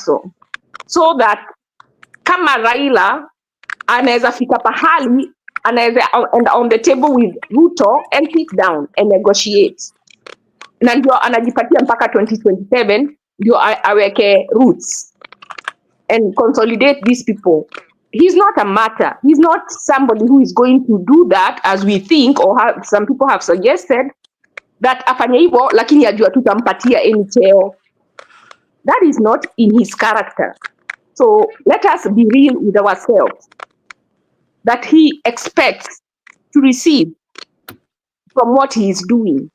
muscle so that kama Raila anaweza fika pahali anaweza and on the table with Ruto and sit down and negotiate, na ndio anajipatia mpaka 2027 ndio aweke roots and consolidate these people. He's not a martyr. He's not somebody who is going to do that as we think or some people have suggested that afanye hivyo lakini ajua tutampatia any cheo. That is not in his character. So let us be real with ourselves that he expects to receive from what he is doing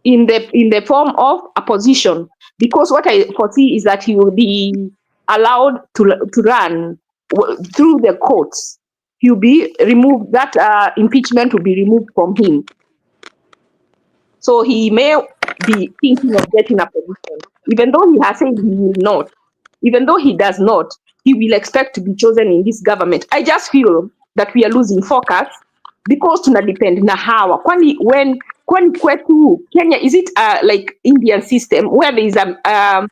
in the form of a position, because what I foresee is that he will be allowed to run through the courts. He'll be removed, that impeachment will be removed from him. So he may be thinking of getting a position, even though he has said he will not. Even though he does not, he will expect to be chosen in this government. I just feel that we are losing focus because tuna depend na hawa. Kwani kwetu Kenya, is it like Indian system where there is a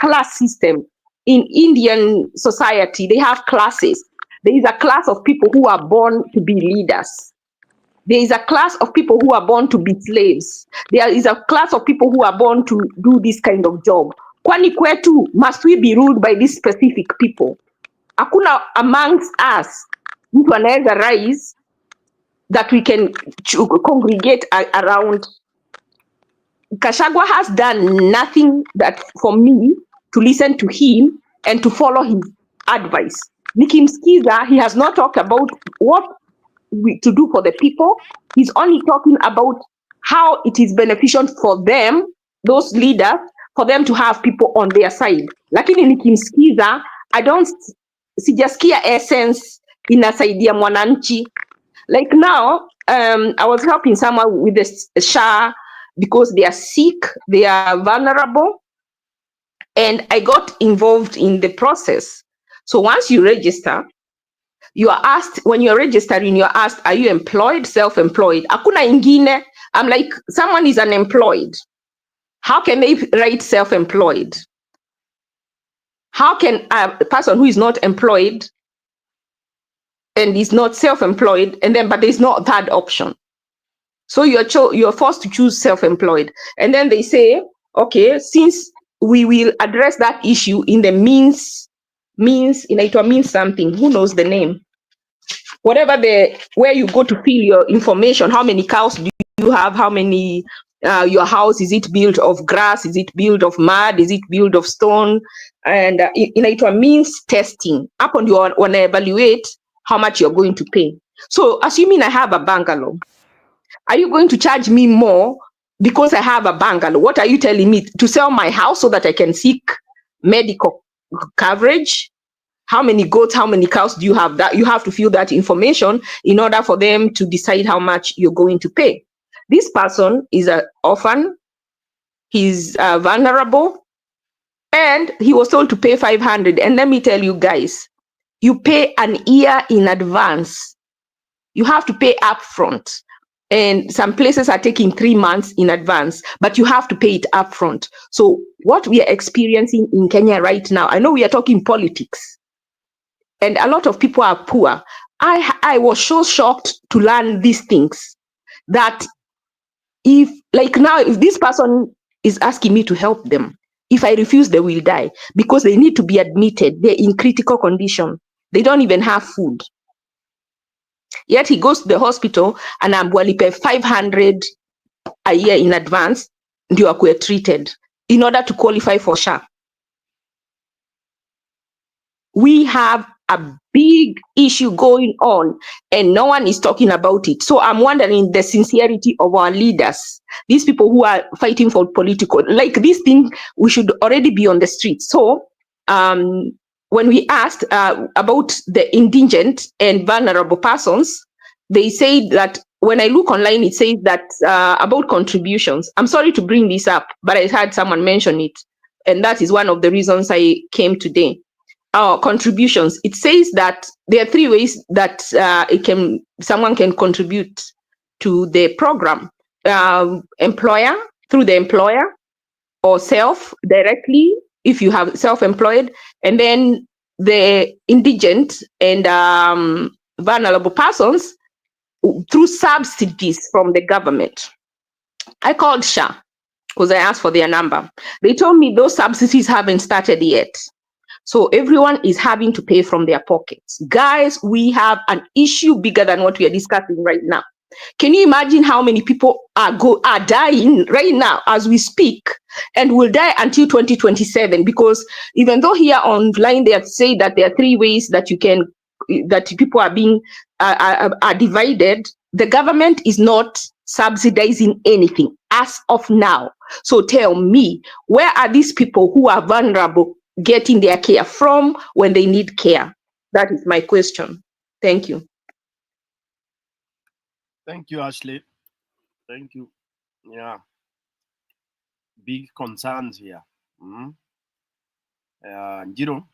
class system? In Indian society, they have classes. There is a class of people who are born to be leaders. There is a class of people who are born to be slaves. There is a class of people who are born to do this kind of job. Kwani kwetu, must we be ruled by these specific people? Hakuna amongst us mtu anaweza rise that we can congregate around. Gachagua has done nothing that for me to listen to him and to follow his advice. Nikimsikiza, he has not talked about what to do for the people. He's only talking about how it is beneficial for them, those leaders, for them to have people on their side. Lakini nikimsikiza, sijasikia essence inasaidia mwananchi. Like now, I was helping someone with the SHA because they are sick, they are vulnerable, and I got involved in the process. So once you register, you are asked, when you're registering, you're asked, are you employed, self-employed? Hakuna ingine. I'm like, someone is unemployed. How can they write self-employed? How can a person who is not employed and is not self-employed, and then but there's no third option? So you're forced to choose self-employed. And then they say, okay, since we will address that issue in the means inaitwa means something, who knows the name? Whatever where you go to fill your information, how many cows do you have, how many your house, is it built of grass, is it built of mud, is it built of stone? And inaitwa means testing. Hapo ndio wana evaluate how much you're going to pay. So assuming I have a bungalow, are you going to charge me more because I have a bungalow? What are you telling me? To sell my house so that I can seek medical coverage? How many goats, how many cows do you have? That you have to fill that information in order for them to decide how much you're going to pay. This person is an orphan, he's vulnerable, and he was told to pay 500. And let me tell you guys, you pay an year in advance. You have to pay upfront. And some places are taking 3 months in advance, but you have to pay it upfront. So what we are experiencing in Kenya right now, I know we are talking politics, and a lot of people are poor. I was so shocked to learn these things, that if this person is asking me to help them, if I refuse, they will die because they need to be admitted. They're in critical condition. They don't even have food. Yet he goes to the hospital and alipe 500 a year in advance, ndio akuwe treated in order to qualify for SHA. We have a big issue going on and no one is talking about it. So I'm wondering the sincerity of our leaders, these people who are fighting for political, like this thing, we should already be on the streets. So when we asked about the indigent and vulnerable persons, they say that when I look online, it says that about contributions. I'm sorry to bring this up, but I had someone mention it. And that is one of the reasons I came today. Contributions. It says that there are 3 ways that someone can contribute to the program. Employer, through the employer, or self directly, if you have self-employed, and then the indigent and vulnerable persons through subsidies from the government. I called SHA because I asked for their number. They told me those subsidies haven't started yet. So everyone is having to pay from their pockets. Guys, we have an issue bigger than what we are discussing right now. Can you imagine how many people are dying right now as we speak, and will die until 2027? Because even though here online they have said that there are 3 ways that people are being are divided, the government is not subsidizing anything as of now. So tell me, where are these people who are vulnerable getting their care from when they need care? That is my question. Thank you. Thank you, Ashley. Thank you. Yeah. Big concerns here. Njiro.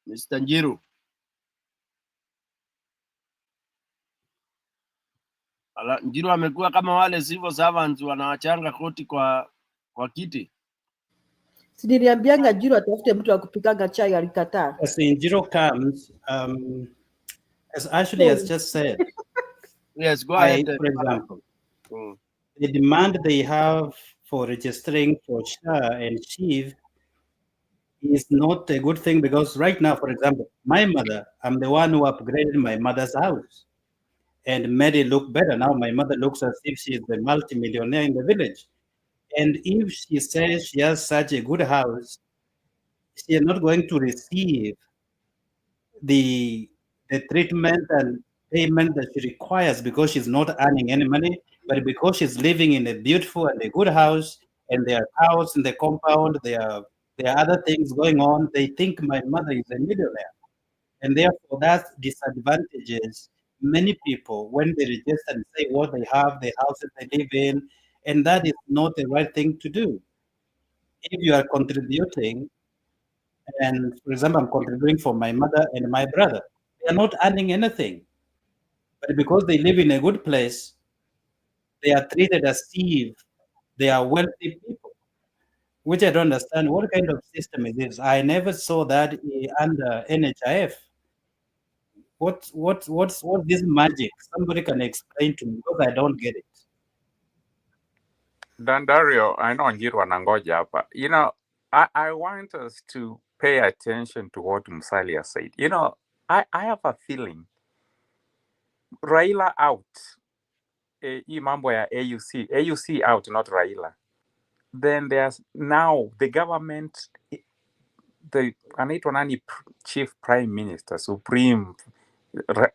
Mr. Njiro. Njiro amekuwa kama wale civil servants wanawachanga koti kwa kiti. Niliambianga Njiro atafute mtu wa kupikanga chai, alikataa. As Njiro comes, as Ashley has just said, yes, go ahead. For example, the demand they have for registering for SHA and SHIV is not a good thing, because right now, for example, my mother, I'm the one who upgraded my mother's house and made it look better. Now my mother looks as if she is the multimillionaire in the village. And if she says she has such a good house, she is not going to receive the treatment and payment that she requires because she's not earning any money, but because she's living in a beautiful and a good house, and there are cows in the compound, there are other things going on. They think my mother is a millionaire, and therefore that disadvantages many people when they register and say what they have, the houses they live in, and that is not the right thing to do. If you are contributing, and for example, I'm contributing for my mother and my brother, they are not earning anything, but because they live in a good place, they are treated as if they are wealthy people, which I don't understand. What kind of system is this? I never saw that under NHIF. What's this magic? Somebody can explain to me, because I don't get it. Dandario, I know Njiro anangoja hapa. You know, I want us to pay attention to what Musalia said. You know, I have a feeling Raila out. Hii mambo ya AUC out, not Raila. Then there's now the government, the anaitwa nani, Chief Prime Minister, Supreme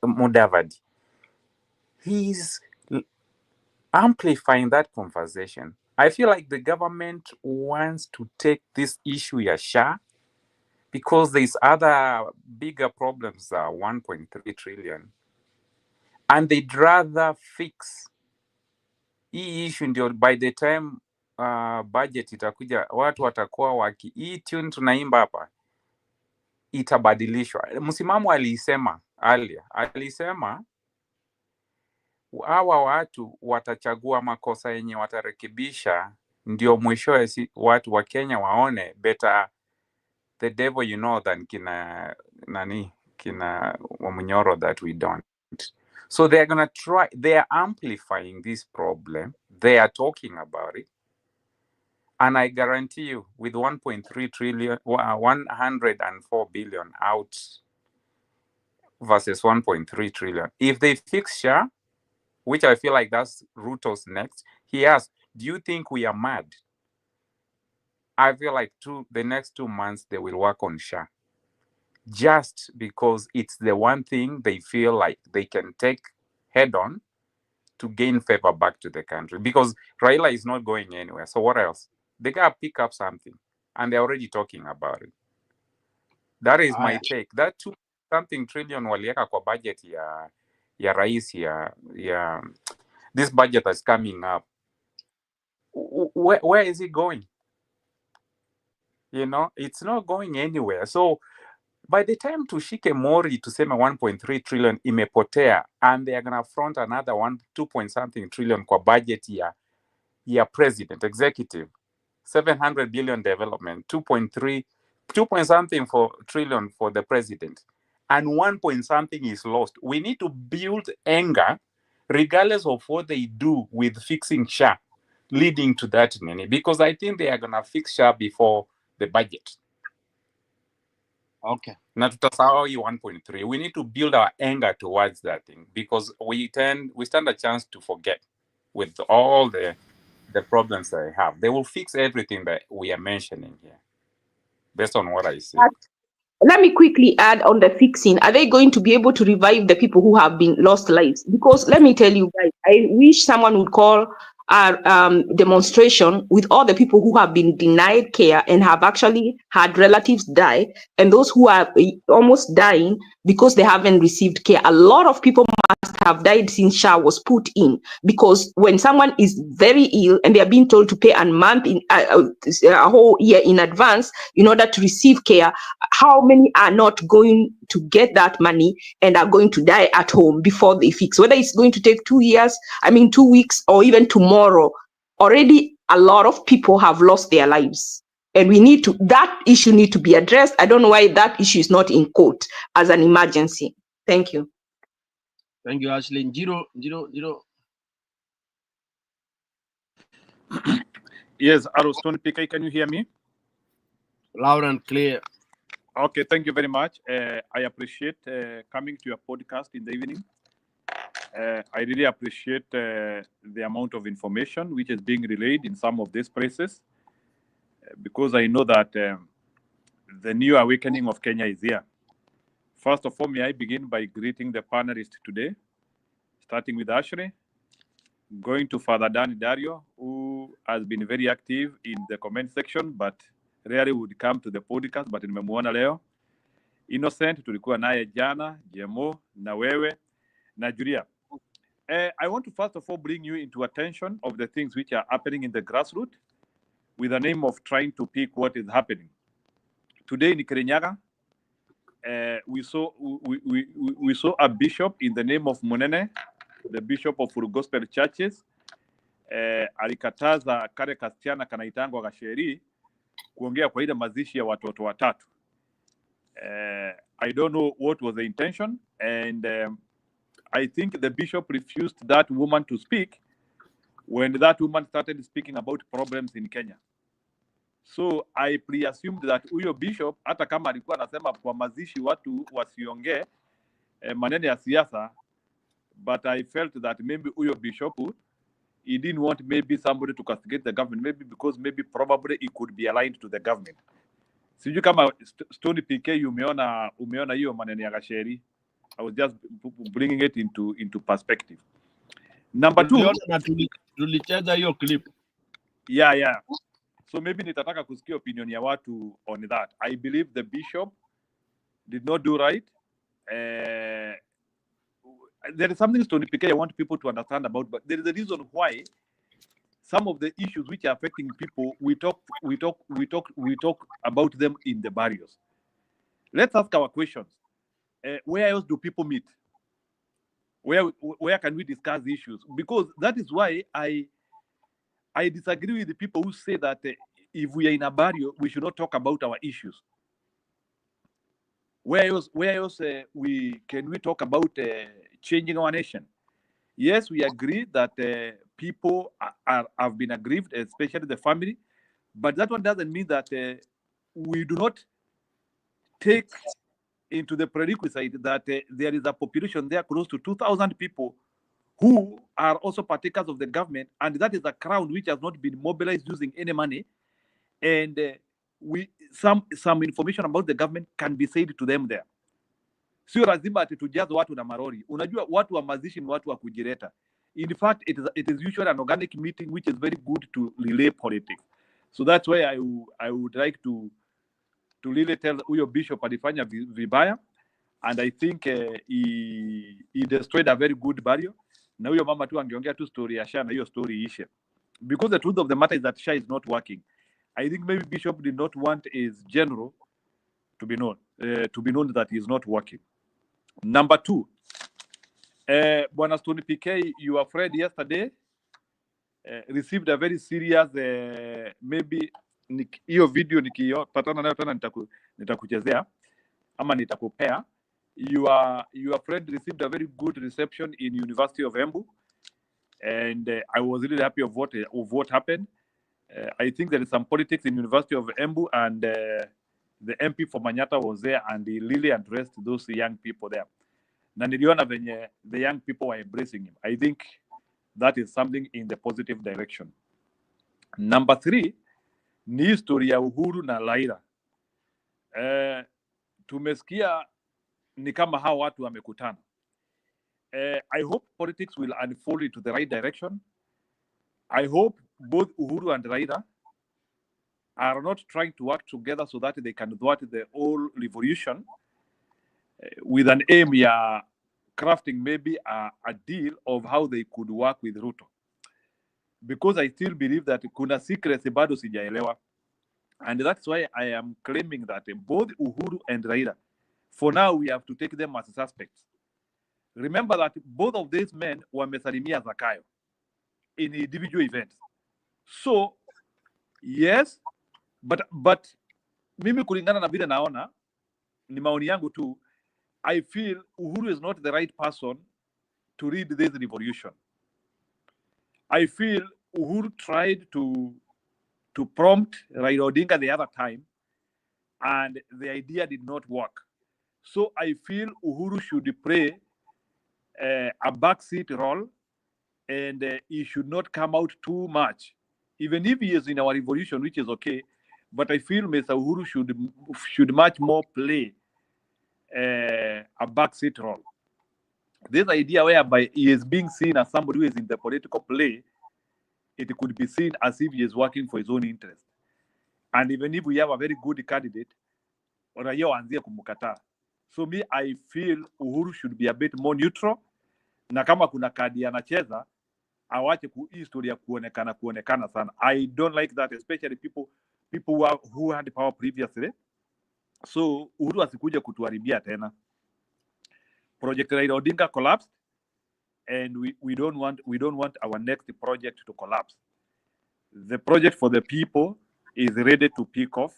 Mudavadi. He's amplifying that conversation. I feel like the government wants to take this issue ya SHA because there's other bigger problems, 1.3 trillion. And they'd rather fix hii issue ndio by the time budget itakuja watu watakuwa hii tune tunaimba hapa itabadilishwa. Msimamo alisema hawa watu watachagua makosa yenye watarekebisha, ndio mwishowe watu wa Kenya waone better the devil you know than kina Wamunyoro that we don't. So they're going to try, they are amplifying this problem, they are talking about it, and I guarantee you with 1.3 trillion, 104 billion out versus 1.3 trillion, if they fix SHA, which I feel like that's Ruto's next, he asked, do you think we are mad? I feel like the next 2 months they will work on SHA, just because it's the one thing they feel like they can take head on to gain favor back to the country, because Raila is not going anywhere. So what else? They gotta pick up something, and they're already talking about it. That is my take. That 2-something trillion walieka kwa budget ya rais ya this budget that's coming up. Where is it going? You know, it's not going anywhere. So by the time tushike mori tuseme 1.3 trillion imepotea, and they are going to front another 2 point something trillion kwa budget ya president, executive, 700 billion development, 2 point something for trillion for the president, and 1 point something is lost. We need to build anger, regardless of what they do with fixing SHA, leading to that many, because I think they are gonna fix SHA before the budget. Okay. Not to 1.3. We need to build our anger towards that thing, because we stand a chance to forget with all the problems they have. They will fix everything that we are mentioning here, based on what I see. Let me quickly add on the fixing. Are they going to be able to revive the people who have been lost lives? Because let me tell you guys, I wish someone would call our demonstration with all the people who have been denied care and have actually had relatives die, and those who are almost dying because they haven't received care. A lot of people must have died since SHA was put in, because when someone is very ill and they are being told to pay a month in a whole year in advance in order to receive care, how many are not going to get that money and are going to die at home before they fix? Whether it's going to take 2 weeks, or even tomorrow, already a lot of people have lost their lives. And that issue need to be addressed. I don't know why that issue is not in court as an emergency. Thank you. Thank you, Ashley. Jiro. Yes, Aroston PK, can you hear me? Loud and clear. Okay, thank you very much. I appreciate coming to your podcast in the evening. I really appreciate the amount of information which is being relayed in some of these places, because I know that the new awakening of Kenya is here. First of all, may I begin by greeting the panelists today, starting with Ashley, going to Father Dan Dario, who has been very active in the comment section, but rarely would come to the podcast, but nimemuona leo. Innocent, tulikuwa naye jana, Jemo, na wewe, na Julia. I want to first of all bring you into attention of the things which are happening in the grassroots, with the name of trying to pick what is happening. Today in Kirinyaga, we saw a bishop in the name of Munene, the bishop of Full Gospel Churches. Alikataza kale kasichana kanaitangwa Gasheri kuongea kwa ile mazishi ya watoto watatu. I don't know what was the intention, and I think the bishop refused that woman to speak when that woman started speaking about problems in Kenya. So I pre-assumed that huyo bishop, hata kama alikuwa anasema kwa mazishi watu wasiongee maneno ya siasa, but I felt that maybe huyo bishop, he didn't want maybe somebody to castigate the government, maybe because probably he could be aligned to the government. Sijui kama Stony PK umeona hiyo maneno ya Gasheri. I was just bringing it into perspective. Number two, tulicheza hiyo clip. Yeah. So maybe nitataka kusikia opinion ya watu on that. I believe the bishop did not do right. There is something Stony PK I want people to understand about, but there is a reason why some of the issues which are affecting people, we talk about them in the barrios. Let's ask our questions. Where else do people meet? Where can we discuss the issues? Because that is why I disagree with the people who say that if we are in a barrio, we should not talk about our issues. Where else can we talk about changing our nation? Yes, we agree that people have been aggrieved, especially the family, but that one doesn't mean that we do not take into the prerequisite that there is a population there close to 2,000 people who are also partakers of the government, and that is a crowd which has not been mobilized using any money, and some information about the government can be said to them there. Sio lazima ati tujaze watu na marori. Unajua watu wa mazishi ni watu wa kujireta. In fact, it is usually an organic meeting which is very good to relay politics. So that's why I would like to really tell huyo bishop alifanya vibaya, and I think he destroyed a very good burial. Na huyo mama tu angeongea tu story ya SHA na hiyo story ishe. Because the truth of the matter is that SHA is not working. I think maybe bishop did not want his general to be known that he is not working. Number two, Bwana Stony PK, your friend yesterday received a very serious maybe hiyo video nikipatana nayo tena nitakuchezea ama nitakupea. Your friend received a very good reception in University of Embu, and I was really happy of what happened. I think there is some politics in University of Embu, and the MP for Manyata was there, and he really addressed those young people there. Na niliona venye the young people were embracing him. I think that is something in the positive direction. Number 3 ni historia ya Uhuru na Raila. Tumesikia ni kama hao watu wamekutana. I hope politics will unfold into the right direction. I hope both Uhuru and Raila are not trying to work together so that they can thwart the whole revolution with an aim ya crafting maybe a deal of how they could work with Ruto. Because I still believe that kuna secrecy bado sijaelewa. And that's why I am claiming that both Uhuru and Raila, for now we have to take them as suspects. Remember that both of these men wamesalimia Zakayo in individual events. So, yes, but mimi kulingana na vile naona, ni maoni yangu tu, I feel Uhuru is not the right person to lead this revolution. I feel Uhuru tried to prompt Raila Odinga the other time, and the idea did not work. So I feel Uhuru should play a backseat role, and he should not come out too much. Even if he is in our revolution, which is okay, but I feel Mr. Uhuru should much more play a backseat role. This idea whereby he is being seen as somebody who is in the political play, it could be seen as if he is working for his own interest. And even if we have a very good candidate, raia waanzie kumkataa. So me, I feel Uhuru should be a bit more neutral. Na kama kuna kadi anacheza, awache historia kuonekana sana. I don't like that, especially people who had power previously. So Uhuru asikuje kutuharibia tena. Project Raila Odinga collapsed, and we don't want our next project to collapse. The project for the people is ready to pick off.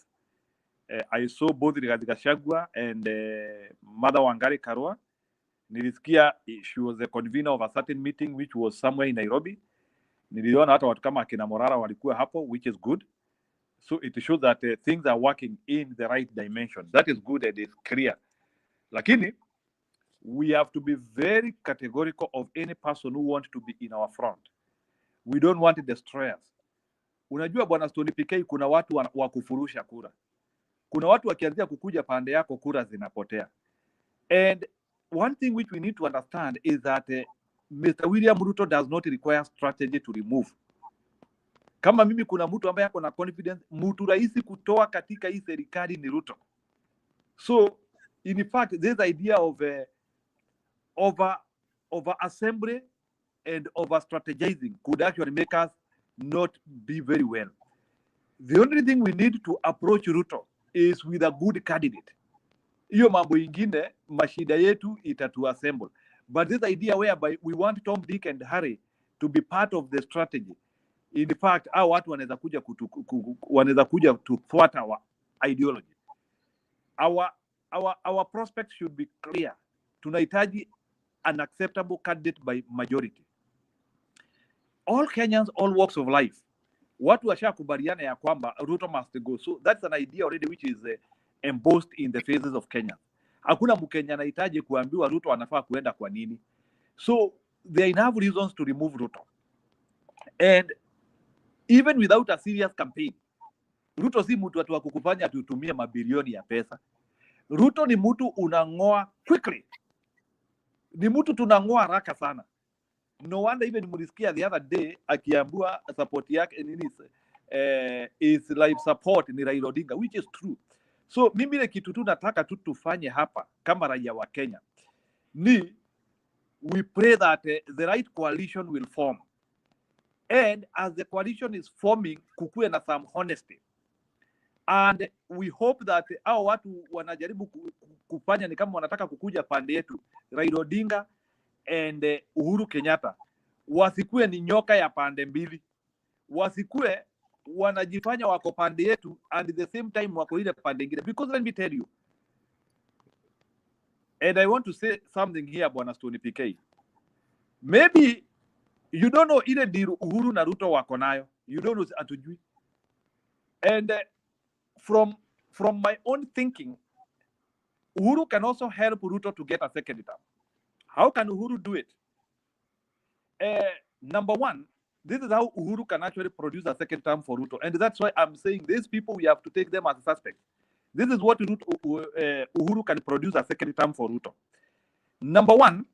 I saw both Rigathi Gachagua and Mother Wangari Karua. Nilisikia she was the convener of a certain meeting which was somewhere in Nairobi. Niliona hata watu kama akina Morara walikuwa hapo, which is good. So it shows that things are working in the right dimension. That is good and it's clear. Lakini, we have to be very categorical of any person who wants to be in our front. We don't want destroyers. Unajua bwana Stony PK, kuna watu wa kufurusha kura. Kuna watu wakianzia kukuja pande yako, kura zinapotea. And one thing which we need to understand is that Mr. William Ruto does not require strategy to remove. Kama mimi kuna mtu ambaye ako na confidence, mtu rahisi kutoa katika hii serikali ni Ruto. So, in fact, this idea of over assembly and over strategizing could actually make us not be very well. The only thing we need to approach Ruto is with a good candidate. Hiyo mambo ingine mashida yetu itatu assemble. But this idea whereby we want Tom, Dick and Harry to be part of the strategy. In fact, hao watu wanaweza kuja to thwart our ideology. Our prospects should be clear. Tunahitaji an acceptable candidate by majority. All Kenyans, all walks of life, watu washakubaliana ya kwamba Ruto must go. So that's an idea already which is embossed in the faces of Kenya. Hakuna Mkenya anahitaji kuambiwa Ruto anafaa kuenda kwa nini. So there are enough reasons to remove Ruto. And even without a serious campaign, Ruto si mtu wa kukufanya tutumie mabilioni ya pesa. Ruto ni mtu unangoa quickly. Ni mtu tunangoa haraka sana. No wonder even mulisikia the other day akiambua support yake nini is life support ni Raila Odinga, which is true. So mimi ile kitu tu nataka tu tufanye hapa kama raia wa Kenya ni we pray that the right coalition will form, and as the coalition is forming kukuwe na some honesty, and we hope that hao watu wanajaribu kufanya ni kama wanataka kukuja pande yetu Raila Odinga and Uhuru Kenyatta wasikuwe ni nyoka ya pande mbili. wasikue wanajifanya wako pande yetu and at the same time wako ile pande ingine, because let me tell you, and I want to say something here, Bwana Stone PK. Maybe you don't know ile deal Uhuru na Ruto wako nayo, you don't know, atujui. And from my own thinking, Uhuru can also help Ruto to get a second term. How can Uhuru do it? Number one, this is how Uhuru can actually produce a second term for Ruto. And that's why I'm saying these people, we have to take them as suspects. This is what Uhuru can produce a second term for Ruto. Number one,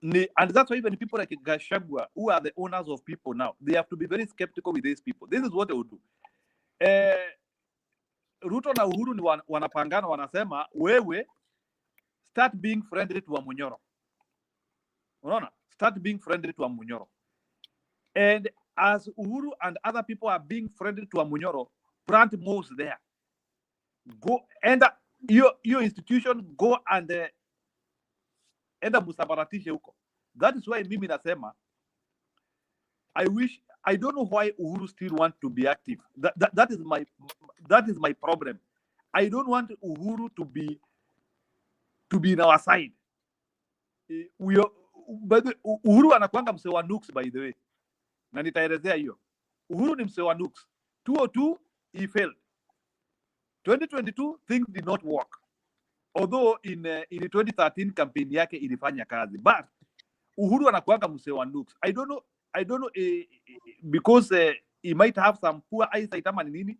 and that's why even people like Gachagua, who are the owners of people now, they have to be very skeptical with these people. This is what they will do. Ruto na Uhuru ni wanapangana, wanasema wewe start being friendly to Wamunyoro. Unaona? Start being friendly to Wamunyoro. And as Uhuru and other people are being friendly to Wamunyoro, plant malls there. Go and your institution go and enda musabaratishe huko. That is why mimi nasema I don't know why Uhuru still want to be active. That is my problem. I don't want Uhuru to be in our side. Uhuru anakuanga mse wa nukes, by the way. Na nitaelezea hiyo. Uhuru ni mse wa nukes. 2002 he failed. 2022 things did not work. Although in 2013 campaign yake ilifanya kazi. But Uhuru anakuanga mse wa nukes. I don't know because he might have some poor eyesight ama nini,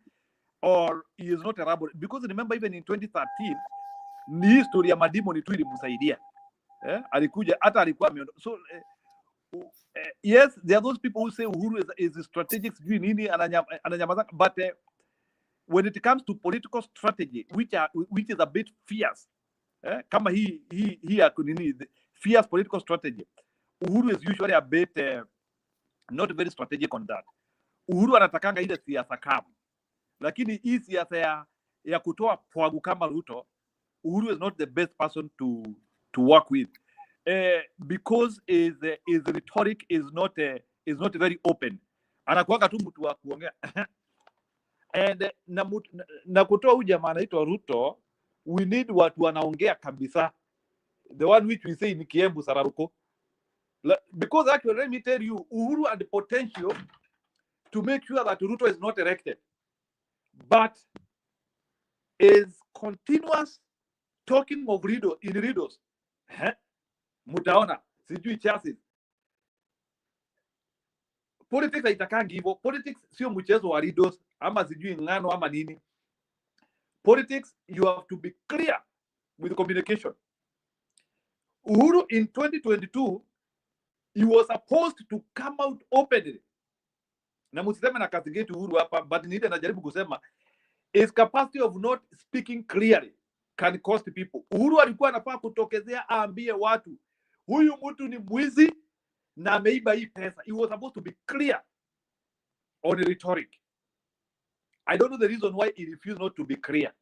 or he is not elaborate. Because remember, even in 2013 ni history ya madimoni tu ilimsaidia. Alikuja hata alikuwa so yes, there are those people who say Uhuru is strategic nini ananyamaza, but when it comes to political strategy, which is a bit fierce, kama he fierce political strategy, Uhuru is usually a bit not very strategic on that. Uhuru anatakanga ile siasa kama, lakini hii siasa ya kutoa pwagu kama Ruto, Uhuru is not the best person to work with, because his rhetoric is not very open. Anakuanga tu mtu wa kuongea and na kutoa huyu jamaa anaitwa Ruto, we need watu wanaongea kabisa, the one which we say ni Kiembu Sararuko. Because actually, let me tell you, Uhuru had the potential to make sure that Ruto is not elected, but is continuous talking of riddles. Mutaona, sijui chassis. Politics haitakangi hivyo. Politics sio mchezo wa riddles ama sijui ngano ama nini. Politics, you have to be clear with communication. Uhuru in 2022, he was supposed to come out openly. Na msiseme na castigate Uhuru hapa, but nile najaribu kusema his capacity of not speaking clearly can cost people. Uhuru alikuwa anafaa kutokezea aambie watu huyu mtu ni mwizi na ameiba hii pesa. He was supposed to be clear on rhetoric. I don't know the reason why he refused not to be clear.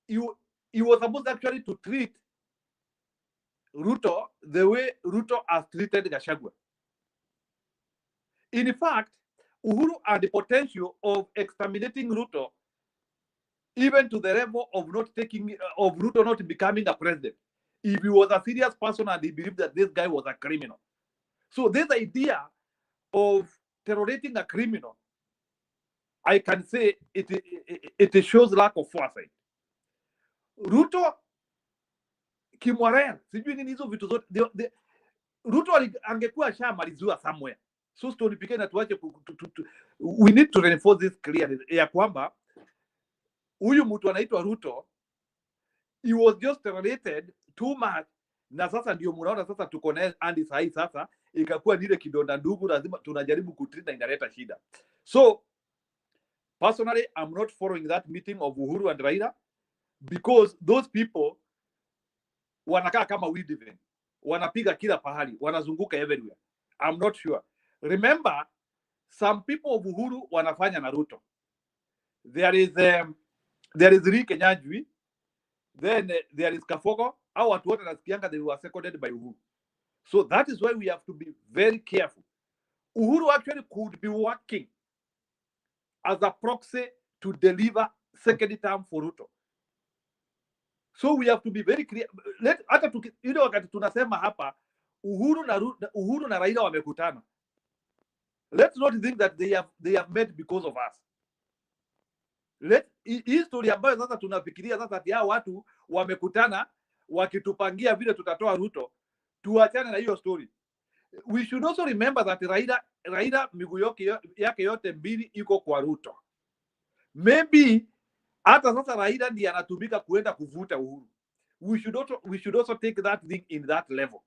He was supposed actually to treat Ruto the way Ruto has treated Gachagua. In fact, Uhuru had the potential of exterminating Ruto, even to the level of Ruto not becoming a president, if he was a serious person and he believed that this guy was a criminal. So this idea of terrorizing a criminal, I can say it shows lack of foresight. Ruto kimwarea, sijui nini hizo vitu zote. Ruto angekuwa shamalizwa somewhere. So Stone PK na tuache we need to reinforce this clearly ya kwamba huyu mtu anaitwa Ruto, he was just related too much, na sasa ndio mnaona sasa tuko naye hadi sahi sasa ikakuwa nile kidonda ndugu, lazima tunajaribu kutrina, inaleta shida. So personally, I'm not following that meeting of Uhuru and Raila, because those people wanakaa kama weed event, wanapiga kila pahali, wanazunguka everywhere. I'm not sure. Remember, some people of Uhuru wanafanya na Ruto. There is Kenyans, then there is Kafogo. Our watu wote nasikianga they were seconded by Uhuru. So that is why we have to be very careful. Uhuru actually could be working as a proxy to deliver second term for Ruto. So we have to be very clear. Hata ile wakati tunasema hapa Uhuru na Raila wamekutana. Let's not think that they have met because of us. History ambayo sasa tunafikiria sasa ati hao watu wamekutana wakitupangia vile tutatoa Ruto, tuachane na hiyo story. We should also remember that Raila miguu yake yote mbili iko kwa Ruto. Maybe hata sasa Raila ndiye anatumika kuenda kuvuta Uhuru. We should also take that thing in that level,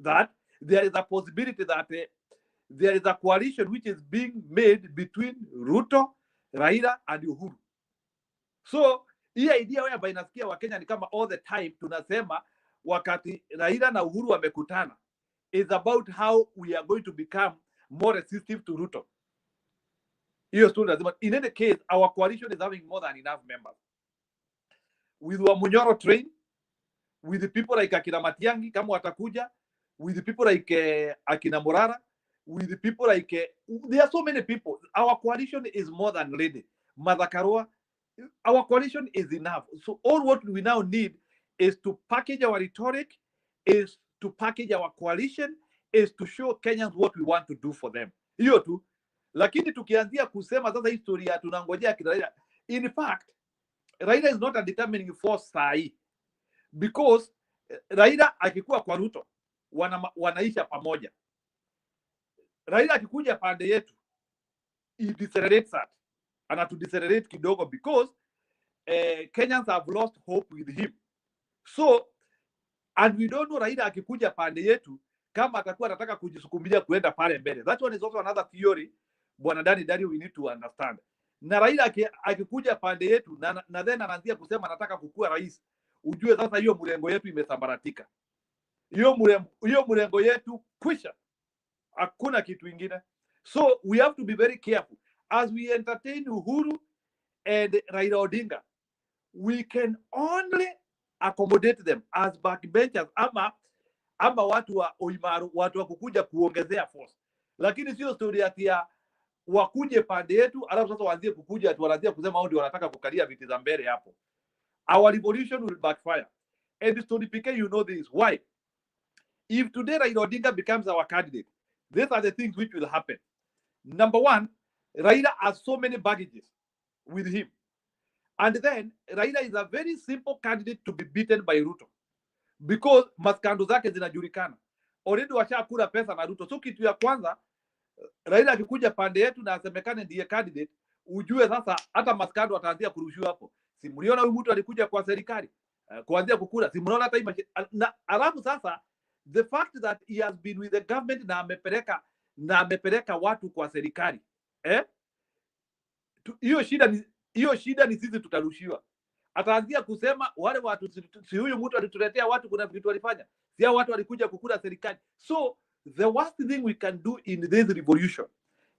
that there is a possibility that there is a coalition which is being made between Ruto, Raila and Uhuru. So hii idea whereby inasikia Wakenya ni kama all the time tunasema wakati Raila na Uhuru wamekutana is about how we are going to become more resistive to Ruto. Hiyo story lazima. In any case, our coalition is having more than enough members. With Wamunyoro train, with the people like Akina Matiangi kama watakuja, with the people like Akina Morara, with the people like there are so many people. Our coalition is more than ready. Madhakarua, our coalition is enough. So all what we now need is to package our rhetoric, is to package our coalition, is to show Kenyans what we want to do for them. Hiyo tu. Lakini tukianzia kusema sasa historia tunangojea kina Raila. In fact, Raila is not a determining force sahi, because Raila akikuwa kwa Ruto wanaisha pamoja. Raila akikuja pande yetu he decelerates that, anatu decelerate kidogo because Kenyans have lost hope with him. So and we don't know Raila akikuja pande yetu kama atakuwa anataka kujisukumilia kuenda pale mbele. That one is also another theory bwana Dani we need to understand. Na Raila akikuja pande yetu na then anaanzia kusema anataka kukua rais, ujue sasa hiyo mrengo yetu imesambaratika. Hiyo mrengo yetu kwisha, hakuna kitu ingine. So we have to be very careful as we entertain Uhuru and Raila Odinga. We can only accommodate them as backbenchers ama watu wa Oimaru, watu wa kukuja kuongezea force. Lakini sio story ya wakuje pande yetu alafu sasa waanzie kukuja atu wanaanzia kusema hao ndio wanataka kukalia viti za mbele hapo. Our revolution will backfire. And story PK, you know this. Why? If today Raila Odinga becomes our candidate, these are the things which will happen. Number one, Raila has so many baggages with him. And then Raila is a very simple candidate to be beaten by Ruto, because maskando zake zinajulikana. Already washakula pesa na Ruto. So kitu ya kwanza, Raila akikuja pande yetu na asemekane ndiye candidate, ujue sasa hata maskando ataanzia kurushiwa hapo. Si mliona huyu mtu alikuja kwa serikali kuanzia kukula, si mliona hata na alafu sasa the fact that he has been with the government na amepeleka watu kwa serikali, hiyo shida ni sisi tutarushiwa. Ataanzia kusema wale watu, si huyu mtu alituletea watu, kuna vitu walifanya, si hao watu walikuja kukula serikali. So the worst thing we can do in this revolution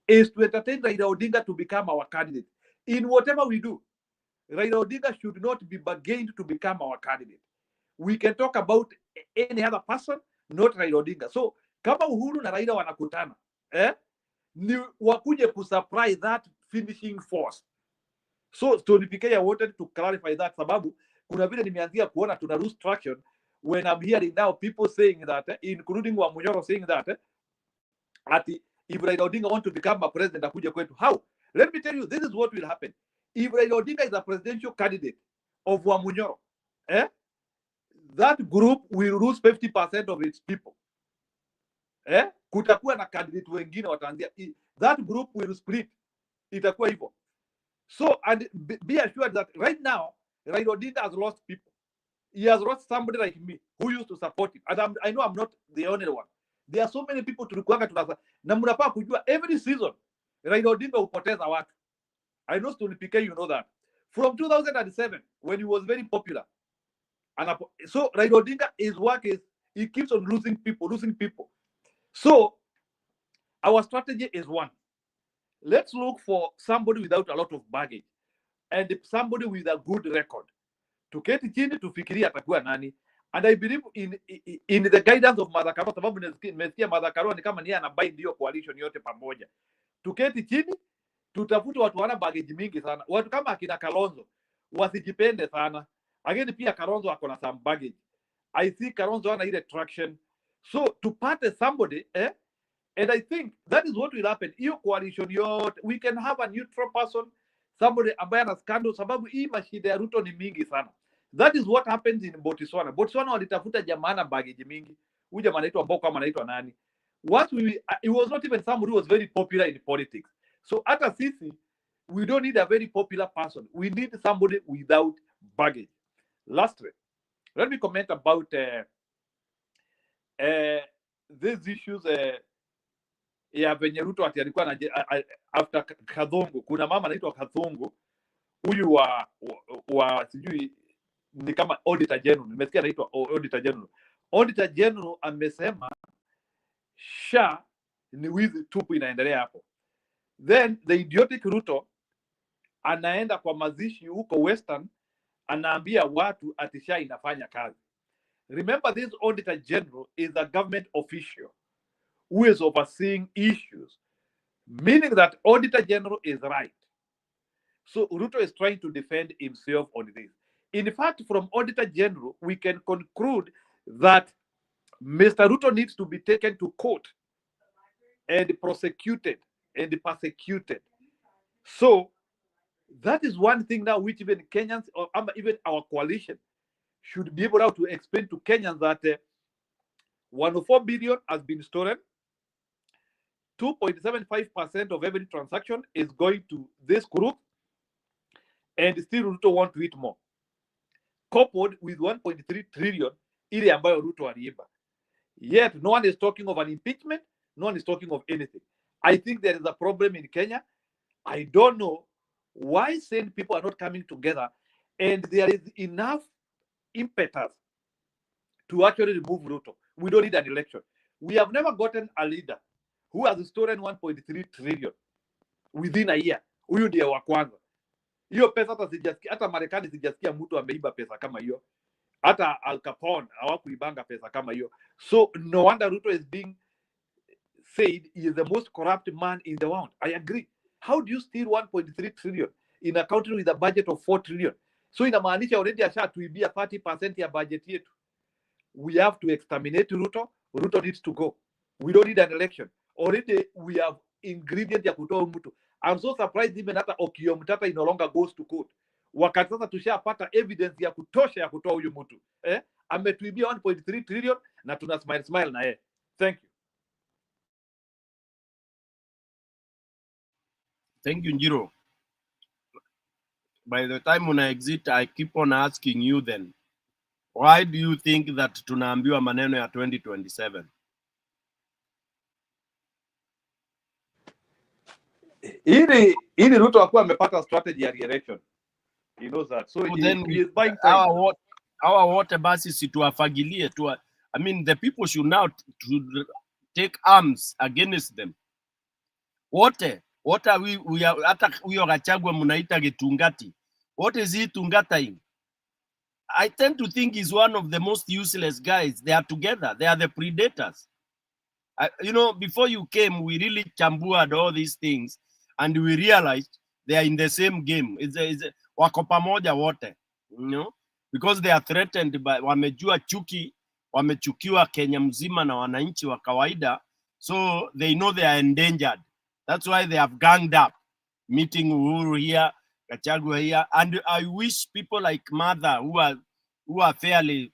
is to entertain Raila Odinga to become our candidate. In whatever we do, Raila Odinga should not be bargained to become our candidate. We can talk about any other person, not Raila Odinga. So kama Uhuru na Raila wanakutana, ni wakuje kusupply that finishing force. So Tony PK, I wanted to clarify that, sababu kuna vile nimeanzia kuona tuna lose traction when I'm hearing now people saying that, including Wamunyoro saying that, if Raila Odinga want to become a president akuje kwetu. How? Let me tell you, this is what will happen. If Raila Odinga is a presidential candidate of Wamunyoro, that group will lose 50% of its people. Kutakuwa na candidate wengine wataanzia, that group will split. Itakuwa hivyo. So, and be assured that right now, Raila Odinga has lost people. He has lost somebody like me who used to support him. And I know I'm not the only one. There are so many people tulikuanga tunasa. Na mnafaa kujua every season Raila Odinga hupoteza watu. I know Tony PK, you know that. From 2007, when he was very popular. And so Raila Odinga, his work is, he keeps on losing people. So our strategy is one. Let's look for somebody without a lot of baggage and somebody with a good record. Tuketi chini tufikiria atakuwa nani. And I believe in the guidance of Martha Karua, sababu nimesikia Martha Karua ni kama niye anabai ndio coalition yote pamoja. Tuketi chini, tutafute watu wana baggage mingi sana. Watu kama akina Kalonzo wasijipende sana. Again pia Kalonzo ako na some baggage. I see Kalonzo ana ile traction. So tupate somebody and I think that is what will happen. Hiyo coalition yote, we can have a neutral person, somebody ambaye ana scandal, sababu hii mashida ya Ruto ni mingi sana. That is what happens in Botswana. Botswana walitafuta jamaa na baggage mingi. Huyu jamaa anaitwa Boko ama anaitwa nani? It was not even somebody who was very popular in politics. So hata sisi, we don't need a very popular person. We need somebody without baggage. Lastly, let me comment about these issues ya venye Ruto ati alikuwa after Kadhongo. Kuna mama anaitwa Kadhongo, huyu wa sijui ni kama auditor general, nimesikia anaitwa auditor general. Auditor general amesema SHA ni wizi tupu inaendelea hapo. Then the idiotic Ruto anaenda kwa mazishi huko Western, anaambia watu ati SHA inafanya kazi. Remember, this auditor general is a government official who is overseeing issues, meaning that auditor general is right. So Ruto is trying to defend himself on this. In fact, from auditor general, we can conclude that Mr. Ruto needs to be taken to court and prosecuted and persecuted. So that is one thing now which even Kenyans or even our coalition should be able to explain to Kenyans that 104 billion has been stolen. 2.75% of every transaction is going to this group, and still Ruto want to eat more. Coupled with 1.3 trillion, ile ambayo Ruto aliiba. Yet no one is talking of an impeachment, no one is talking of anything. I think there is a problem in Kenya. I don't know why sane people are not coming together, and there is enough impetus to actually remove Ruto. We don't need an election. We have never gotten a leader who has stolen 1.3 trillion within a year. Huyu ndiye wa kwanza. Hiyo pesa hata sijasikia, hata Marekani sijasikia mtu ameiba pesa kama hiyo. Hata Al Capone hawakuibanga pesa kama hiyo. So no wonder Ruto is being said he is the most corrupt man in the world. I agree. How do you steal 1.3 trillion in a country with a budget of 4 trillion? So inamaanisha already ashatuibia 30% ya budget yetu. We have to exterminate Ruto. Ruto needs to go. We don't need an election. Already we have ingredient ya kutoa mtu. I'm so surprised even hata Occu Mtata no longer goes to court. Wakati sasa tushapata evidence ya kutosha ya kutoa huyu mtu. Ametuibia 1.3 trillion na tuna smile na yeye. Thank you. Thank you, Njiro. By the time when I exit, I keep on asking you then, why do you think that tunaambiwa maneno ya 2027? Ili Ruto akuwa amepata strategy ya re-election. He knows that. So then he is buying time. Our water basi situafagilie tu. I mean, the people should now take arms against them. What are we are hata huyo Gachagua mnaita Getungati. What is he tungating? I tend to think he's one of the most useless guys. They are together. They are the predators. You know, before you came, we really chambuad all these things, and we realized they are in the same game. It's wako pamoja wote, you know, because they are threatened by wamejua chuki, wamechukiwa Kenya mzima na wananchi wa kawaida, so they know they are endangered. That's why they have ganged up, meeting Uhuru here, Gachagua here, and I wish people like Martha who are fairly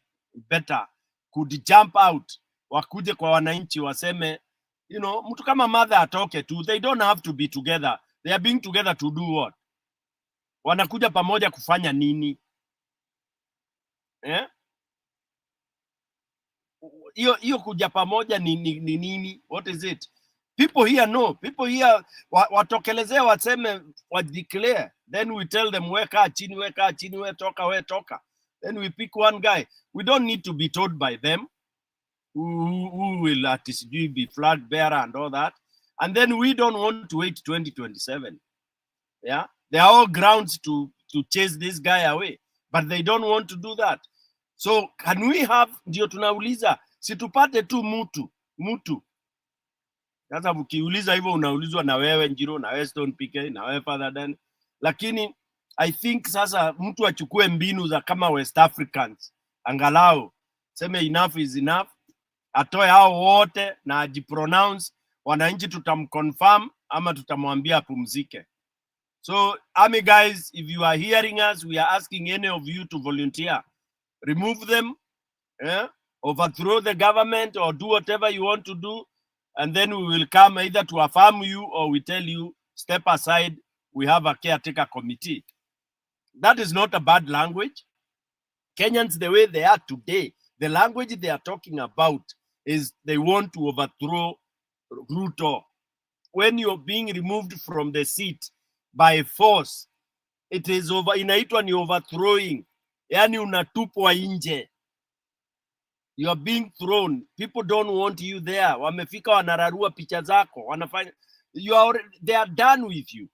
better could jump out, wakuje kwa wananchi waseme, you know, mtu kama Martha atoke tu. They don't have to be together. They are being together to do what? Wanakuja pamoja kufanya nini? Hiyo kuja pamoja ni nini? What is it? People here know. People here watokelezee waseme, declare. Then we tell them weka chini, we toka. Then we pick one guy. We don't need to be told by them who will at least be flag bearer and all that. And then we don't want to wait 2027. Yeah, there are all grounds to chase this guy away, but they don't want to do that. So can we have, ndio tunauliza, situpate tu mtu. Sasa ukiuliza hivyo unaulizwa na wewe Njiro, na wewe Stone PK, na wewe Father Dan. Lakini I think sasa mtu achukue mbinu za kama West Africans, angalau seme enough is enough, atoe hao wote na ajipronounce, wananchi tutamconfirm ama tutamwambia apumzike. So army guys, if you are hearing us, we are asking any of you to volunteer. Remove them, overthrow the government, or do whatever you want to do, and then we will come either to affirm you or we tell you, step aside, we have a caretaker committee. That is not a bad language. Kenyans, the way they are today, the language they are talking about is they want to overthrow Ruto. When you're being removed from the seat by force, it is over, inaitwa ni overthrowing. Yani unatupwa nje. You are being thrown. People don't want you there. Wamefika wanararua picha zako. Wanafanya, they are done with you.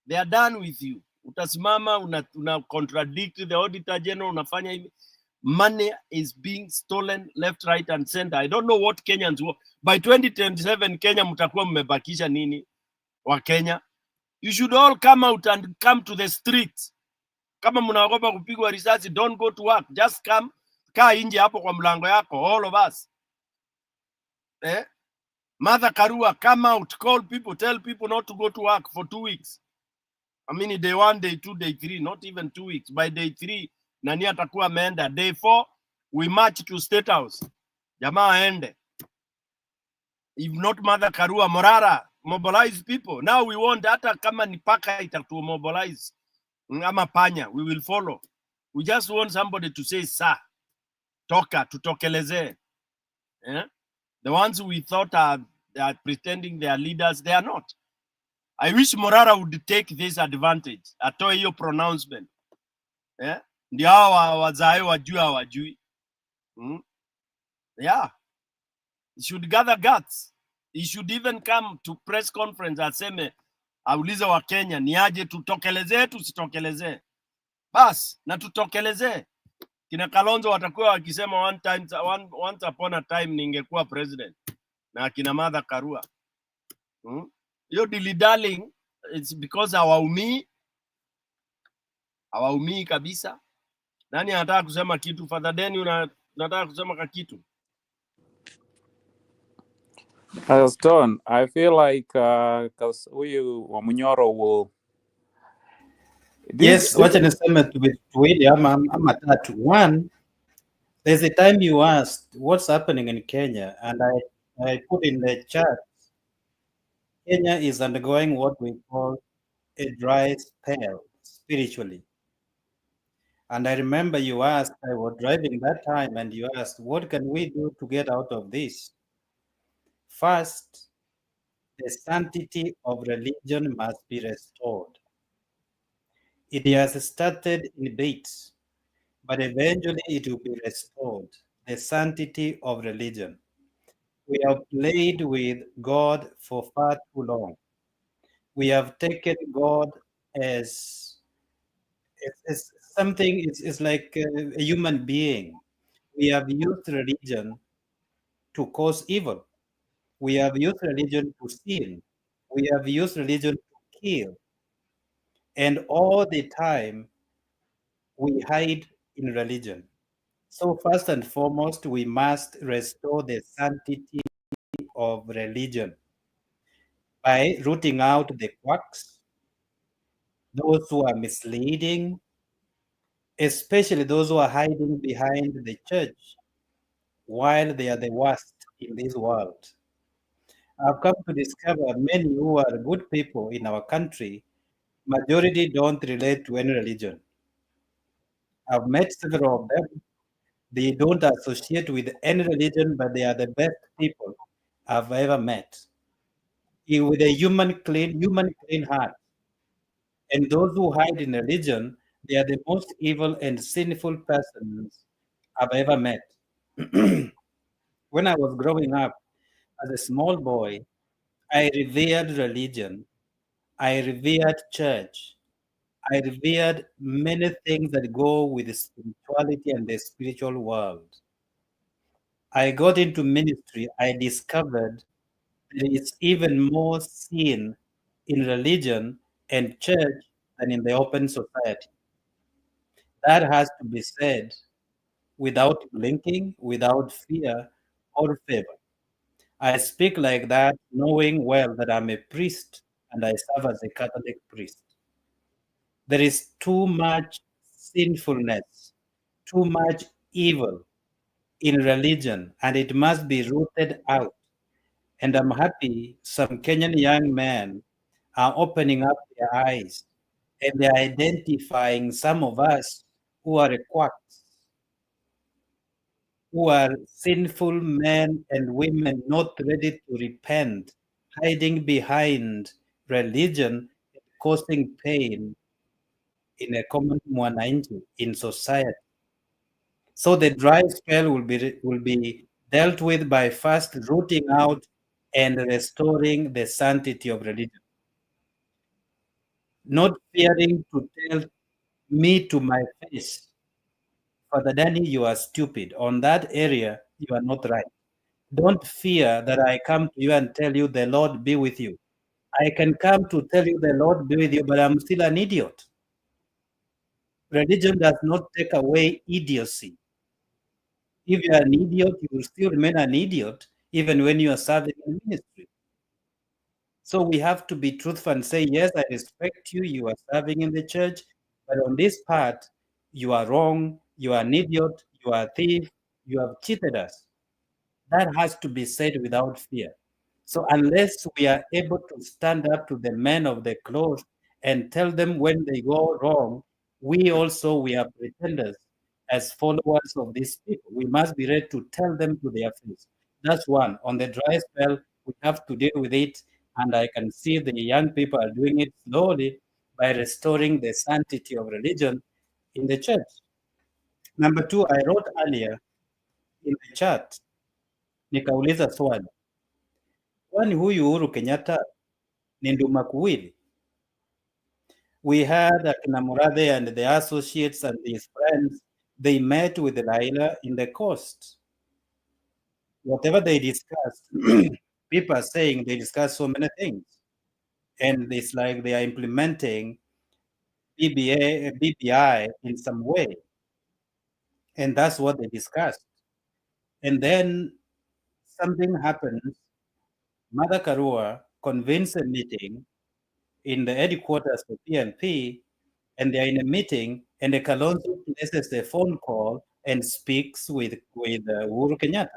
They are done with you. Utasimama, una contradict the auditor general, unafanya hivi. Money is being stolen left, right, and center. I don't know what Kenyans want. By 2027, Kenya mutakuwa mmebakisha nini wa Kenya? You should all come out and come to the streets. Kama mnaogopa kupigwa risasi, don't go to work. Just come, kaa nje hapo kwa mlango yako, all of us. Mother Karua, come out, call people, tell people not to go to work for 2 weeks. I mean, day 1, day 2, day 3, not even 2 weeks. By day 3, nani atakuwa ameenda. Day 4, we march to State House. Jamaa aende. If not Mother Karua, Morara, mobilize people. Now we want, hata kama ni paka itatu mobilize. Ama panya, we will follow. We just want somebody to say, sir, toka, tutokeleze. The ones we thought they are pretending they are leaders, they are not. I wish Morara would take this advantage. Atoe hiyo pronouncement. Ndio hao wazae wajue hawajui. Yeah. He should gather guts. He should even come to press conference aseme, aulize wa Kenya, ni aje tutokeleze tusitokeleze. Bas, na tutokeleze. Kina Kalonzo watakuwa wakisema once upon a time ningekuwa president. Na kina Mother Karua. Hiyo dilly-dallying, it's because hawaumii kabisa. Nani anataka kusema kitu? Father Deni, unataka kusema kitu? Stone, I feel like because Wamunyoro will. Yes, wacha niseme tuwili ama tatu. One, there's a time you asked what's happening in Kenya, and I put in the chat, Kenya is undergoing what we call a dry spell spiritually. And I remember you asked, I was driving that time, and you asked, what can we do to get out of this? First, the sanctity of religion must be restored. It has started in bits, but eventually it will be restored. The sanctity of religion. We have played with God for far too long. We have taken God as something, it's like a human being. We have used religion to cause evil. We have used religion to sin. We have used religion to kill. And all the time, we hide in religion. So first and foremost, we must restore the sanctity of religion by rooting out the quacks, those who are misleading, especially those who are hiding behind the church while they are the worst in this world. I've come to discover many who are good people in our country, majority don't relate to any religion. I've met several of them. They don't associate with any religion, but they are the best people I've ever met. With a human clean heart. And those who hide in religion, they are the most evil and sinful persons I've ever met. When I was growing up as a small boy, I revered religion. I revered church. I revered many things that go with spirituality and the spiritual world. I got into ministry, I discovered there is even more sin in religion and church than in the open society. That has to be said without blinking, without fear or favor. I speak like that, knowing well that I'm a priest and I serve as a Catholic priest. There is too much sinfulness, too much evil in religion, and it must be rooted out. And I'm happy some Kenyan young men are opening up their eyes and they're identifying some of us who are quacks, who are sinful men and women not ready to repent, hiding behind religion, causing pain in a common mwananchi in society. So the dry spell will be dealt with by first rooting out and restoring the sanctity of religion. Not fearing to tell me to my face, Father Danny, you are stupid. On that area, you are not right. Don't fear that I come to you and tell you the Lord be with you. I can come to tell you the Lord be with you, but I'm still an idiot. Religion does not take away idiocy. If you are an idiot, you will still remain an idiot even when you are serving in ministry. So we have to be truthful and say, yes, I respect you, you are serving in the church, but on this part, you are wrong, you are an idiot, you are a thief, you have cheated us. That has to be said without fear. So unless we are able to stand up to the men of the cloth and tell them when they go wrong, we are pretenders as followers of these people. We must be ready to tell them to their face. That's one. On the dry spell, we have to deal with it. And I can see the young people are doing it slowly by restoring the sanctity of religion in the church. Number two, I wrote earlier in the chat, nikauliza swali, kwani huyu Uhuru Kenyatta ni nduma kuwili? We had akina Murathe and the associates and his friends, they met with Raila in the coast. Whatever they discussed, people are saying they discussed so many things. And it's like they are implementing BBI in some way. And that's what they discussed. And then something happens. Mother Karua convenes a meeting in the headquarters of PNP, and they're in a meeting, and the Kalonzo places a phone call and speaks with Uhuru Kenyatta.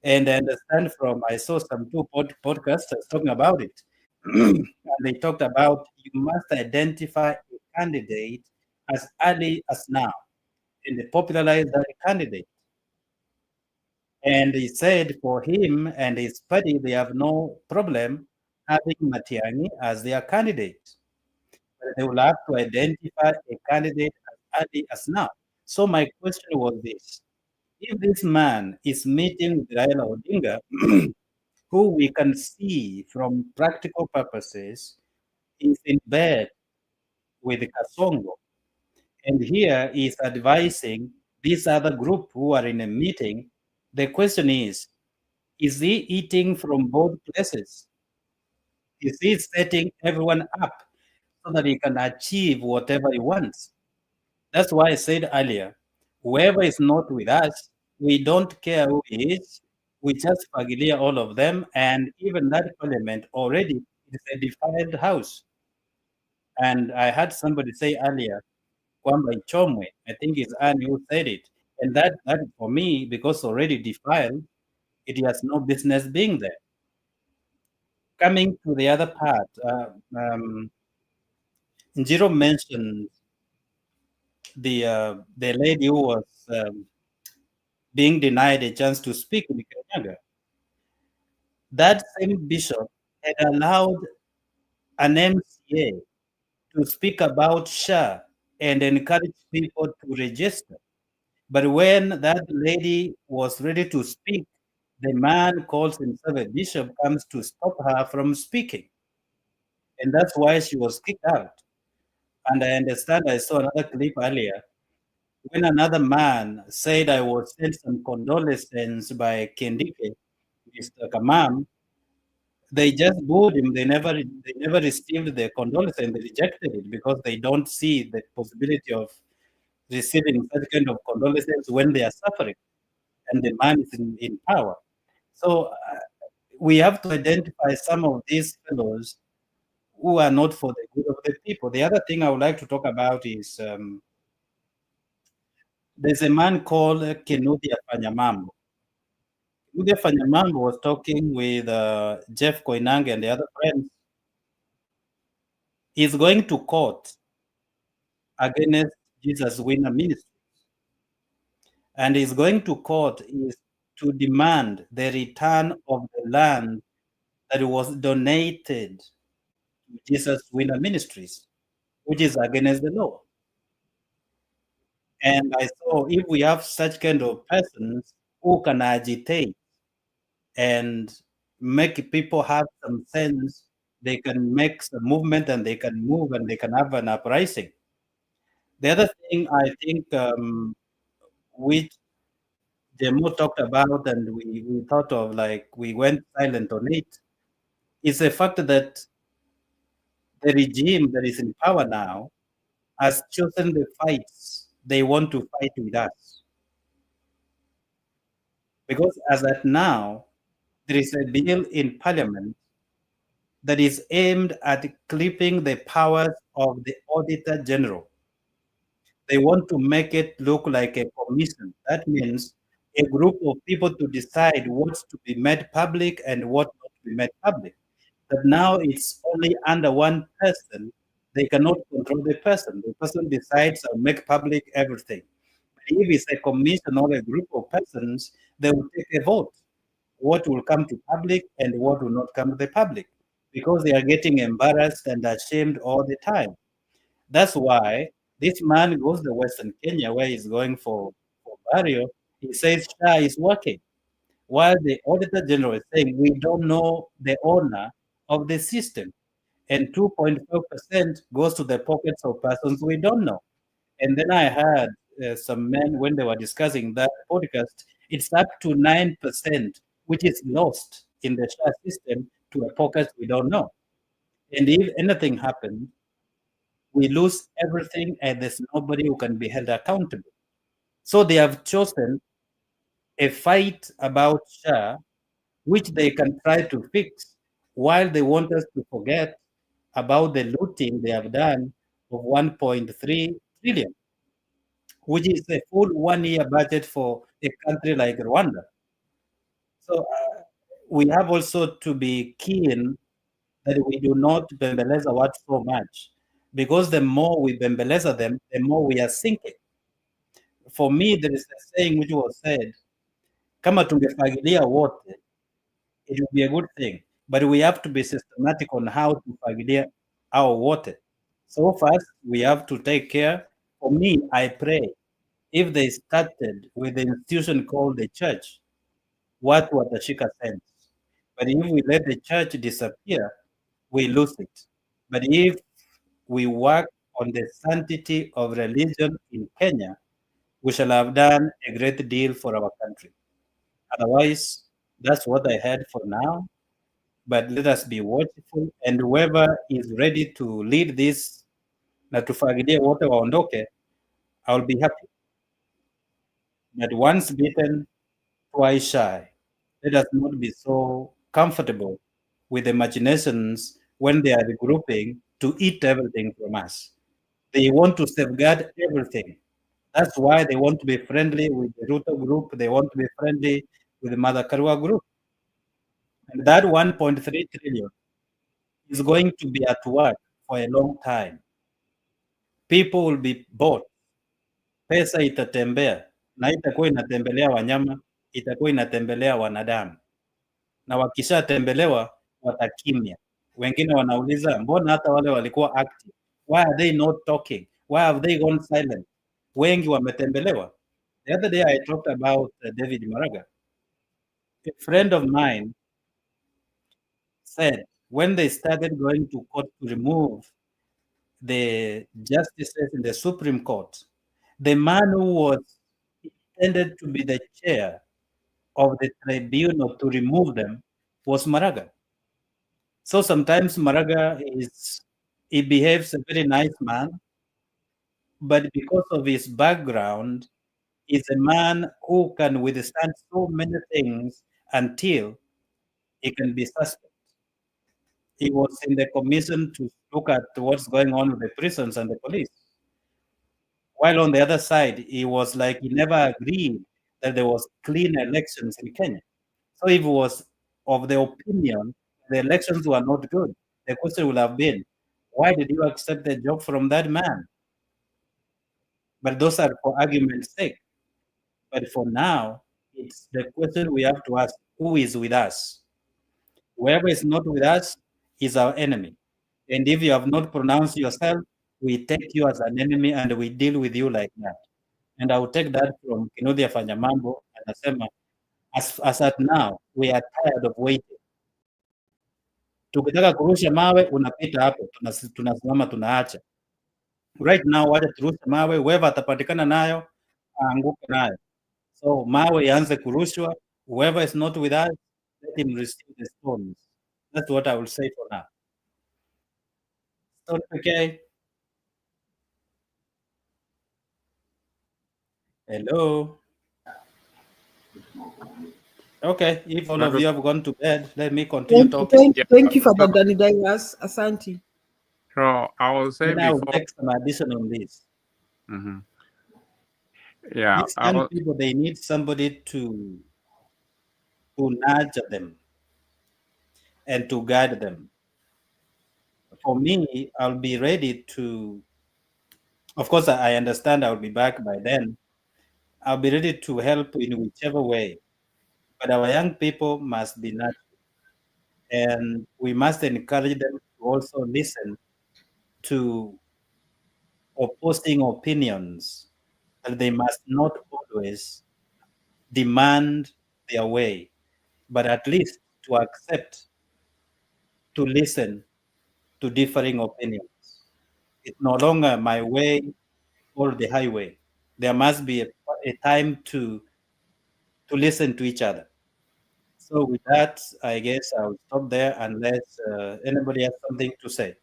And I understand I saw some two podcasters talking about it. And they talked about you must identify a candidate as early as now and popularize that candidate. And he said for him and his party, they have no problem having Matiang'i as their candidate. But they will have to identify a candidate as early as now. So my question was this. If this man is meeting with Raila Odinga, who we can see from practical purposes is in bed with Kasongo, and here is advising this other group who are in a meeting, the question is he eating from both places? Is he setting everyone up so that he can achieve whatever he wants? That's why I said earlier, whoever is not with us, we don't care who he is. We just fagilia all of them. And even that parliament already is a defiled house. And I had somebody say earlier, Kwamba Ichomwe, I think it's Anne who said it. And that for me, because already defiled, it has no business being there. Coming to the other part, Njiro mentioned the lady who was being denied a chance to speak in Kirinyaga. That same bishop had allowed an MCA to speak about SHA and encourage people to register. But when that lady was ready to speak, the man calls himself a bishop, comes to stop her from speaking. And that's why she was kicked out. And I understand I saw another clip earlier when another man said I was sent some condolences by Kendike, Mr. Kamam. They just booed him. They never received the condolences and they rejected it because they don't see the possibility of receiving such kind of condolences when they are suffering and the man is in power. So we have to identify some of these fellows who are not for the good of the people. The other thing I would like to talk about is there's a man called Kinuthia Fanyamambo. Kinuthia Fanyamambo was talking with Jeff Koinange and the other friends. He's going to court against Jesus Winner Ministry. And he's going to court is to demand the return of the land that was donated to Jesus Winner Ministries, which is against the law. And I saw if we have such kind of persons who can agitate and make people have some sense, they can make some movement and they can move and they can have an uprising. The other thing I think which Jemo talked about and we thought of like we went silent on it is the fact that the regime that is in power now has chosen the fights they want to fight with us. Because as at now, there is a bill in parliament that is aimed at clipping the powers of the Auditor General. They want to make it look like a commission. That means a group of people to decide what's to be made public and what not to be made public. But now it's only under one person. They cannot control the person. The person decides and make public everything. If it's a commission or a group of persons, they will take a vote. What will come to public and what will not come to the public, because they are getting embarrassed and ashamed all the time. That's why this man goes to Western Kenya where he's going for burial. He says SHA is working, while the Auditor General is saying we don't know the owner of the system. And 2.4% goes to the pockets of persons we don't know. And then I heard some men when they were discussing that podcast, it's up to 9%, which is lost in the SHA system to a pocket we don't know. And if anything happens, we lose everything and there's nobody who can be held accountable. So they have chosen a fight about SHA, which they can try to fix, while they want us to forget about the looting they have done of 1.3 trillion, which is a full 1 year budget for a country like Rwanda. So we have also to be keen that we do not bembeleza watu so much, because the more we bembeleza them, the more we are sinking. For me, there is a saying which was said, kama tungefagilia wote, it would be a good thing. But we have to be systematic on how to fagilia our water. So first, we have to take care. For me, I pray, if they started with the institution called the church, watu watashika sense. But if we let the church disappear, we lose it. But if we work on the sanctity of religion in Kenya, we shall have done a great deal for our country. Otherwise, that's what I had for now. But let us be watchful, and whoever is ready to lead this na tufagilie wote waondoke, I'll be happy. But once bitten, twice shy. Let us not be so comfortable with imaginations when they are regrouping to eat everything from us. They want to safeguard everything. That's why they want to be friendly with the Ruto group. They want to be friendly with the Mother Karua group. And that 1.3 trillion is going to be at work for a long time. People will be bought. Pesa itatembea, na itakuwa inatembelea wanyama, itakuwa inatembelea wanadamu, na wakishatembelewa watakimya. Wengine wanauliza mbona hata wale walikuwa active, why are they not talking, why have they gone silent? Wengi wametembelewa. The other day I talked about David Maraga. A friend of mine said when they started going to court to remove the justices in the Supreme Court, the man who was intended to be the chair of the tribunal to remove them was Maraga. So sometimes Maraga he behaves a very nice man, but because of his background, is a man who can withstand so many things until he can be suspect. He was in the commission to look at what's going on with the prisons and the police. While on the other side, he was like, he never agreed that there was clean elections in Kenya. So if he was of the opinion the elections were not good, the question would have been, why did you accept the job from that man? But those are for argument's sake. But for now, it's the question we have to ask, who is with us? Whoever is not with us is our enemy. And if you have not pronounced yourself, we take you as an enemy and we deal with you like that. And I will take that from Kinuthia Fanyamambo and Asema, as at now, we are tired of waiting. Tukitaka kurusha mawe unapita hapo, tunasimama tunaacha. Right now wacha turushe mawe, whoever atapatikana nayo aanguke nayo. So mawe ianze kurushwa, whoever is not with us, let him receive the stones. That's what I will say for now. Stone PK. Hello. Okay, if all of you have gone to bed, let me continue talking. Thank you for the Danny Divers, Asante. So I will say Then I will before. make some addition on this. Yeah, These young people, they need somebody to nurture them and to guide them. For me, I'll be ready to, of course, I understand I'll be back by then. I'll be ready to help in whichever way. But our young people must be nurtured. And we must encourage them to also listen to opposing opinions, that they must not always demand their way, but at least to accept, to listen to differing opinions. It's no longer my way or the highway. There must be a time to listen to each other. So with that, I guess I'll stop there unless anybody has something to say.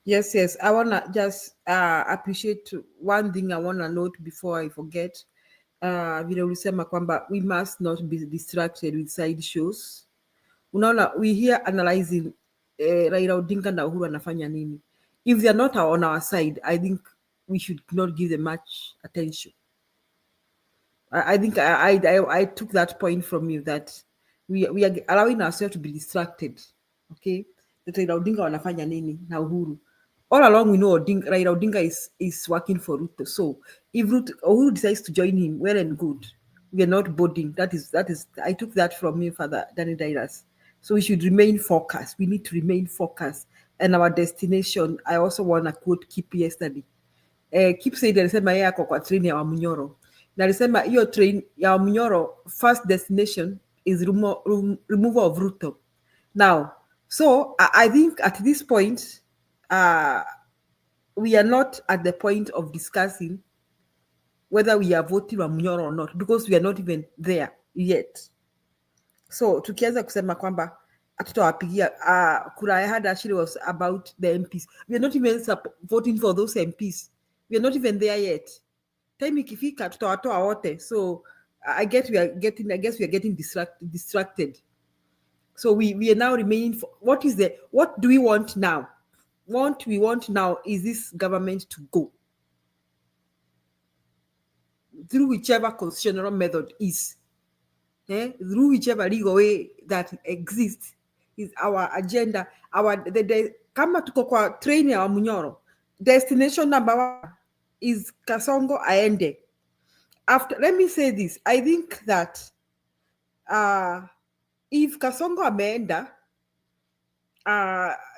Yes. I wanna just appreciate one thing I wanna note before I forget. Vile ulisema kwamba we must not be distracted with side shows. Unaona, we here analyzing Raila Odinga na Uhuru anafanya nini. If they are not on our side, I think we should not give them much attention. I think I took that point from you, that we are allowing ourselves to be distracted. Okay, that Raila Odinga wanafanya nini na Uhuru. All along we know Raila Odinga is working for Ruto. So if Uhuru decides to join him, well and good. We are not boarding. That is. I took that from you, Father Danny Dairas. So we should remain focused. We need to remain focused. And our destination, I also want to quote Kip yesterday. Kip said alisema yeye ako kwa train ya Wamunyoro. Na alisema hiyo train ya Wamunyoro, first destination is removal of Ruto. Now, so I think at this point, we are not at the point of discussing whether we are voting Wamunyoro or not, because we are not even there yet. So tukianza kusema kwamba hatutawapigia kura, I heard actually was about the MPs. We are not even voting for those MPs. We are not even there yet. Time ikifika tutawatoa wote. So I guess we are getting distracted. So we are now remaining for what do we want now? What we want now is this government to go through whichever constitutional method is. Through whichever legal way that exists is our agenda. Kama tuko kwa train ya Wamunyoro, destination number 1 is Kasongo aende. After, let me say this, I think that if Kasongo ameenda,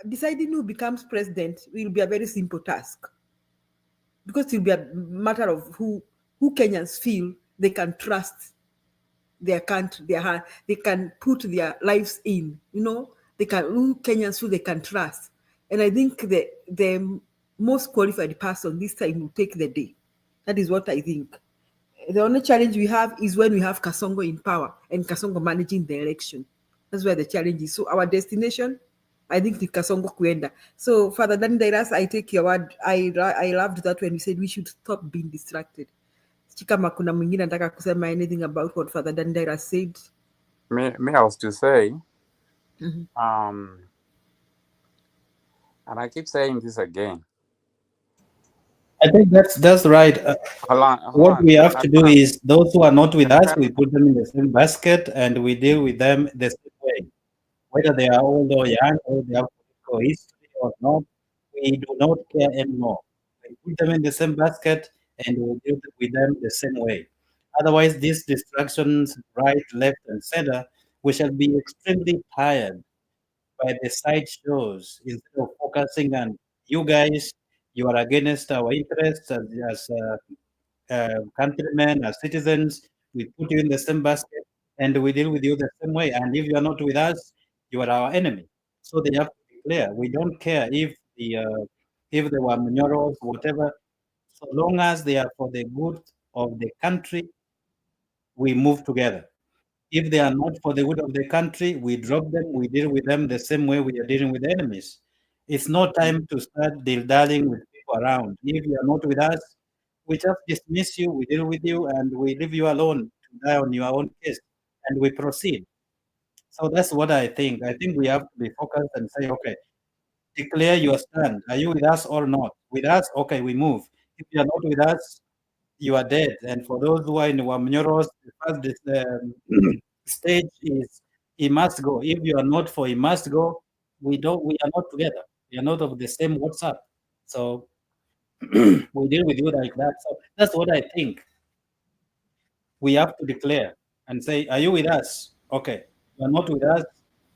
deciding who becomes president will be a very simple task, because it will be a matter of who Kenyans feel they can trust their country, they can put their lives in, who Kenyans feel they can trust. And I think the most qualified person this time will take the day. That is what I think. The only challenge we have is when we have Kasongo in power and Kasongo managing the election. That's where the challenge is. So our destination, I think, is Kasongo kuenda. So Father Danidairas, I take your word. I loved that when you said we should stop being distracted. Sijui kama kuna mwingine anataka kusema anything about what Father Danidairas said. Me else to say, Mhm. and I keep saying this again. I think that's right. Hold What on. we have I to do wanna is those who are not with us, tell we put them in the same basket and we deal with them the same way. Whether they are old or young, or they have political history or not, we do not care anymore. We put them in the same basket and we deal with them the same way. Otherwise, these distractions, right, left, and center, we shall be extremely tired by the side shows instead of focusing on you guys. You are against our interests as countrymen, as citizens. We put you in the same basket and we deal with you the same way. And if you are not with us, you are our enemy. So they have to be clear. We don't care if they were Munyoros, whatever. So long as they are for the good of the country, we move together. If they are not for the good of the country, we drop them, we deal with them the same way we are dealing with enemies. It's no time to start dealing with people around. If you are not with us, we just dismiss you, we deal with you, and we leave you alone to die on your own case, and we proceed. So that's what I think. I think we have to be focused and say, okay, declare your stand. Are you with us or not? With us, okay, we move. If you are not with us, you are dead. And for those who are in Wamnyoros, the first stage is he must go. If you are not for he must go, we are not together. We are not of the same WhatsApp. So we deal with you like that. So that's what I think. We have to declare and say, are you with us? Okay. You are not with us,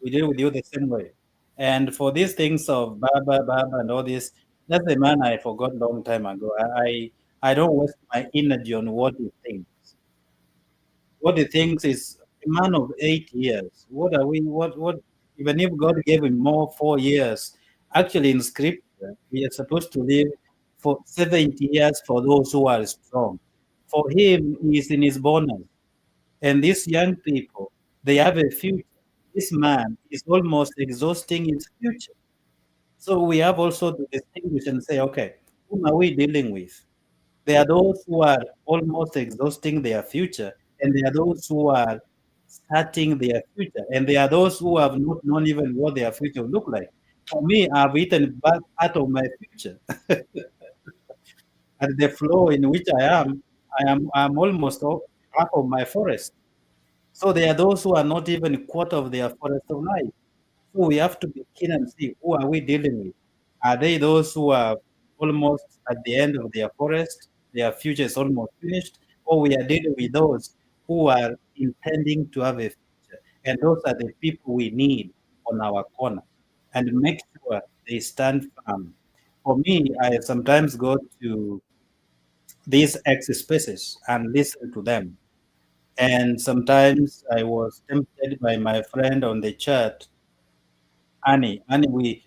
we deal with you the same way. And for these things of Baba, and all this, that's the man I forgot long time ago. I don't waste my energy on what he thinks. What he thinks is a man of 8 years. What are we? What? Even if God gave him more 4 years, actually in Scripture we are supposed to live for 70 years for those who are strong. For him, he is in his bonus, and these young people they have a future. This man is almost exhausting his future. So we have also to distinguish and say, okay, whom are we dealing with? There are those who are almost exhausting their future, and there are those who are starting their future, and there are those who have not known even what their future will look like. For me, I've eaten back part of my future. At the flow in which I'm almost half of my forest. So there are those who are not even a quarter of their forest of life. So we have to be keen and see who are we dealing with. Are they those who are almost at the end of their forest, their future is almost finished, or we are dealing with those who are intending to have a future, and those are the people we need on our corner, and make sure they stand firm. For me, I sometimes go to these X spaces and listen to them, and sometimes I was tempted by my friend on the chat, Annie, we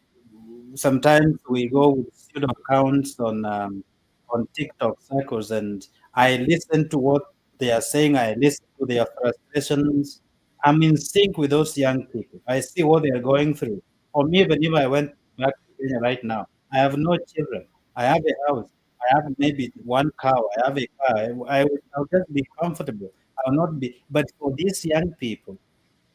sometimes we go with pseudo accounts on TikTok circles, and I listen to what they are saying. I listen to their frustrations. I'm in sync with those young people. I see what they are going through. For me, even if I went back to Kenya right now, I have no children. I have a house. I have maybe one cow. I have a car. I'll just be comfortable. I'll not be. But for these young people,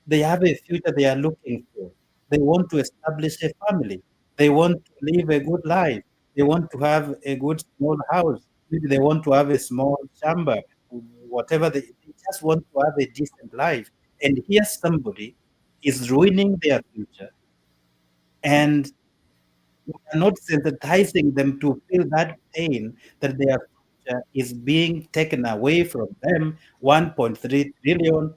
they have a future they are looking for. They want to establish a family. They want to live a good life. They want to have a good small house. Maybe they want to have a small chamber, whatever. They just want to have a decent life. And here somebody is ruining their future, and we are not sensitizing them to feel that pain that their future is being taken away from them. 1.3 trillion,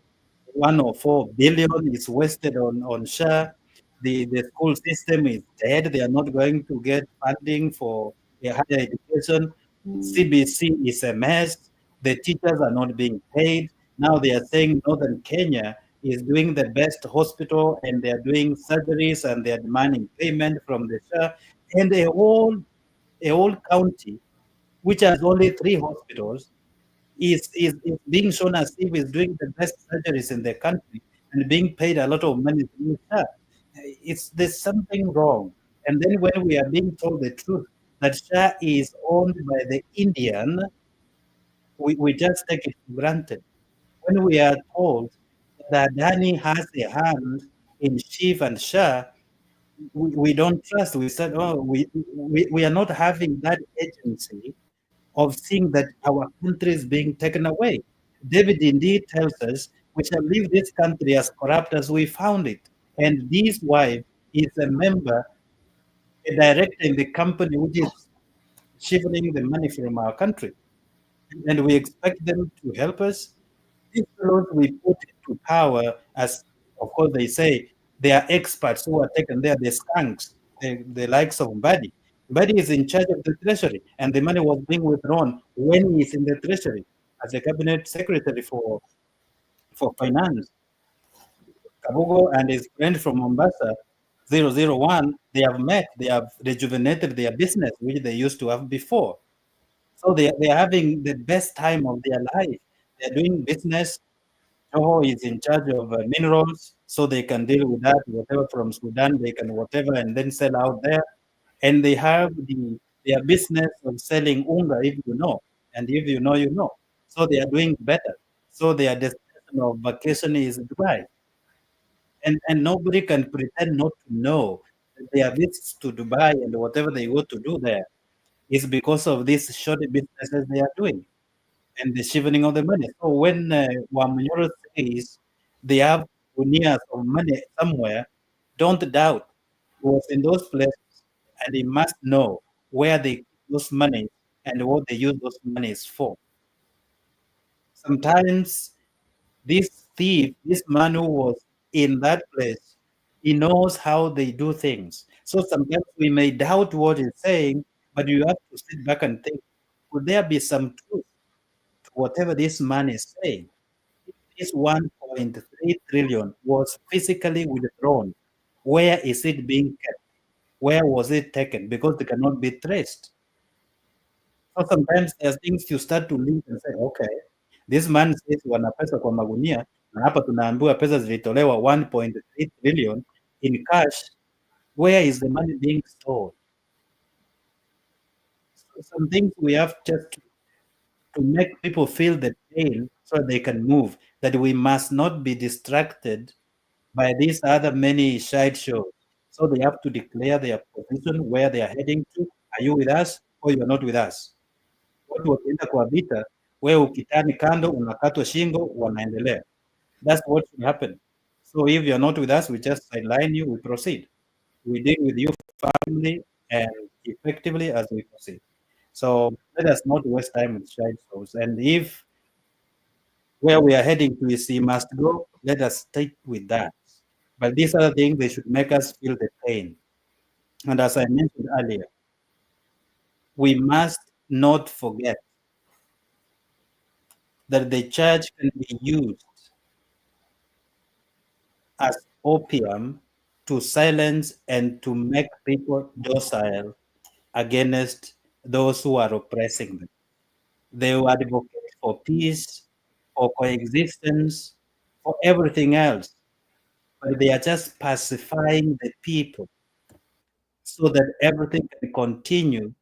104 billion is wasted on share. The school system is dead. They are not going to get funding for a higher education. CBC is a mess. The teachers are not being paid. Now they are saying Northern Kenya is doing the best hospital and they are doing surgeries and they are demanding payment from the share, and a whole a whole county which has only 3 hospitals is being shown as if it's doing the best surgeries in the country and being paid a lot of money through SHA. There's something wrong. And then when we are being told the truth that SHA is owned by the Indian, we just take it for granted. When we are told that Dani has a hand in Shiv and SHA, we don't trust. We said, oh, we are not having that agency of seeing that our country is being taken away. David indeed tells us we shall leave this country as corrupt as we found it. And this wife is a member, a director in the company which is shifting the money from our country. And we expect them to help us. These fellows we put into power, as of course they say, they are experts who are taken there, the skunks, the likes of Mbadi. Mbadi is in charge of the treasury, and the money was being withdrawn when he is in the treasury as a cabinet secretary for finance. Kabugo and his friend from Mombasa, 001, they have met, they have rejuvenated their business, which they used to have before. So they are having the best time of their life. They're doing business. Joho is in charge of minerals, so they can deal with that, whatever from Sudan, they can whatever, and then sell out there. And they have their business of selling unga, if you know. And if you know, you know. So they are doing better. So their destination of vacation is Dubai. And nobody can pretend not to know that their visits to Dubai and whatever they go to do there is because of these shoddy businesses they are doing and the shifting of the money. So when Wamunyoro says they have unias of money somewhere, don't doubt. He was in those places and he must know where they keep those money and what they use those monies for. Sometimes this thief, this man who was in that place, he knows how they do things. So sometimes we may doubt what he's saying, but you have to sit back and think, could there be some truth to whatever this man is saying? If this 1.3 trillion was physically withdrawn, where is it being kept? Where was it taken? Because they cannot be traced. So sometimes there's things you start to link and say, okay, this man says wana pesa kwa magunia na hapa tunaambiwa pesa zilitolewa 1.3 trillion in cash. Where is the money being stored? So some things we have just to make people feel the pain so they can move, that we must not be distracted by these other many side shows. So they have to declare their position, where they are heading to. Are you with us or you are not with us? Watu wakienda kwa vita, wewe ukitani kando, unakatwa shingo, wanaendelea. That's what should happen. So if you're not with us, we just sideline you, we proceed. We deal with you firmly and effectively as we proceed. So let us not waste time with side shows. And if where we are heading to is he must go, let us stick with that. But these other things, they should make us feel the pain. And as I mentioned earlier, we must not forget that the church can be used as opium to silence and to make people docile against those who are oppressing them. They will advocate for peace, for coexistence, for everything else, but they are just pacifying the people so that everything can continue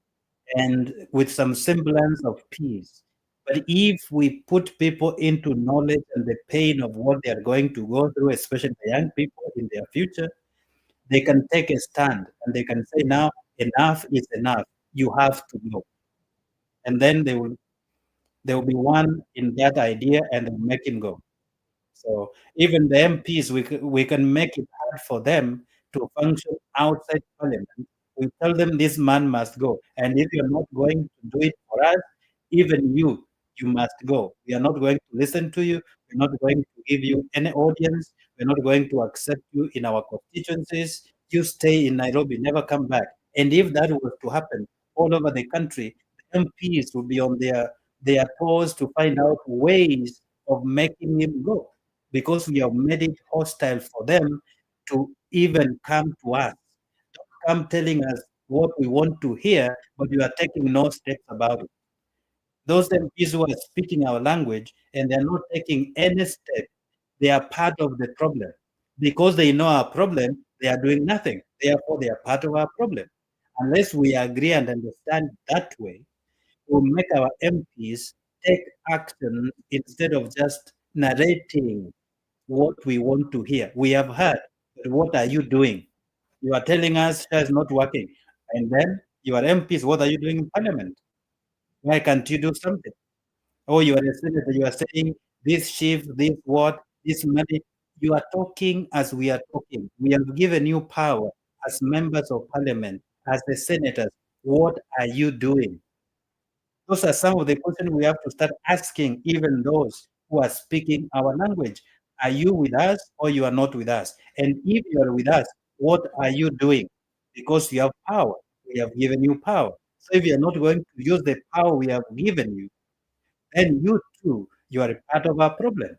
and with some semblance of peace. But if we put people into knowledge and the pain of what they are going to go through, especially the young people in their future, they can take a stand and they can say, now enough is enough. You have to go. And then there will be one in that idea and they'll make him go. So even the MPs, we can make it hard for them to function outside parliament. We tell them this man must go. And if you're not going to do it for us, even you must go. We are not going to listen to you. We're not going to give you any audience. We're not going to accept you in our constituencies. You stay in Nairobi, never come back. And if that was to happen all over the country, the MPs will be on their toes to find out ways of making him go, because we have made it hostile for them to even come to us. Don't come telling us what we want to hear, but you are taking no steps about it. Those MPs who are speaking our language and they're not taking any step, they are part of the problem. Because they know our problem, they are doing nothing. Therefore, they are part of our problem. Unless we agree and understand that way, we'll make our MPs take action instead of just narrating what we want to hear. We have heard, but what are you doing? You are telling us SHA is not working. And then your MPs, what are you doing in parliament? Why can't you do something? Oh, you are a senator, you are saying this shift, this what, this money. You are talking as we are talking. We have given you power as members of parliament, as the senators. What are you doing? Those are some of the questions we have to start asking, even those who are speaking our language. Are you with us or you are not with us? And if you are with us, what are you doing? Because you have power. We have given you power. So if you are not going to use the power we have given you, then you too, you are a part of our problem.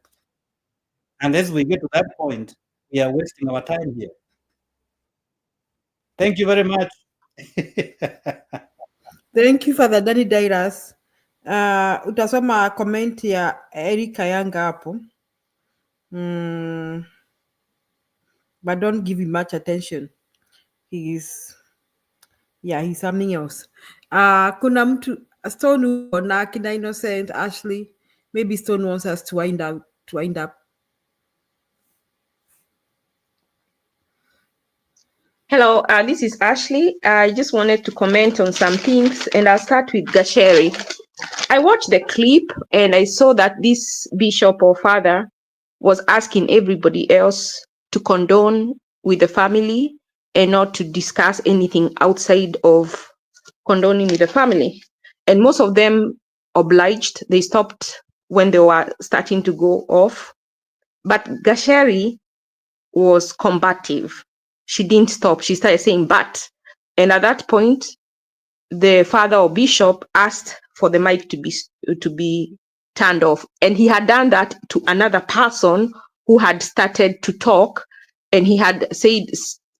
Unless we get to that point, we are wasting our time here. Thank you very much. Thank you, Father Danny Dairas. Utasoma comment ya Erika Yanga hapo. But don't give him much attention. He's something else. Kuna mtu Stone na kina Innocent Ashley. Maybe Stone wants us to wind up. Hello, this is Ashley. I just wanted to comment on some things, and I'll start with Gasheri. I watched the clip and I saw that this bishop or father was asking everybody else to condone with the family and not to discuss anything outside of condoning with the family. And most of them obliged. They stopped when they were starting to go off. But Gasheri was combative. She didn't stop. She started saying, but. And at that point, the father or bishop asked for the mic to be turned off. And he had done that to another person who had started to talk, and he had said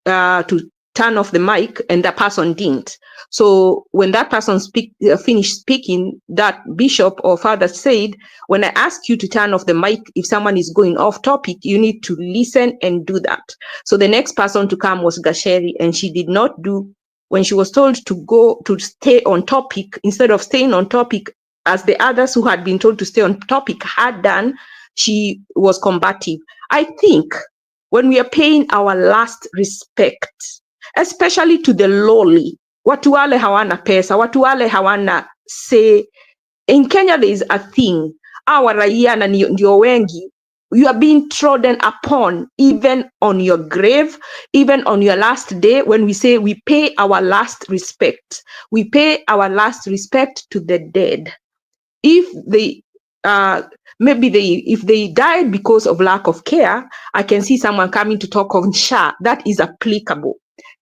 to turn off the mic, and that person didn't. So when that person finished speaking, that bishop or father said, when I ask you to turn off the mic, if someone is going off topic, you need to listen and do that. So the next person to come was Gasheri, and she did not do. When she was told to stay on topic, instead of staying on topic as the others who had been told to stay on topic had done, she was combative. I think when we are paying our last respect, especially to the lowly, watu wale hawana pesa, watu wale hawana say. In Kenya, there is a thing, our raia na ndio wengi, you are being trodden upon, even on your grave, even on your last day. When we say we pay our last respect, we pay our last respect to the dead. If they if they died because of lack of care, I can see someone coming to talk of SHA. That is applicable.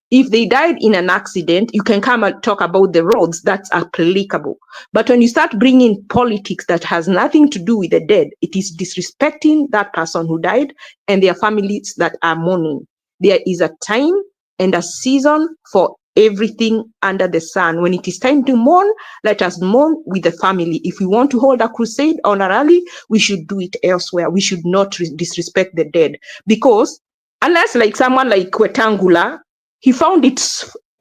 If they died in an accident, you can come and talk about the roads. That's applicable. But when you start bringing politics that has nothing to do with the dead, it is disrespecting that person who died and their families that are mourning. There is a time and a season for everything under the sun. When it is time to mourn, let us mourn with the family. If we want to hold a crusade or a rally, we should do it elsewhere. We should not disrespect the dead. Because unless like someone like Wetangula, he found it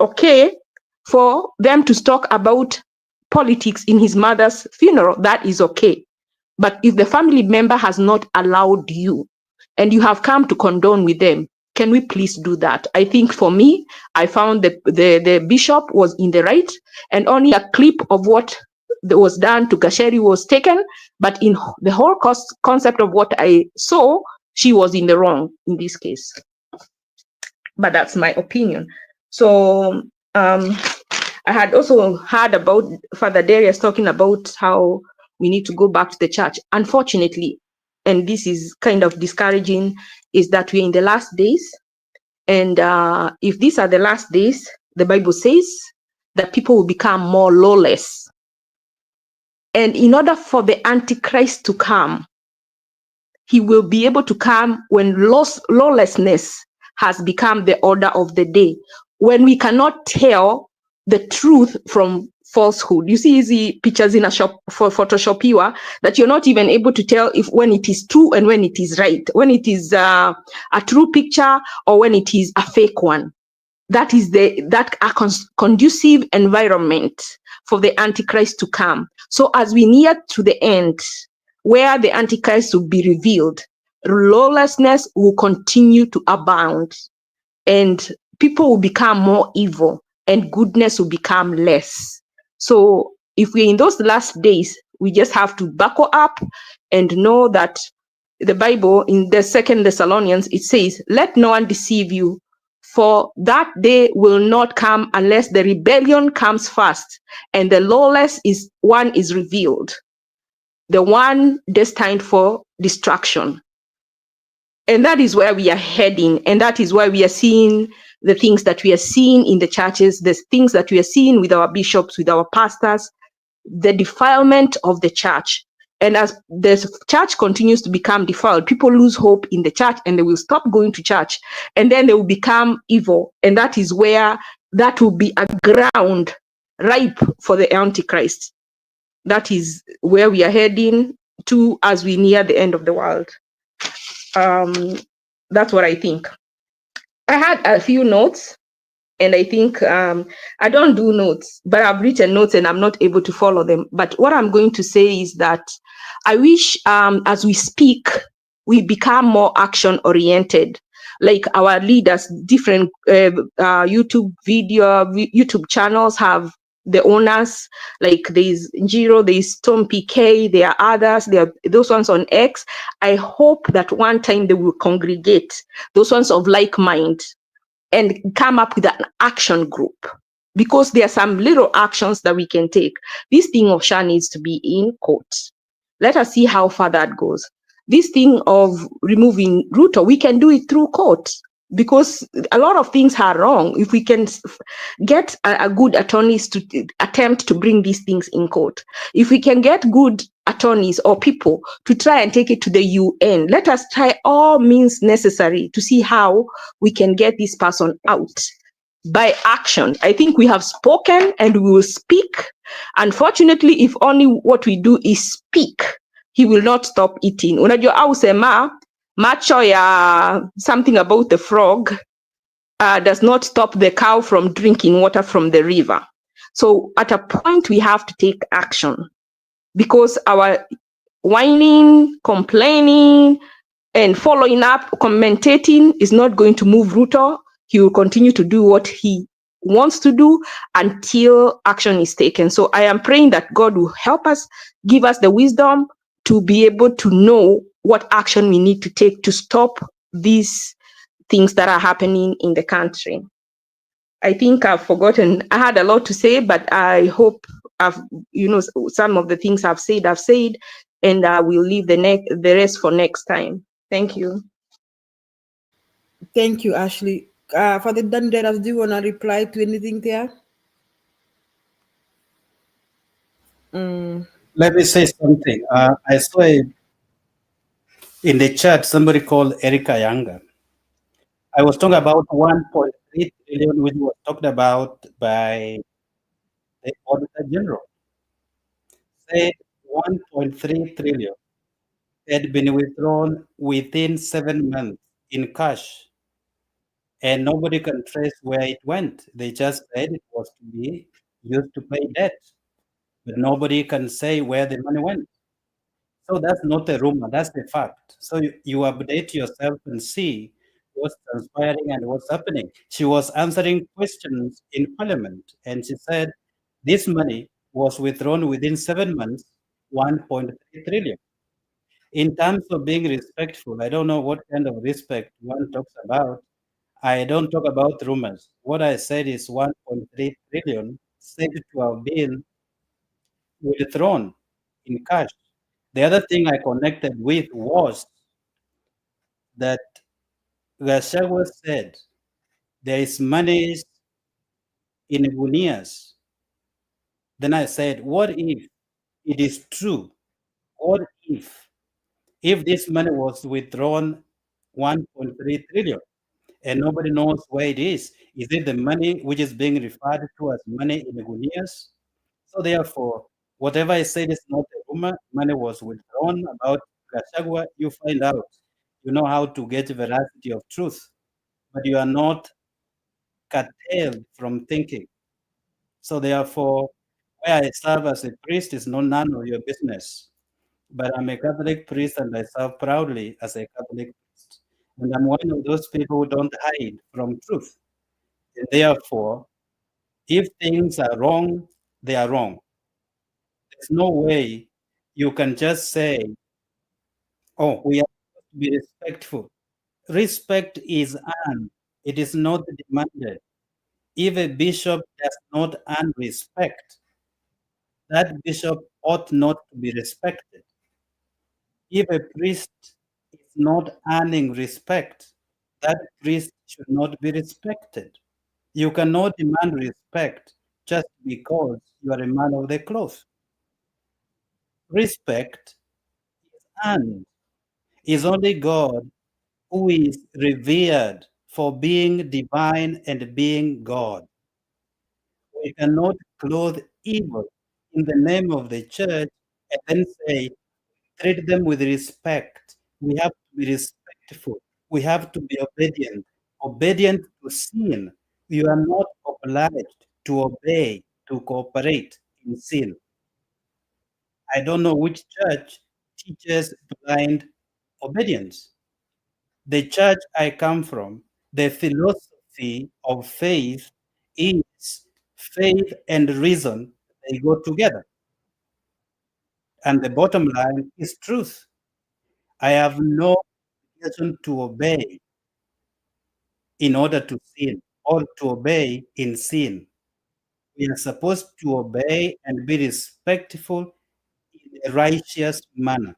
okay for them to talk about politics in his mother's funeral. That is okay. But if the family member has not allowed you and you have come to condone with them, can we please do that? I think for me, I found that the bishop was in the right, and only a clip of what was done to Gasheri was taken. But in the whole concept of what I saw, she was in the wrong in this case. But that's my opinion. So I had also heard about Father Darius talking about how we need to go back to the church. Unfortunately, and this is kind of discouraging, is that we're in the last days. And if these are the last days, the Bible says that people will become more lawless. And in order for the Antichrist to come, he will be able to come when lawlessness has become the order of the day. When we cannot tell the truth from falsehood. You see easy pictures in a shop for photoshopiwa that you're not even able to tell if when it is true and when it is right, when it is a true picture or when it is a fake one. That is that a conducive environment for the Antichrist to come. So as we near to the end, where the Antichrist will be revealed, lawlessness will continue to abound, and people will become more evil, and goodness will become less. So if we're in those last days, we just have to buckle up and know that the Bible in the 2 Thessalonians, it says, let no one deceive you, for that day will not come unless the rebellion comes first and the lawless one is revealed, the one destined for destruction. And that is where we are heading. And that is why we are seeing the things that we are seeing in the churches, the things that we are seeing with our bishops, with our pastors, the defilement of the church. And as the church continues to become defiled, people lose hope in the church and they will stop going to church. And then they will become evil. And that is where that will be a ground ripe for the Antichrist. That is where we are heading to as we near the end of the world. That's what I think. I had a few notes, and I think I don't do notes, but I've written notes and I'm not able to follow them. But what I'm going to say is that I wish as we speak, we become more action oriented. Like our leaders, different YouTube channels have the owners, like there's Jiro, there's Tom PK, there are others, there are those ones on X. I hope that one time they will congregate, those ones of like mind, and come up with an action group, because there are some little actions that we can take. This thing of Sha needs to be in court. Let us see how far that goes. This thing of removing Ruto, we can do it through court, because a lot of things are wrong. If we can get a good attorneys to attempt to bring these things in court, if we can get good attorneys or people to try and take it to the UN, let us try all means necessary to see how we can get this person out by action. I think we have spoken and we will speak. Unfortunately, if only what we do is speak, he will not stop eating. Unajua au sema macho ya something about the frog does not stop the cow from drinking water from the river. So at a point we have to take action, because our whining, complaining, and following up, commentating is not going to move Ruto. He will continue to do what he wants to do until action is taken. So I am praying that God will help us, give us the wisdom to be able to know what action we need to take to stop these things that are happening in the country. I think I've forgotten. I had a lot to say, but I hope I've, some of the things I've said, and I will leave the rest for next time. Thank you. Thank you, Ashley. Father Danderas, do you want to reply to anything there? Let me say something. I saw in the chat somebody called Erika Yanga. I was talking about 1.3 trillion, which was talked about by the Auditor General. Said 1.3 trillion had been withdrawn within 7 months in cash, and nobody can trace where it went. They just said it was to be used to pay debt, but nobody can say where the money went. So that's not a rumor, that's the fact. So you update yourself and see what's transpiring and what's happening. She was answering questions in Parliament, and she said this money was withdrawn within 7 months, 1.3 trillion. In terms of being respectful, I don't know what kind of respect one talks about. I don't talk about rumors. What I said is 1.3 trillion said to have been withdrawn in cash. The other thing I connected with was that Gachagua said there is money in Gunias. Then I said, what if it is true? What if this money was withdrawn 1.3 trillion and nobody knows where it is. Is it the money which is being referred to as money in the Gunias? So therefore, whatever I said is not a rumor. Money was withdrawn about Gachagua. You find out. You know how to get veracity of truth, but you are not curtailed from thinking. So therefore, where I serve as a priest is none of your business. But I'm a Catholic priest and I serve proudly as a Catholic priest. And I'm one of those people who don't hide from truth. And therefore, if things are wrong, they are wrong. There's no way you can just say, oh, we are supposed to be respectful. Respect is earned, it is not demanded. If a bishop does not earn respect, that bishop ought not to be respected. If a priest is not earning respect, that priest should not be respected. You cannot demand respect just because you are a man of the cloth. Respect is earned. Is only God who is revered for being divine and being God. We cannot clothe evil in the name of the church and then say, treat them with respect. We have to be respectful. We have to be obedient. Obedient to sin. You are not obliged to obey, to cooperate in sin. I don't know which church teaches blind obedience. The church I come from, the philosophy of faith is faith and reason, they go together. And the bottom line is truth. I have no obligation to obey in order to sin or to obey in sin. We are supposed to obey and be respectful in a righteous manner.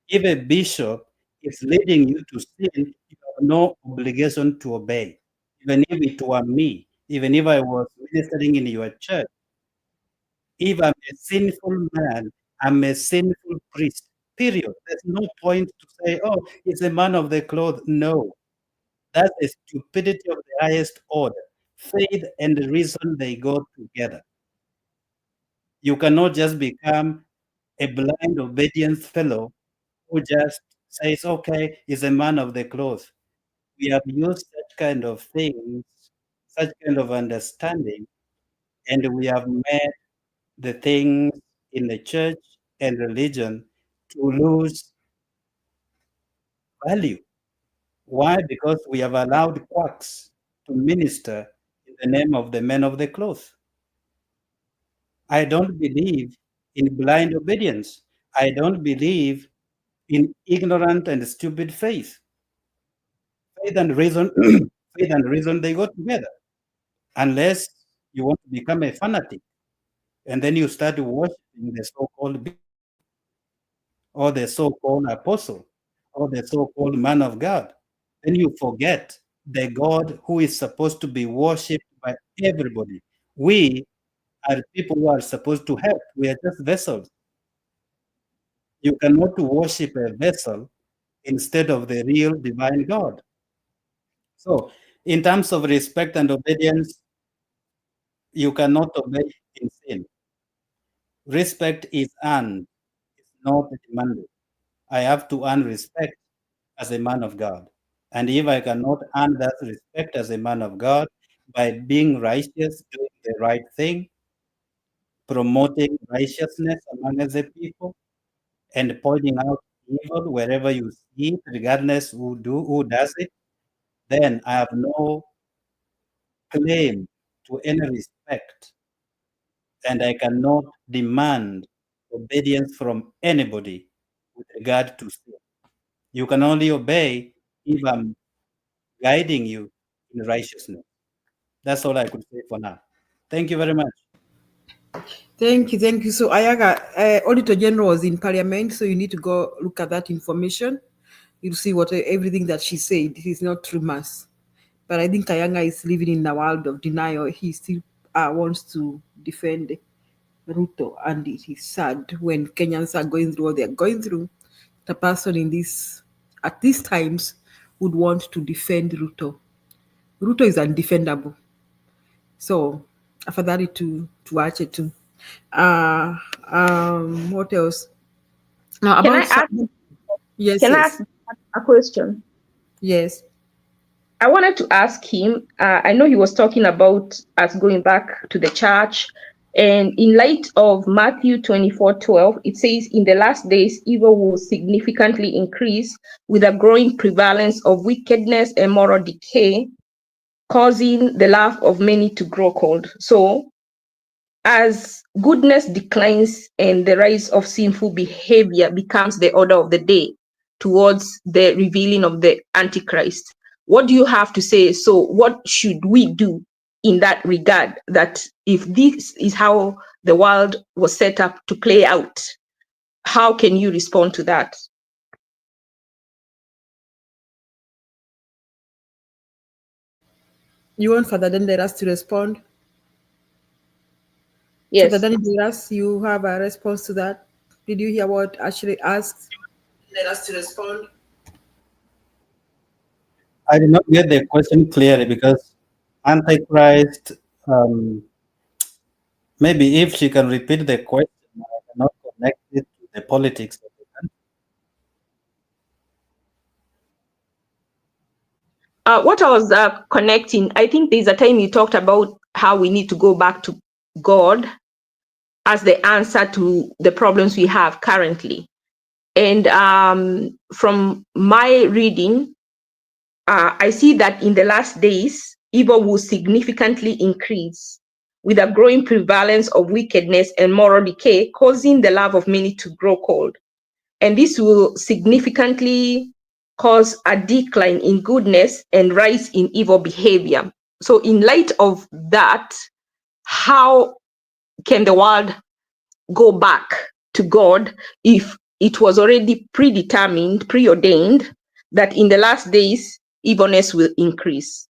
If a bishop is leading you to sin, you have no obligation to obey. Even if it were me, even if I was ministering in your church, if I'm a sinful man, I'm a sinful priest. Period. There's no point to say, oh, he's a man of the cloth. No. That's a stupidity of the highest order. Faith and reason, they go together. You cannot just become a blind obedience fellow who just says, okay, he's a man of the cloth. We have used such kind of things, such kind of understanding, and we have made the things in the church and religion to lose value. Why? Because we have allowed quacks to minister in the name of the men of the cloth. I don't believe in blind obedience. I don't believe in ignorant and stupid faith. Faith and reason, faith and reason, they go together. Unless you want to become a fanatic, and then you start worshiping the so-called bishop, or the so-called apostle, or the so-called man of God, then you forget the God who is supposed to be worshipped by everybody. We are people who are supposed to help. We are just vessels. You cannot worship a vessel instead of the real divine God. So, in terms of respect and obedience, you cannot obey in sin. Respect is earned, it's not demanded. I have to earn respect as a man of God. And if I cannot earn that respect as a man of God by being righteous, doing the right thing, promoting righteousness among the people, and pointing out evil wherever you see it, regardless who does it, then I have no claim to any respect, and I cannot demand obedience from anybody with regard to sin. You can only obey if I'm guiding you in righteousness. That's all I could say for now. Thank you very much. Thank you, thank you. So Ayaga, Auditor General was in Parliament, so you need to go look at that information. You'll see what everything that she said is not true mass. But I think Kayanga is living in a world of denial. He still wants to defend Ruto, and it is sad when Kenyans are going through what they're going through. The person in this at these times would want to defend Ruto. Ruto is undefendable. So afadhali tuache tu. What else? Now Can I about ask? yes, Can I yes, ask a question? yes. I wanted to ask him. I know he was talking about us going back to the church, and in light of Matthew 24:12, it says, "In the last days, evil will significantly increase, with a growing prevalence of wickedness and moral decay, causing the love of many to grow cold." So, as goodness declines and the rise of sinful behavior becomes the order of the day towards the revealing of the Antichrist, what do you have to say? So, what should we do in that regard? That if this is how the world was set up to play out, how can you respond to that? You want Father Denderas to respond? Father Yes. Denderas, you have a response to that? Did you hear what Ashley asked? Let us to respond. I did not get the question clearly because Antichrist, maybe if she can repeat the question, I cannot connect it to the politics of the country. What I was connecting, I think there's a time you talked about how we need to go back to God as the answer to the problems we have currently. And from my reading, I see that in the last days, evil will significantly increase with a growing prevalence of wickedness and moral decay, causing the love of many to grow cold. And this will significantly cause a decline in goodness and rise in evil behavior. So, in light of that, how can the world go back to God if it was already predetermined, preordained that in the last days evilness will increase?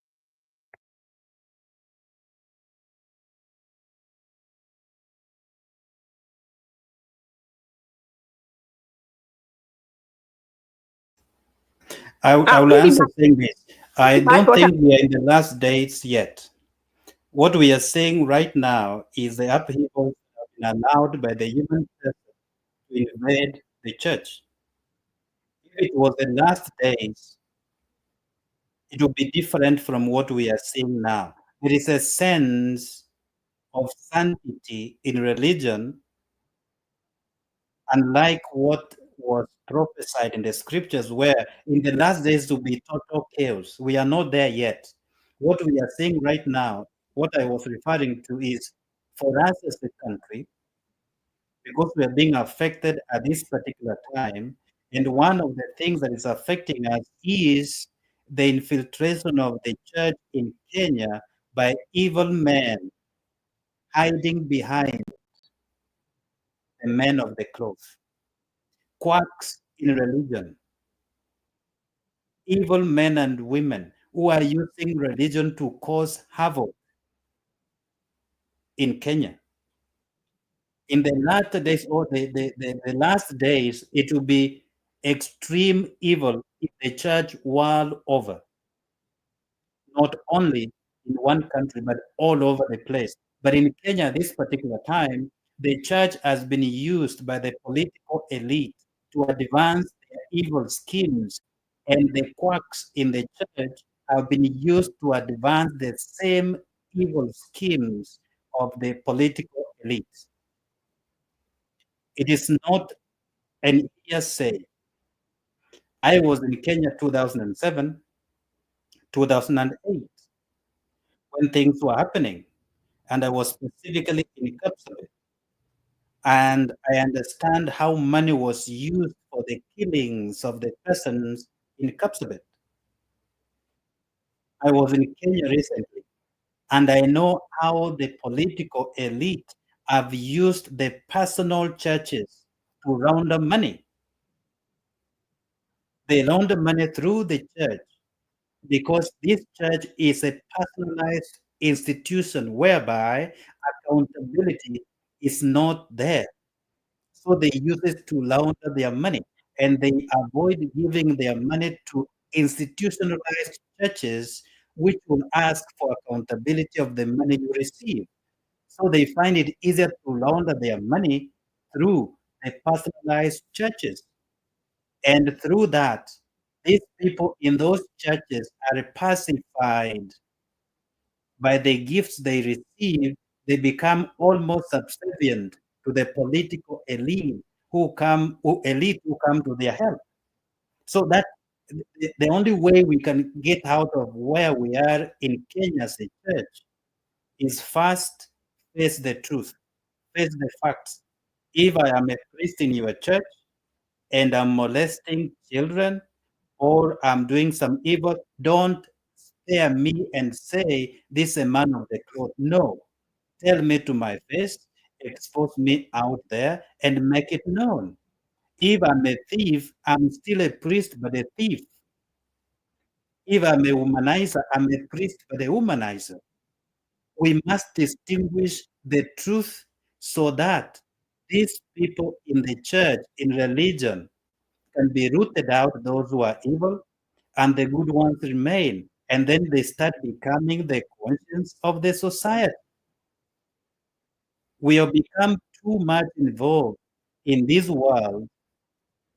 I will Pretty answer much, saying this. I pretty much don't what think we are in the last days yet. What we are seeing right now is the upheaval that have been allowed by the human person to invade the church. If it was the last days, it would be different from what we are seeing now. There is a sense of sanctity in religion, unlike what was prophesied in the scriptures, where in the last days to be total chaos. We are not there yet. What we are seeing right now, what I was referring to is for us as a country, because we are being affected at this particular time. And one of the things that is affecting us is the infiltration of the church in Kenya by evil men hiding behind the men of the cloth, quacks in religion, evil men and women who are using religion to cause havoc in Kenya. In the latter days or the last days, it will be extreme evil in the church world over, not only in one country, but all over the place. But in Kenya, this particular time, the church has been used by the political elite to advance their evil schemes, and the quacks in the church have been used to advance the same evil schemes of the political elite. It is not an hearsay. I was in Kenya 2007, 2008, when things were happening, and I was specifically in Kapsabet. And I understand how money was used for the killings of the persons in Kapsabet. I was in Kenya recently, and I know how the political elite have used the personal churches to launder money. They launder money through the church because this church is a personalized institution whereby accountability is not there. So they use it to launder their money, and they avoid giving their money to institutionalized churches which will ask for accountability of the money you receive. So they find it easier to launder their money through the personalized churches. And through that, these people in those churches are pacified by the gifts they receive. They become almost subservient to the political elite who come to their help. So that the only way we can get out of where we are in Kenya as a church is first face the truth, face the facts. If I am a priest in your church and I'm molesting children or I'm doing some evil, don't spare me and say this is a man of the cloth. No, tell me to my face, expose me out there, and make it known. If I'm a thief, I'm still a priest, but a thief. If I'm a womanizer, I'm a priest, but a womanizer. We must distinguish the truth so that these people in the church, in religion, can be rooted out, those who are evil, and the good ones remain. And then they start becoming the conscience of the society. We have become too much involved in this world,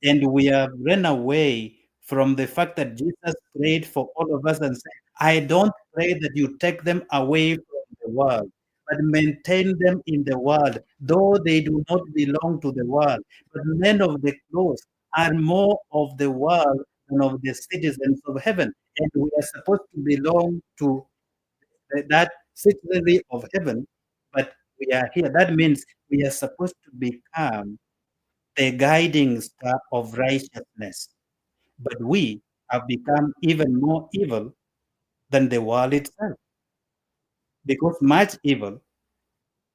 and we have run away from the fact that Jesus prayed for all of us and said, I don't pray that you take them away from the world, but maintain them in the world, though they do not belong to the world. But men of the cloth are more of the world than of the citizens of heaven. And we are supposed to belong to that citizenry of heaven, but we are here. That means we are supposed to become the guiding star of righteousness. But we have become even more evil than the world itself, because much evil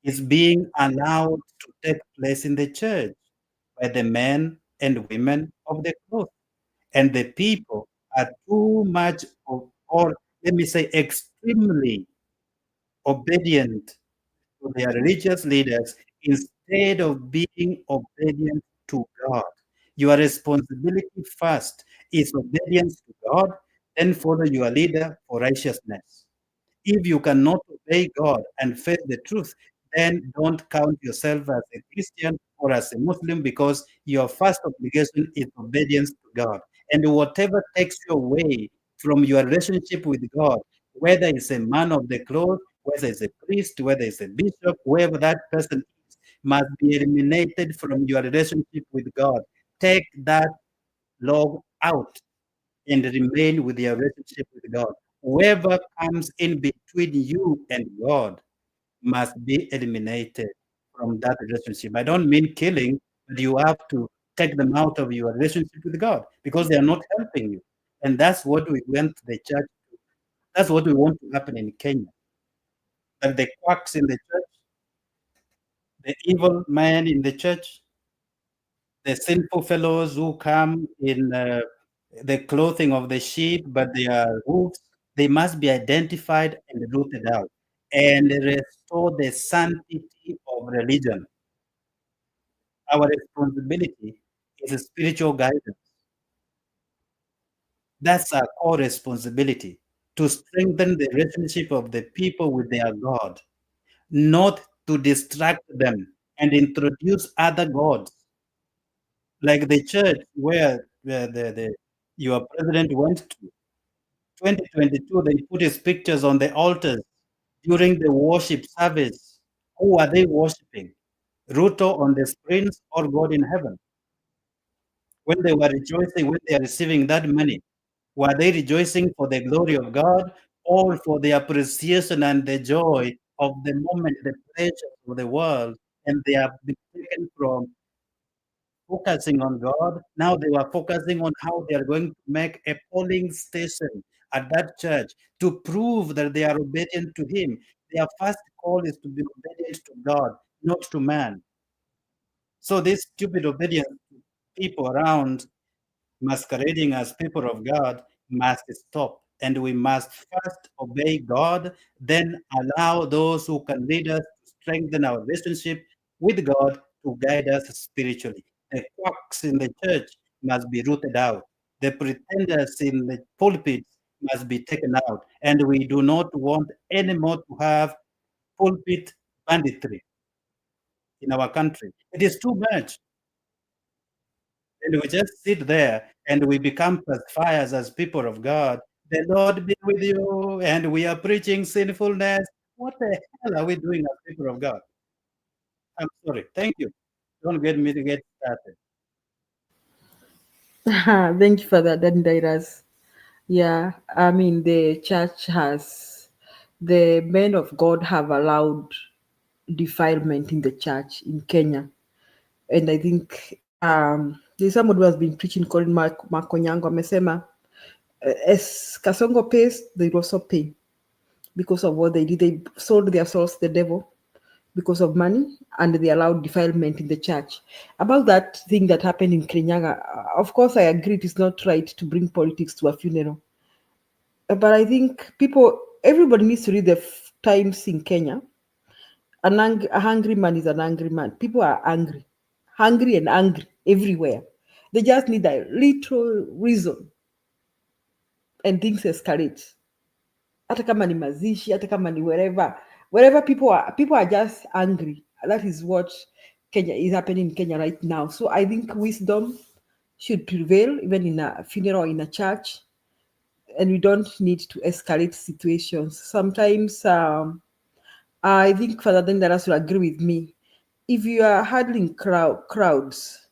is being allowed to take place in the church by the men and women of the cloth. And the people are too much of, or let me say, extremely obedient to their religious leaders instead of being obedient to God. Your responsibility first is obedience to God, then follow your leader for righteousness. If you cannot obey God and face the truth, then don't count yourself as a Christian or as a Muslim, because your first obligation is obedience to God. And whatever takes you away from your relationship with God, whether it's a man of the cloth, whether it's a priest, whether it's a bishop, whoever that person is, must be eliminated from your relationship with God. Take that log out and remain with your relationship with God. Whoever comes in between you and God must be eliminated from that relationship. I don't mean killing, but you have to take them out of your relationship with God because they are not helping you. And that's what we went to the church. That's what we want to happen in Kenya. That the quacks in the church, the evil man in the church, the sinful fellows who come in the clothing of the sheep, but they are wolves, they must be identified and rooted out and restore the sanctity of religion. Our responsibility is a spiritual guidance. That's our core responsibility, to strengthen the relationship of the people with their God, not to distract them and introduce other gods. Like the church where your president went to, 2022, they put his pictures on the altars during the worship service. Who are they worshiping? Ruto on the screens or God in heaven? When they were rejoicing, when they are receiving that money, were they rejoicing for the glory of God or for the appreciation and the joy of the moment, the pleasure of the world? And they have been taken from focusing on God. Now they were focusing on how they are going to make a polling station at that church to prove that they are obedient to Him. Their first call is to be obedient to God, not to man. So this stupid obedience to people around masquerading as people of God must stop. And we must first obey God, then allow those who can lead us to strengthen our relationship with God to guide us spiritually. The quacks in the church must be rooted out. The pretenders in the pulpits must be taken out. And we do not want anymore to have pulpit banditry in our country. It is too much. And we just sit there and we become pacifiers as people of God. The Lord be with you, and we are preaching sinfulness. What the hell are we doing as people of God? I'm sorry. Thank you. Don't get me to get started. Thank you for that, Dairas. Yeah, I mean, the men of God have allowed defilement in the church in Kenya. And I think there's somebody who has been preaching called Makonyango amesema, as Kasongo pays, they also pay because of what they did. They sold their souls to the devil because of money, and they allowed defilement in the church. About that thing that happened in Kirinyaga, of course, I agree it is not right to bring politics to a funeral. But I think everybody needs to read the times in Kenya. A hungry man is an angry man. People are hungry and angry everywhere. They just need a little reason, and things escalate. Hata kama ni mazishi, hata kama ni wherever people are just angry. That is what Kenya is happening in Kenya right now. So I think wisdom should prevail even in a funeral or in a church, and we don't need to escalate situations. Sometimes I think Father Dendaras will agree with me. If you are handling crowds,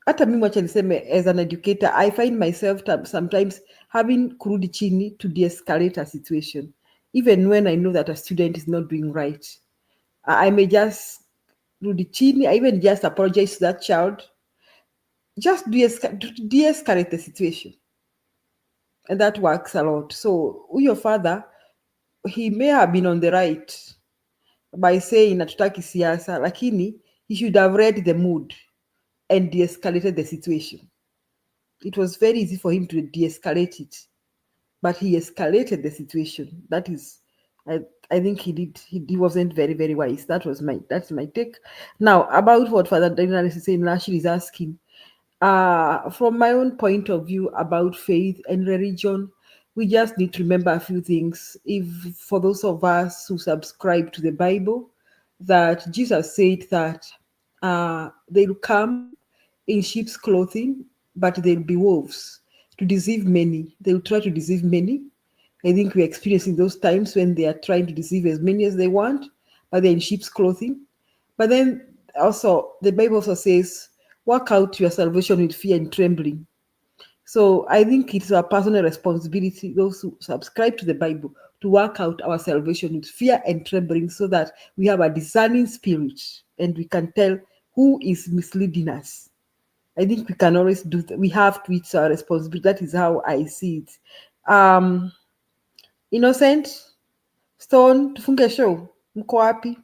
hata mimi wacha niseme, as an educator, I find myself sometimes having kurudi chini to de-escalate a situation, even when I know that a student is not doing right. I may just rudi chini, I even just apologize to that child, just de-escalate the situation, and that works a lot. So your father, he may have been on the right by saying hatutaki siasa, lakini he should have read the mood and de-escalated the situation. It was very easy for him to de-escalate it, but he escalated the situation. That is, I think he wasn't very, very wise. That's my take. Now, about what Father Daniel is saying, Rashid is asking, from my own point of view about faith and religion, we just need to remember a few things. If for those of us who subscribe to the Bible, that Jesus said that they'll come in sheep's clothing, but they'll be wolves to deceive many. They'll try to deceive many. I think we're experiencing those times when they are trying to deceive as many as they want, but they're in sheep's clothing. But then also, the Bible also says, work out your salvation with fear and trembling. So I think it's our personal responsibility, those who subscribe to the Bible, to work out our salvation with fear and trembling so that we have a discerning spirit and we can tell who is misleading us. I think we can always do that. We have to, it's our responsibility. That is how I see it. Innocent Stone, tufunge show. Mko wapi?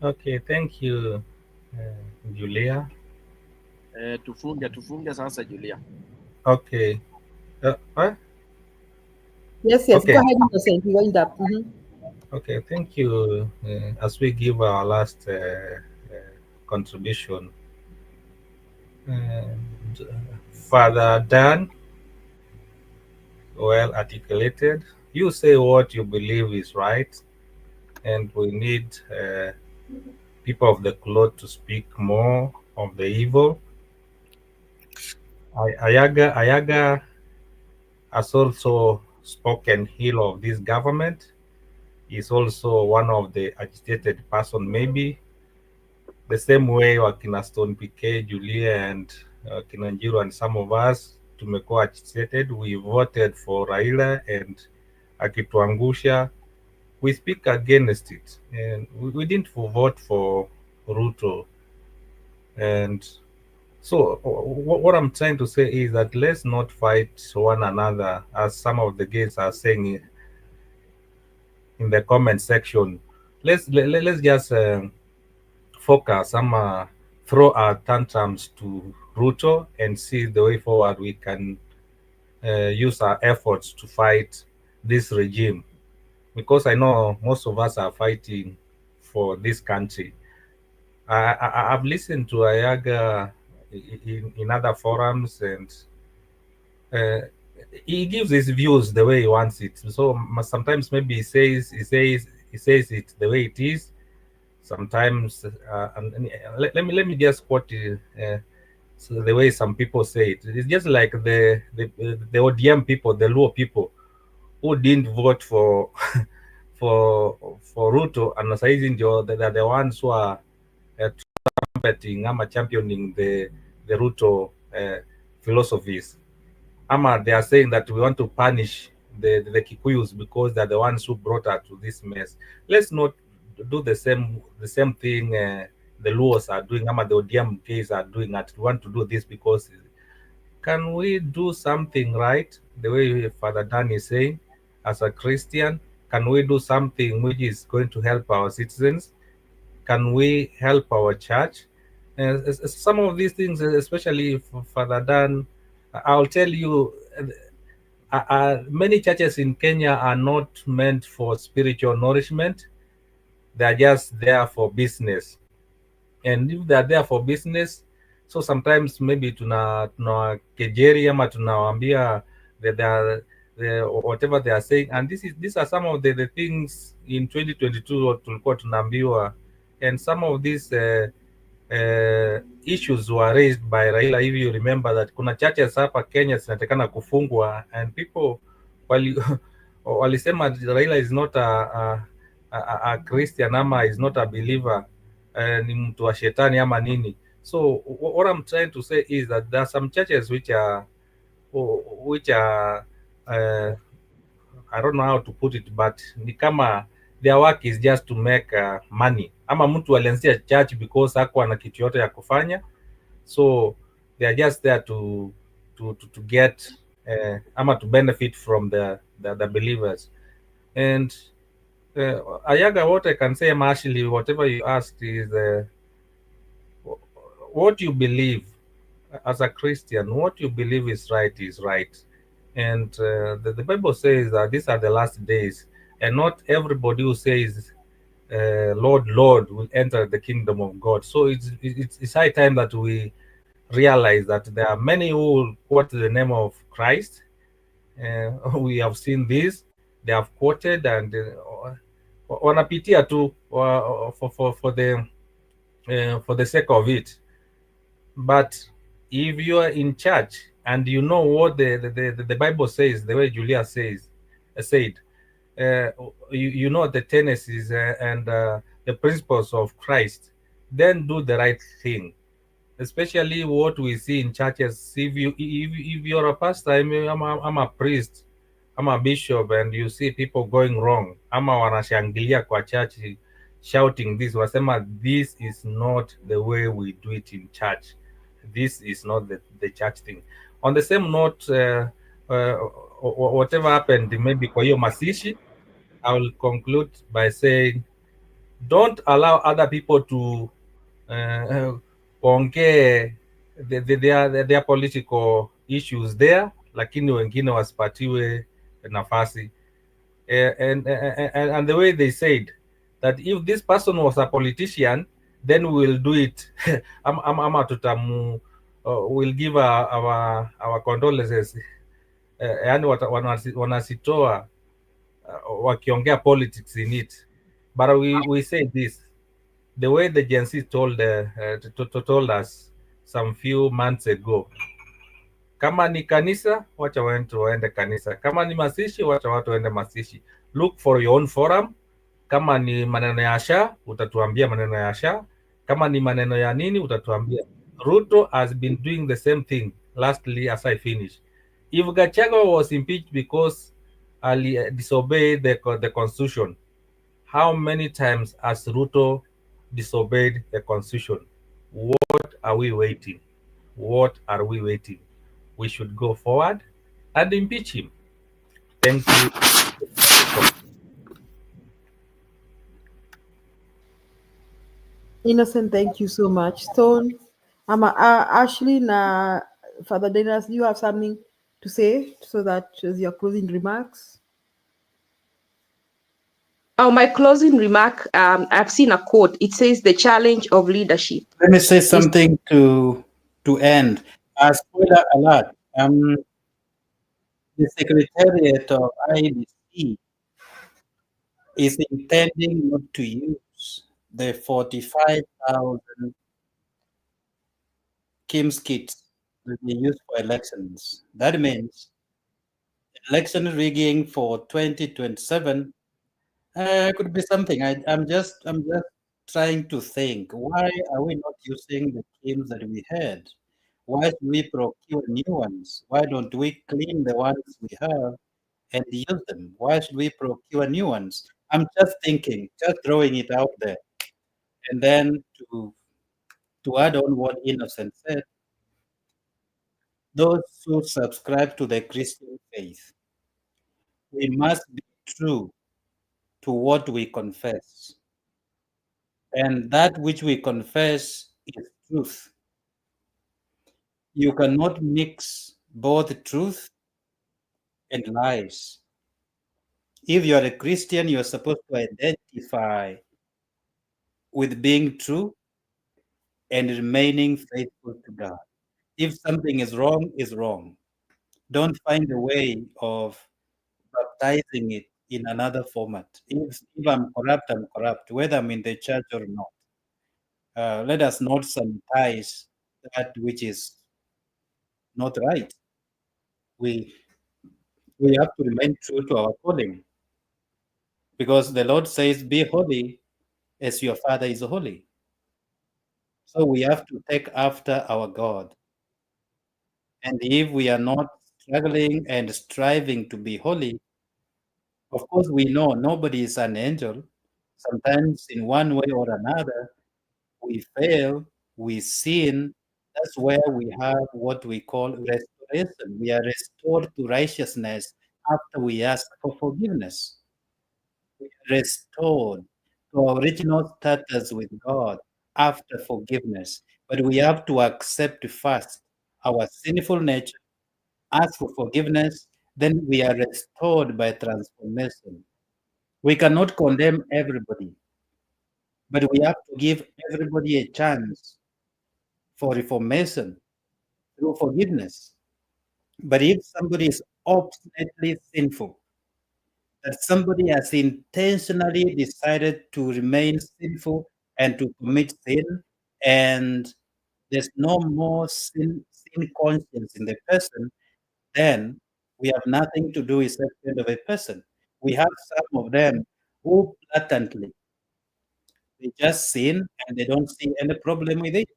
Okay, thank you, Julia. Tufunge sasa Julia. Okay. What? Yes, Okay. go ahead, Innocent. You wind up. Okay, thank you. As we give our last contribution, Father Dan, well articulated. You say what you believe is right, and we need people of the cloth to speak more of the evil. Ayaga has also spoken ill of this government. Is also one of the agitated person, maybe the same way wakina Stone PK, Julia, and Kinanjiro, and some of us tumekuwa agitated. We voted for Raila, and akituangusha, we speak against it, and we didn't vote for Ruto. And so what I'm trying to say is that let's not fight one another, as some of the guys are saying in the comment section. Let's just focus, throw our tantrums to Ruto and see the way forward we can use our efforts to fight this regime. Because I know most of us are fighting for this country. I've listened to Ayaga in other forums, and he gives his views the way he wants it. So sometimes maybe he says it the way it is. Sometimes, let me just quote so the way some people say it. It's just like the ODM people, the Luo people, who didn't vote for for Ruto, and saizi ndio they're the ones who are trumpeting ama championing the Ruto philosophies. Ama they are saying that we want to punish the Kikuyus because they're the ones who brought us to this mess. Let's not do the same thing the Luos are doing, ama the ODMKs are doing. That we want to do this because can we do something right? The way Father Dan is saying, as a Christian, can we do something which is going to help our citizens? Can we help our church? And some of these things, especially for Father Dan, I'll tell you, many churches in Kenya are not meant for spiritual nourishment. They're just there for business. And if they're there for business, so sometimes maybe tuna kejeri ama tunawaambia that whatever they are saying, and these are some of the things in 2022 tulikuwa tunaambiwa, and some of these issues were raised by Raila. If you remember that kuna churches hapa Kenya zinatakana kufungwa, and people walisema Raila is not a Christian ama is not a believer, ni mtu wa shetani ama nini. So what I'm trying to say is that there are some churches which are I don't know how to put it, but ni kama their work is just to make money, ama mtu alianzia church because hakuwa na kitu yote ya kufanya, so they are just there to get ama to benefit from the believers. And Ayaga, what I can say, Ashley, whatever you asked is what you believe as a Christian, what you believe is right is right. And the Bible says that these are the last days, and not everybody who says Lord, Lord will enter the kingdom of God. So it's high time that we realize that there are many who will quote the name of Christ. We have seen this, they have quoted, and wanapitia tu for the sake of it. But if you are in church and you know what the Bible says, the way Julia said, you know the tenets and the principles of Christ, then do the right thing. Especially what we see in churches. If you're a pastor, I'm a priest, I'm a bishop, and you see people going wrong, ama wanashangilia kwa church, shouting this, wasema this is not the way we do it in church. This is not the church thing. On the same note, whatever happened maybe kwa hiyo masishi, I will conclude by saying, don't allow other people to ongee their political issues there, lakini wengine wasipatiwe nafasi. And the way they said that if this person was a politician, then we will do it. ama tutamu we'll give our condolences. Yani wanasitoa wakiongea politics in it. But we say this, the way the Gen Z told us some few months ago, kama ni kanisa, wacha watu waende kanisa. Kama ni masishi, wacha watu waende masishi. Look for your own forum. Kama ni maneno ya SHA, utatuambia maneno ya SHA. Kama ni maneno ya nini, utatuambia. Ruto has been doing the same thing. Lastly, as I finish, if Gachagua was impeached because he disobeyed the constitution, how many times has Ruto disobeyed the constitution? What are we waiting? What are we waiting? We should go forward and impeach him. Thank you. Innocent, thank you so much. Stone, Ashley, na Father Dennis, do you have something to say so that as your closing remarks? Oh, my closing remark, I've seen a quote. It says the challenge of leadership. Let me say something to end. Spoiler alert. The Secretariat of IBC is intending not to use the 45,000 KIMS kits that they use for elections. That means election rigging for 2027 could be something. I'm just trying to think. Why are we not using the KIMS that we had? Why should we procure new ones? Why don't we clean the ones we have and use them? Why should we procure new ones? I'm just thinking, just throwing it out there. And then to add on what Innocent said, those who subscribe to the Christian faith, we must be true to what we confess. And that which we confess is truth. You cannot mix both truth and lies. If you are a Christian, you are supposed to identify with being true and remaining faithful to God. If something is wrong, is wrong. Don't find a way of baptizing it in another format. If I'm corrupt, whether I'm in the church or not. Let us not sanitize that which is not right. We we have to remain true to our calling because the Lord says, "Be holy as your Father is holy." So we have to take after our God. And if we are not struggling and striving to be holy, of course, we know nobody is an angel. Sometimes, in one way or another, we fail, we sin. That's where we have what we call restoration. We are restored to righteousness after we ask for forgiveness. We are restored to our original status with God after forgiveness. But we have to accept first our sinful nature, ask for forgiveness, then we are restored by transformation. We cannot condemn everybody, but we have to give everybody a chance for reformation through forgiveness. But if somebody is obstinately sinful, that somebody has intentionally decided to remain sinful and to commit sin, and there's no more sin conscience in the person, then we have nothing to do with that kind of a person. We have some of them who blatantly they just sin and they don't see any problem with it.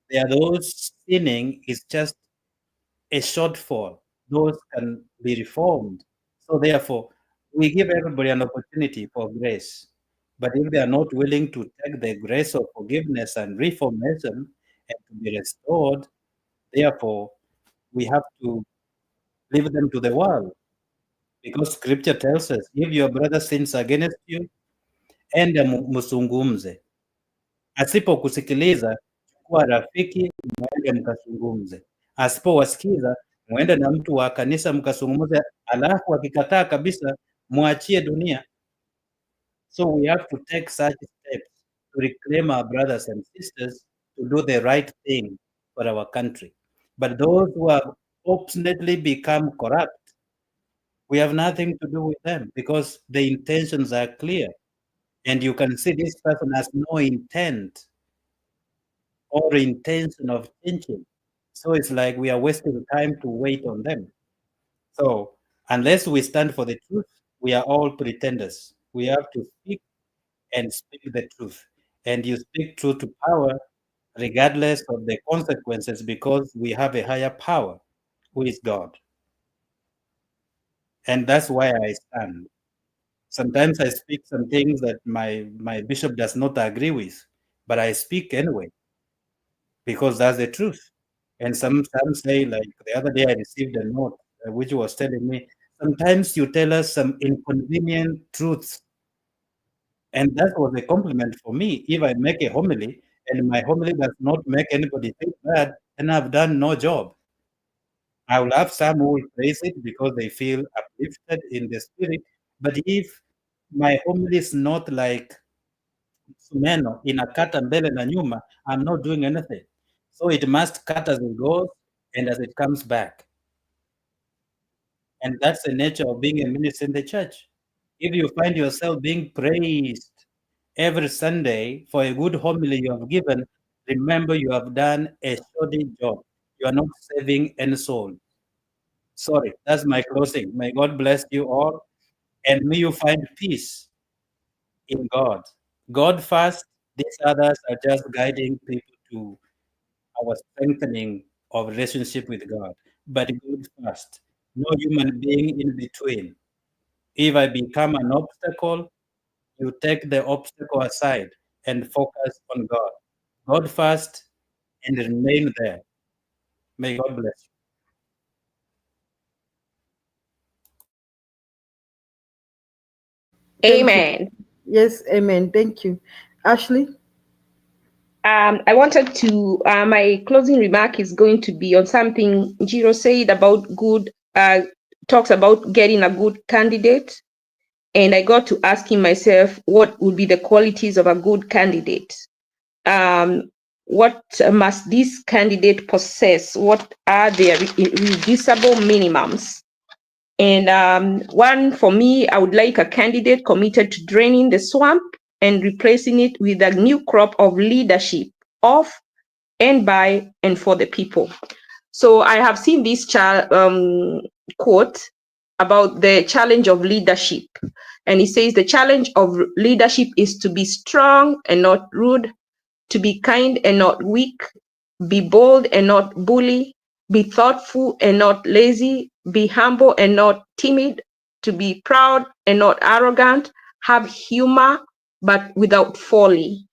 There are those sinning is just a shortfall. Those can be reformed. So therefore, we give everybody an opportunity for grace. But if they are not willing to take the grace of forgiveness and reformation and to be restored, therefore, we have to leave them to the world. Because scripture tells us, if your brother sins against you, enda msungumze. Asipokusikiliza, chukua rafiki, mwende mkazungumze. Asipowasikiza, mwende na mtu wa kanisa mkazungumze, alafu akikataa kabisa, mwachie dunia. So we have to take such steps to reclaim our brothers and sisters to do the right thing for our country. But those who have obstinately become corrupt, we have nothing to do with them because the intentions are clear. And you can see this person has no intent or intention of changing. So it's like we are wasting time to wait on them. So unless we stand for the truth, we are all pretenders. We have to speak and speak the truth. And you speak truth to power regardless of the consequences because we have a higher power who is God. And that's why I stand. Sometimes I speak some things that my bishop does not agree with, but I speak anyway because that's the truth. And some say, like the other day, I received a note which was telling me, sometimes you tell us some inconvenient truths. And that was a compliment for me. If I make a homily and my homily does not make anybody feel bad, then I've done no job. I will have some who will praise it because they feel uplifted in the spirit. But if my homily is not like Sumeno inakata mbele na nyuma, I'm not doing anything. So it must cut as it goes and as it comes back. And that's the nature of being a minister in the church. If you find yourself being praised every Sunday for a good homily you have given, remember you have done a shoddy job. You are not saving any soul. Sorry, that's my closing. May God bless you all, and may you find peace in God. God first, these others are just guiding people to our strengthening of relationship with God. But God first, no human being in between. If I become an obstacle, you take the obstacle aside and focus on God. God first and remain there. May God bless you. Thank you. Amen. Yes, amen. Thank you. Ashley? I wanted to, my closing remark is going to be on something Jiro said about good, talks about getting a good candidate. And I got to asking myself, what would be the qualities of a good candidate? What must this candidate possess? What are their irreducible minimums? And one, for me, I would like a candidate committed to draining the swamp and replacing it with a new crop of leadership of and by and for the people. So I have seen this quote about the challenge of leadership. And it says the challenge of leadership is to be strong and not rude, to be kind and not weak, be bold and not bully, be thoughtful and not lazy, be humble and not timid, to be proud and not arrogant, have humor but without folly.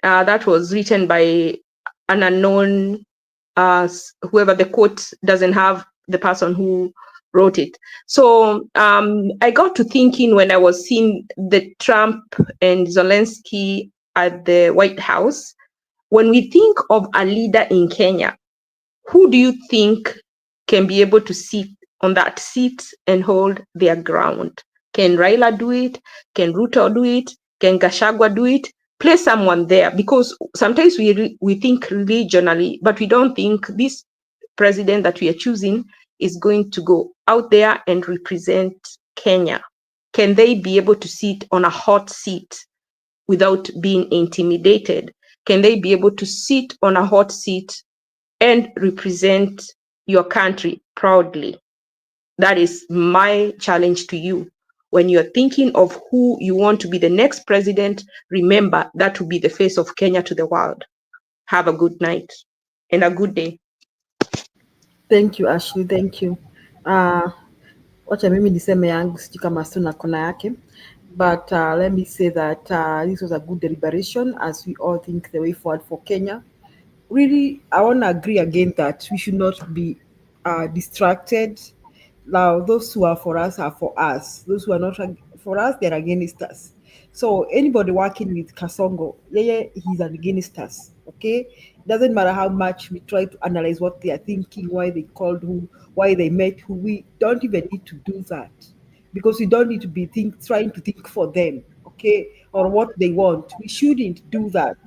That was written by an unknown, whoever the quote doesn't have the person who wrote it. So I got to thinking when I was seeing the Trump and Zelensky at the White House, when we think of a leader in Kenya, who do you think can be able to sit on that seat and hold their ground? Can Raila do it? Can Ruto do it? Can Gachagua do it? Place someone there, because sometimes we think regionally, but we don't think this president that we are choosing is going to go out there and represent Kenya. Can they be able to sit on a hot seat without being intimidated? Can they be able to sit on a hot seat and represent your country proudly? That is my challenge to you. When you're thinking of who you want to be the next president, remember that will be the face of Kenya to the world. Have a good night and a good day. Thank you, Ashley. Thank you. Wacha mimi niseme yangu, sijui kama Stone kona yake. But let me say that this was a good deliberation as we all think the way forward for Kenya. Really, I want to agree again that we should not be distracted. Now, those who are for us are for us. Those who are not for us, they're against us. So anybody working with Kasongo, yeah, he's against us. Okay, doesn't matter how much we try to analyze what they are thinking, why they called who, why they met who. We don't even need to do that because we don't need to be trying to think for them, okay, or what they want. We shouldn't do that.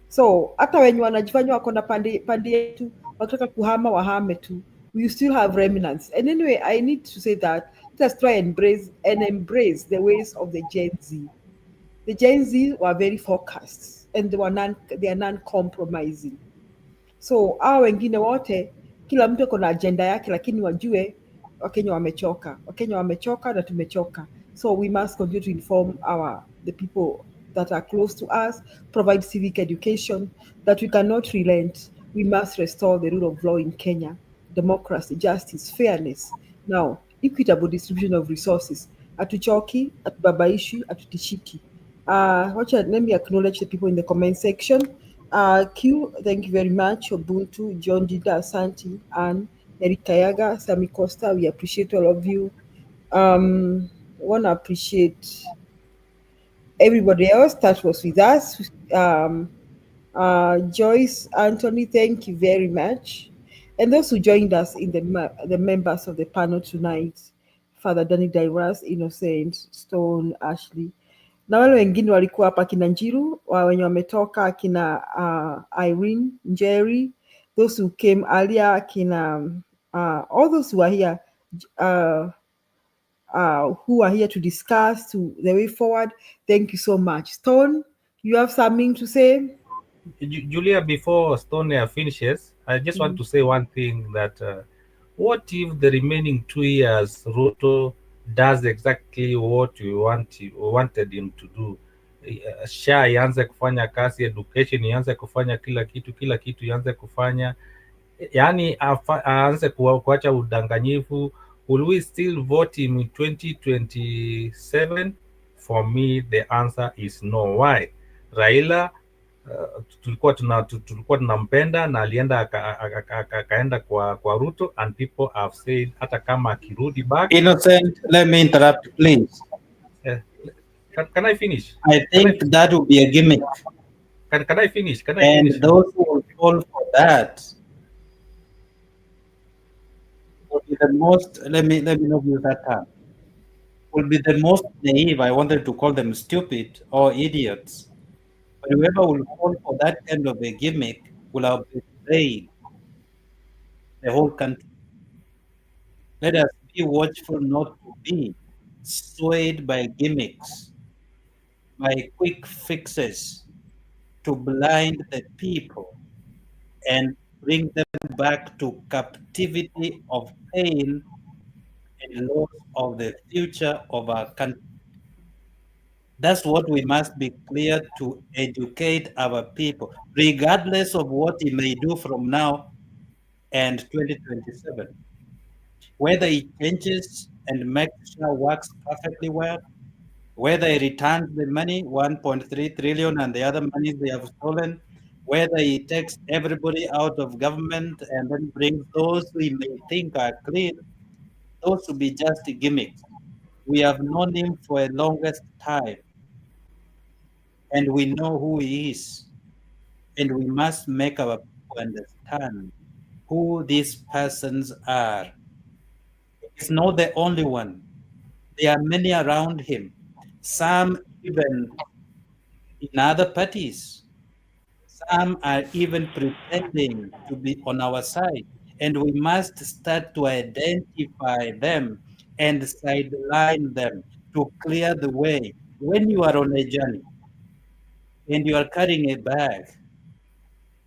So hata wenye wanajifanya wako na pande yetu wakitaka kuhama wahame tu, we still have remnants. And anyway, I need to say that let us try and embrace the ways of the Gen Z. The Gen Z were very focused and they are non-compromising. So hao wengine wote, kila mtu ako na agenda yake, lakini wajue Wakenya wamechoka na tumechoka. So we must continue to inform the people that are close to us, provide civic education, that we cannot relent. We must restore the rule of law in Kenya, democracy, justice, fairness. Now, equitable distribution of resources. Atuchoki, atubabaishi, atutishiki. Let me acknowledge the people in the comment section. Q, thank you very much. Ubuntu, John Dida, Asante, and Eric Kayaga, Sami Costa, we appreciate all of you. Want to appreciate everybody else that was with us. Joyce, Anthony, thank you very much. And those who joined us in the members of the panel tonight, Father Danny Dairas, Innocent, Stone, Ashley, na wale wengine walikuwa hapa kina Njiru, wenye wametoka kina Irene, Jerry, those who came earlier, kina all those who are here, uh, who are here to discuss to the way forward. Thank you so much. Stone, you have something to say? Julia, before Stonia finishes, I just want to say one thing that what if the remaining 2 years Ruto does exactly what we wanted him to do? SHA ianze kufanya kazi, education ianze kufanya kila kitu ianze kufanya, yani aanze kuacha udanganyifu. Will we still vote him in 2027? For me, the answer is no. Why? Raila tulikuwa tunampenda na alienda akaenda kwa Ruto, and people have said hata kama akirudi back. Innocent, let me interrupt, please. Can I finish? I think that would be a gimmick. Can I finish? And those who will fall for that will be the most, let me not use that term, will be the most naive. I wanted to call them stupid or idiots. But whoever will fall for that kind of a gimmick will have betrayed the whole country. Let us be watchful not to be swayed by gimmicks, by quick fixes to blind the people and bring them back to captivity of pain and loss of the future of our country. That's what we must be clear to educate our people, regardless of what he may do from now and 2027. Whether he changes and makes sure works perfectly well, whether he returns the money, 1.3 trillion, and the other monies they have stolen, whether he takes everybody out of government and then brings those we may think are clean, those will be just gimmicks. We have known him for a longest time, and we know who he is. And we must make our people understand who these persons are. He's not the only one. There are many around him, some even in other parties. Some are even pretending to be on our side. And we must start to identify them and sideline them to clear the way. When you are on a journey and you are carrying a bag,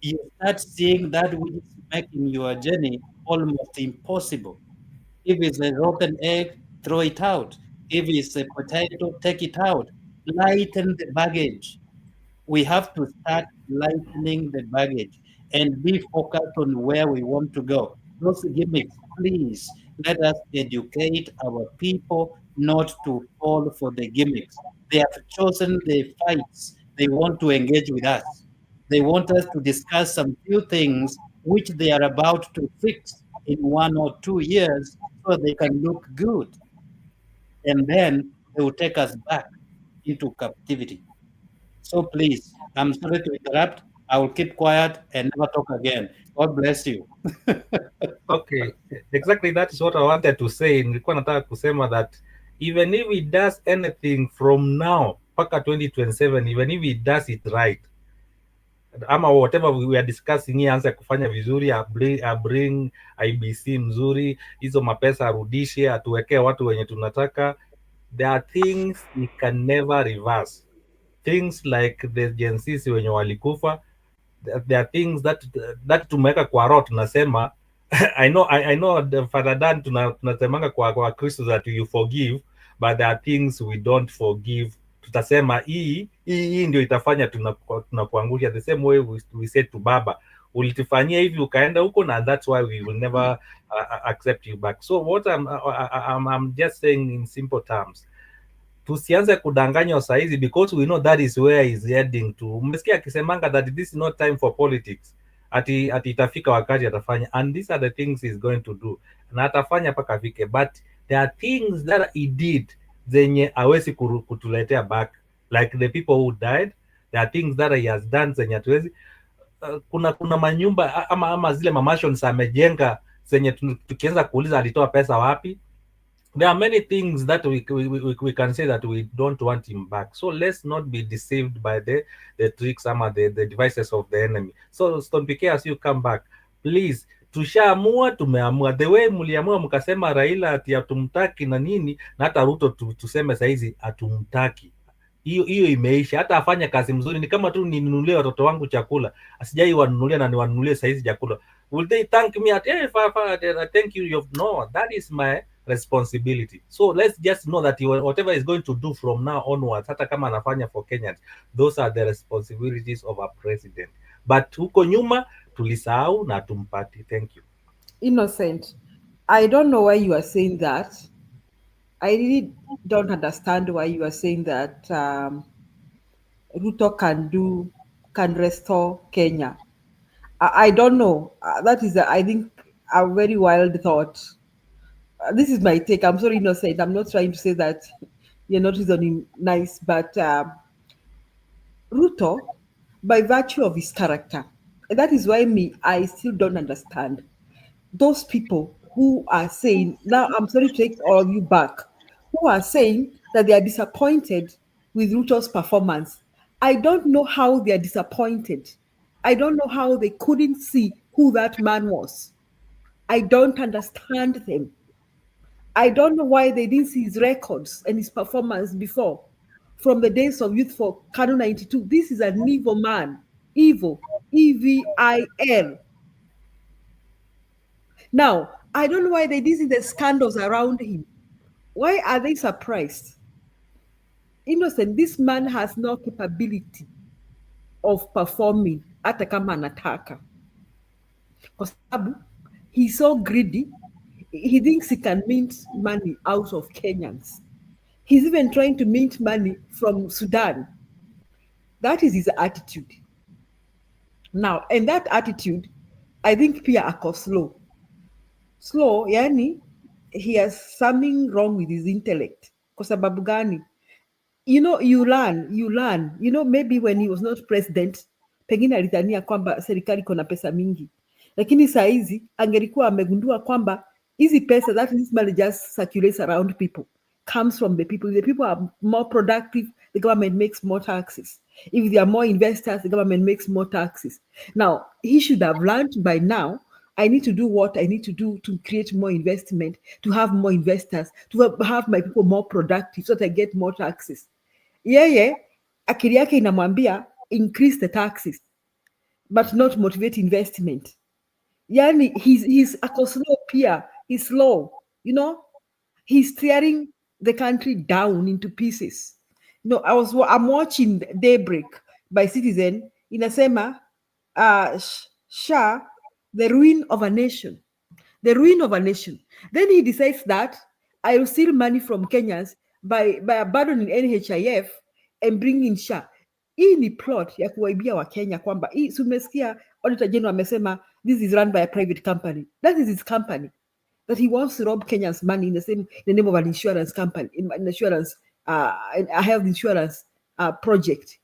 you start seeing that which is making your journey almost impossible. If it's a rotten egg, throw it out. If it's a potato, take it out. Lighten the baggage. We have to start lightening the baggage and be focused on where we want to go. Those gimmicks, please let us educate our people not to fall for the gimmicks. They have chosen the fights. They want to engage with us. They want us to discuss some few things which they are about to fix in 1 or 2 years so they can look good. And then they will take us back into captivity. So please, I'm sorry to interrupt. I will keep quiet and never talk again. God bless you. Okay, exactly, that is what I wanted to say. Nilikuwa nataka kusema that even if he does anything from now mpaka 2027, even if he does it right, ama whatever we are discussing here, anze kufanya vizuri, bring IBC mzuri, hizo mapesa arudishe, atuwekee watu wenye tunataka. There are things we can never reverse. Things like the Gen Z wenye walikufa, there are things that tumeweka kwa roho tunasema I know the Father Dan tunasemanga kwa Kristo that you forgive, but there are things we don't forgive. Tutasema hii ndio itafanya tunakuangusha, the same way we said to Baba, ulitufanyia hivi ukaenda huko, na that's why we will never accept you back. So what I'm just saying in simple terms, tusianze kudanganywa saizi, because we know that is where is heading to. Umesikia akisemanga that this is not time for politics, ati itafika wakati atafanya, and these are the things he's going to do, na atafanya mpaka afike, but there are things that he did zenye hawezi kutuletea back, like the people who died. There are things that he has done zenye hatuwezi kuna manyumba ama zile mamashons amejenga zenye tukianza kuuliza alitoa pesa wapi. There are many things that we can say that we don't want him back. So let's not be deceived by the tricks, the devices of the enemy. So Stone PK, as you come back, please tushaamua, tumeamua. The way mliamua mkasema Raila ati hatumtaki na nini, na hata Ruto tuseme saizi hatumtaki, hiyo imeisha. Hata afanye kazi mzuri, ni kama tu ninunulie watoto wangu chakula, asijai wanunulia na niwanunulie saizi chakula. Will they thank me at thank you? No, that is my responsibility. So let's just know that whatever is going to do from now onwards, hata kama anafanya for Kenyans, those are the responsibilities of a president. But huko nyuma tulisahau na tumpati. Thank you. Innocent, I don't know why you are saying that. I really don't understand why you are saying that Ruto can restore Kenya. I don't know. That is, I think, a very wild thought. This is my take. I'm sorry, Innocent. I'm not trying to say that you're not reasoning nice, but Ruto, by virtue of his character, and that is why I still don't understand those people who are saying, now I'm sorry to take all of you back, who are saying that they are disappointed with Ruto's performance. I don't know how they are disappointed. I don't know how they couldn't see who that man was. I don't understand them. I don't know why they didn't see his records and his performance before. From the days of Youth for Kano 92, this is an evil man. Evil. EVIL. Now, I don't know why they didn't see the scandals around him. Why are they surprised? Innocent, this man has no capability of performing hata kama anataka. Kwa sababu he's so greedy, he thinks he can mint money out of Kenyans. He's even trying to mint money from Sudan. That is his attitude. Now, and that attitude, I think pia ako slow. Slow, yani, he has something wrong with his intellect. Kwa sababu gani? You know, you learn. You know, maybe when he was not president, pengine alidhania kwamba serikali kona pesa mingi. Lakini saa hizi angelikuwa amegundua kwamba hizi pesa that this money just circulates around people, comes from the people. If the people are more productive, the government makes more taxes. If there are more investors, the government makes more taxes. Now, he should have learned by now, I need to do what I need to do to create more investment, to have more investors, to have my people more productive so that I get more taxes. Yeye, akili yake inamwambia increase the taxes, but not motivate investment. Yani, he's ako slow pia. He's slow, you know? He's tearing the country down into pieces. You know, I'm watching Daybreak by Citizen. Inasema, Shah, the ruin of a nation. The ruin of a nation. Then he decides that I will steal money from Kenyans by abandoning NHIF and bringing Shah. Hii ni plot ya kuwaibia wa Kenya kwamba hii sumesikia Auditor General amesema this is run by a private company. That is his company. That he wants to rob Kenyans money in the name of an insurance company, an insurance, a health insurance project.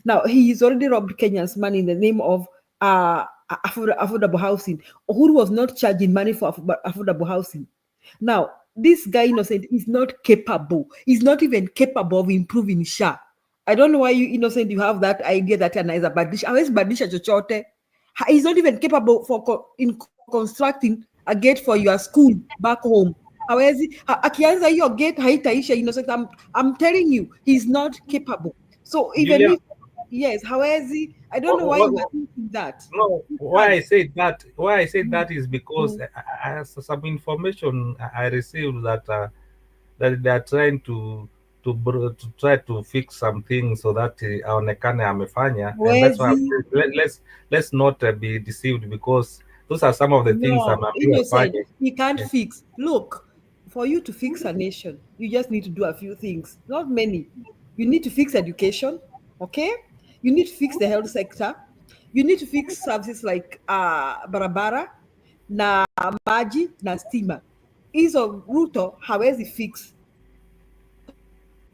Now, he's already robbed Kenyans money in the name of affordable housing. Who was not charging money for affordable housing? Now, this guy, Innocent, is not capable. He's not even capable of improving Shah. I don't know why you, Innocent, you have that idea that anaweza badilisha chochote. He's not even capable in constructing a gate for your school back home. Hawezi, akianza hiyo gate haitaisha, Innocent. I'm telling you, he's not capable. So even if, yes, hawezi, I don't know why you are thinking that. No, why I said that is because some information I received that that they are trying to try to fix some things so that aonekane amefanya, and that's why let's not be deceived, because those are some of the things Innocent, he can't fix. Look, for you to fix a nation, you just need to do a few things, not many. You need to fix education, okay? You need to fix the health sector. You need to fix services like barabara, na maji, na stima. Hizo Ruto hawezi fix.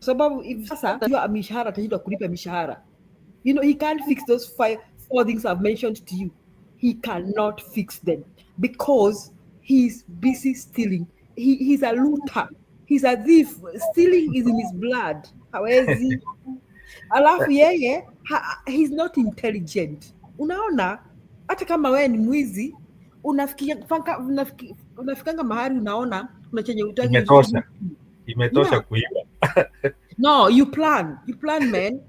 Sababu if sasa hiyo mishahara atashindwa kulipa mishahara. You know, he can't fix those four things I've mentioned to you. He cannot fix them because he's busy stealing. He's a looter. He's a thief. Stealing is in his blood. Hawezi. Alafu yeye, he's not intelligent. Unaona, hata kama wewe ni mwizi, unafikanga mahali unaona kuna chenye utaki Imetosha kuiba. No, you plan, man.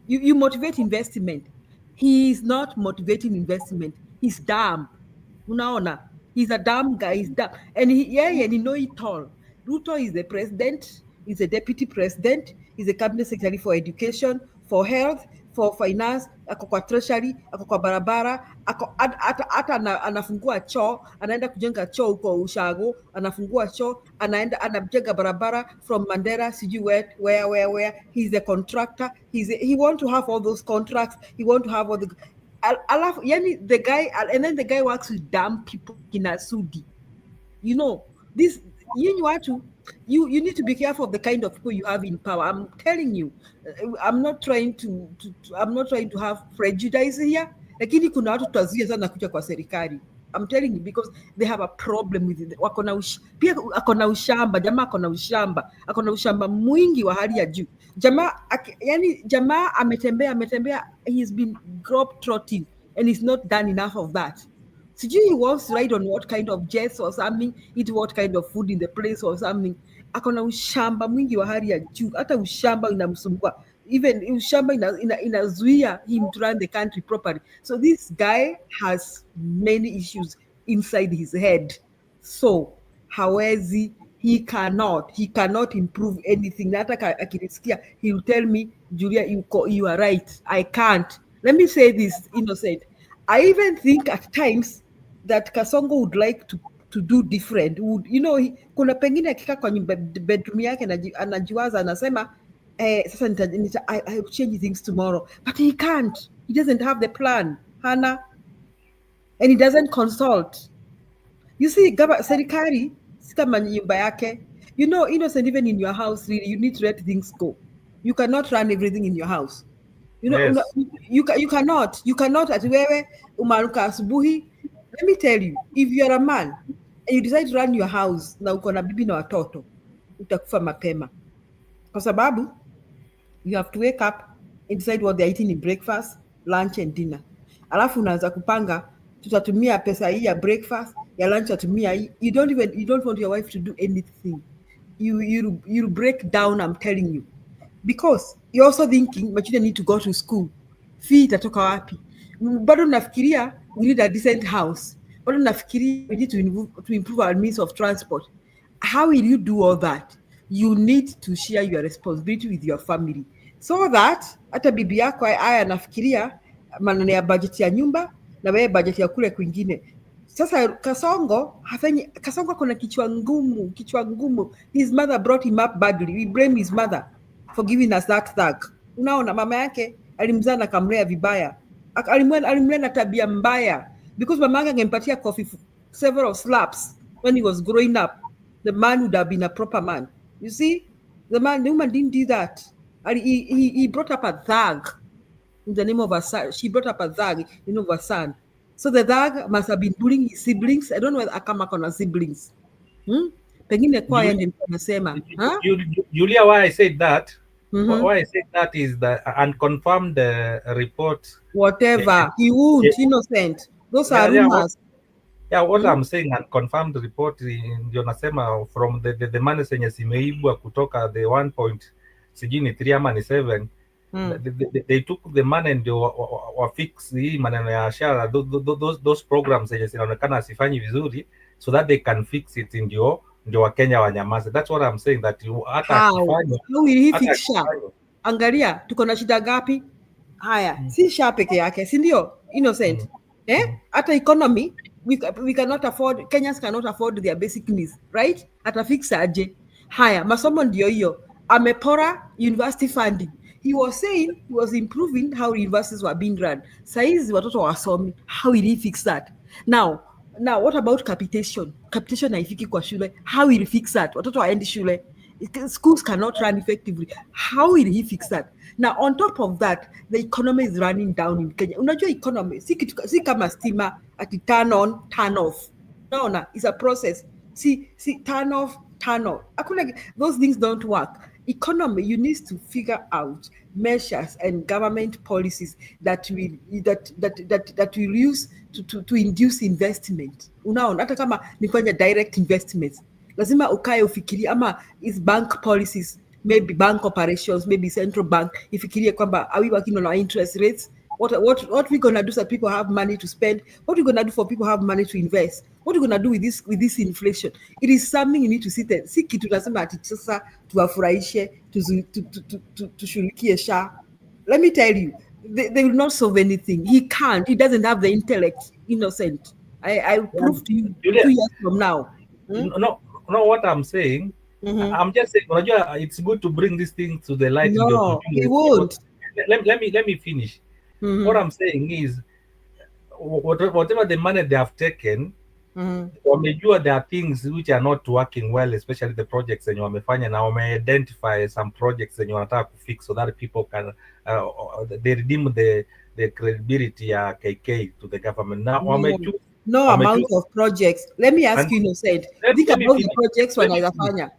You motivate investment. He is not motivating investment. He's dumb. Unaona, he's a dumb guy. He's dumb, and he know it all. Ruto is the president. He's a deputy president. He's a cabinet secretary for education, for health, for finance. Ako kwa treasury, ako kwa barabara, ako hata anafungua choo, anaenda kujenga choo huko Ushago, anafungua choo, anaenda anajenga barabara from Mandera, sijui where. He's a contractor. He want to have all those contracts. He want to have all the yani the guy, and then the guy works with dumb people in Asudi. You know, this you need to be careful of the kind of people you have in power. I'm telling you, I'm not trying to have prejudice here. Lakini kuna watu tutazuia sana kuja kwa serikali. I'm telling you because they have a problem with it. Pia akona ushamba, jamaa akona ushamba mwingi wa hali ya juu. Jamaa ametembea, he's been globe-trotting and he's not done enough of that. Sijui he wants to ride on what kind of jets or something, eat what kind of food in the place or something. Akona ushamba mwingi wa hali ya juu, hata ushamba inamsumbua. Even ushamba inazuia him to run the country properly. So this guy has many issues inside his head. So hawezi, he cannot improve anything. Hata akisikia, he will tell me, Julia, you are right. I can't. Let me say this, Innocent. I even think at times that Kasongo would like to do different. Kuna pengine akika kwa bedroom yake anajiwaza anasema sasa I will change things tomorrow, but he can't. He doesn't have the plan, Hana, and he doesn't consult. You see, serikali si kama nyumba yake. Innocent, even in your house, really, you need to let things go. You cannot run everything in your house. Yes. You cannot ati wewe umaruka asubuhi. Let me tell you, if you're a man and you decide to run your house na uko na bibi na watoto, utakufa mapema. Kwa sababu you have to wake up and decide what they're eating in breakfast, lunch and dinner. Alafu unaanza kupanga, tutatumia pesa hii ya breakfast, ya lunch tutatumia hii. You don't want your wife to do anything. You break down, I'm telling you. Because you're also thinking, but you don't need to go to school. Fee itatoka wapi? Bado nafikiria we need a decent house. Bado nafikiria we need to improve our means of transport. How will you do all that? You need to share your responsibility with your family. So that hata bibi yako aya nafikiria maneno ya budget ya nyumba na wewe budget ya kule kwingine. Sasa Kasongo kuna kichwa ngumu. His mother brought him up badly. We blame his mother for giving us that thug. Unaona, mama yake alimzaa na kamlea vibaya. Alimlea na tabia mbaya. Because mama yake angempatia coffee several slaps when he was growing up. The man would have been a proper man. You see, the woman didn't do that. He brought up a thug in the name of her son. She brought up a thug in the name of her son. So the thug must have been bullying his siblings. I don't know whether Akama kona siblings. Pengine kwa yeye ndio anasema. Julia, why I said that? Why I said that is the unconfirmed report. Whatever. He won't, Innocent. Those are rumors. What I'm saying, unconfirmed report ndio nasema from the money zenye zimeibwa kutoka the 1.3 ama ni 7. They took the money ndio wa fix hii maneno ya shara, those programs zenye zinaonekana asifanyi vizuri, so that they can fix it, ndio Wakenya wanyamaze. That's what I'm saying, that hata akifanya how will he fix SHA? Angalia tuko na shida gapi haya, si SHA peke yake, si ndio Innocent? Hata economy we cannot afford, Kenyans cannot afford their basic needs, right? Atafix aje? Haya, masomo ndio hiyo, amepora university funding. He was saying he was improving how universities were being run. Saizi watoto wasomi. How will he fix that? Now what about capitation? Capitation haifiki kwa shule. How will he fix that? Watoto waendi shule. Schools cannot run effectively. How will he fix that? Now on top of that, the economy is running down in Kenya. Unajua economy si kama stima ati turn on turn off. No, it's a process. See turn off turn on. Those things don't work. economy, you need to figure out measures and government policies that will use to induce investment. Unaona, hata kama ni kwenye direct investments, lazima ukae ufikirie, ama is bank policies, maybe bank operations, maybe central bank ifikirie kwamba are we working on our interest rates? What we gonna do so that people have money to spend? What we gonna do for people who have money to invest? What we gonna do with this inflation? It is something you need to sit and si kitu tunasema ati sasa tuwafurahishe tushughulikie SHA. Let me tell you, they will not solve anything. He can't. He doesn't have the intellect. Innocent. I prove to you Julia, 2 years from now. No, what I'm saying, Mhm. I'm just saying, unajua, it's good to bring this thing to the light. No, he won't. Let me finish. Mhm. What I'm saying is, whatever the money they have taken, Mhm. wamejua there are things which are not working well, especially the projects zenye wamefanya, na wame-identify some projects zenye wanataka kufix so that people can they redeem the credibility ya KK to the government. Now No amount of projects. Let me ask and you, Innocent. Think let me about the finish. projects Let me wanaweza finish. fanya.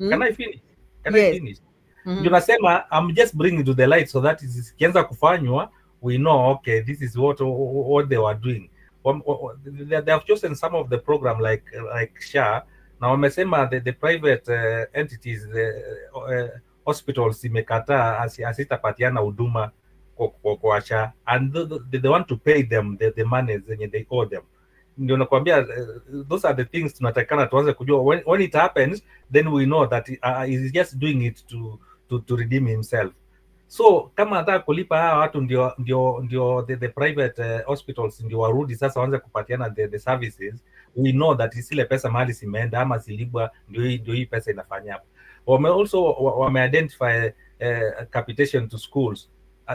Can I finish? Can I Yes. finish? Ndio nasema I'm just bringing to the light so that ikianza kufanywa we know, okay, this is what they were doing. They have chosen some of the program like SHA. Na wamesema the private entities, hospitals imekataa asitapatiana huduma kwa SHA, and they want to pay them the money zenye they owe them. Ndio nakwambia, those are the things tunatakana tuanze kujua when it happens, then we know that he's just doing it to redeem himself. So kama nataka kulipa hawa watu ndio the private hospitals ndio warudi sasa waanze kupatiana the services, we know that zile pesa mahali zimeenda ama zilibwa, ndio hii pesa inafanya hapo. Wame identify capitation to schools.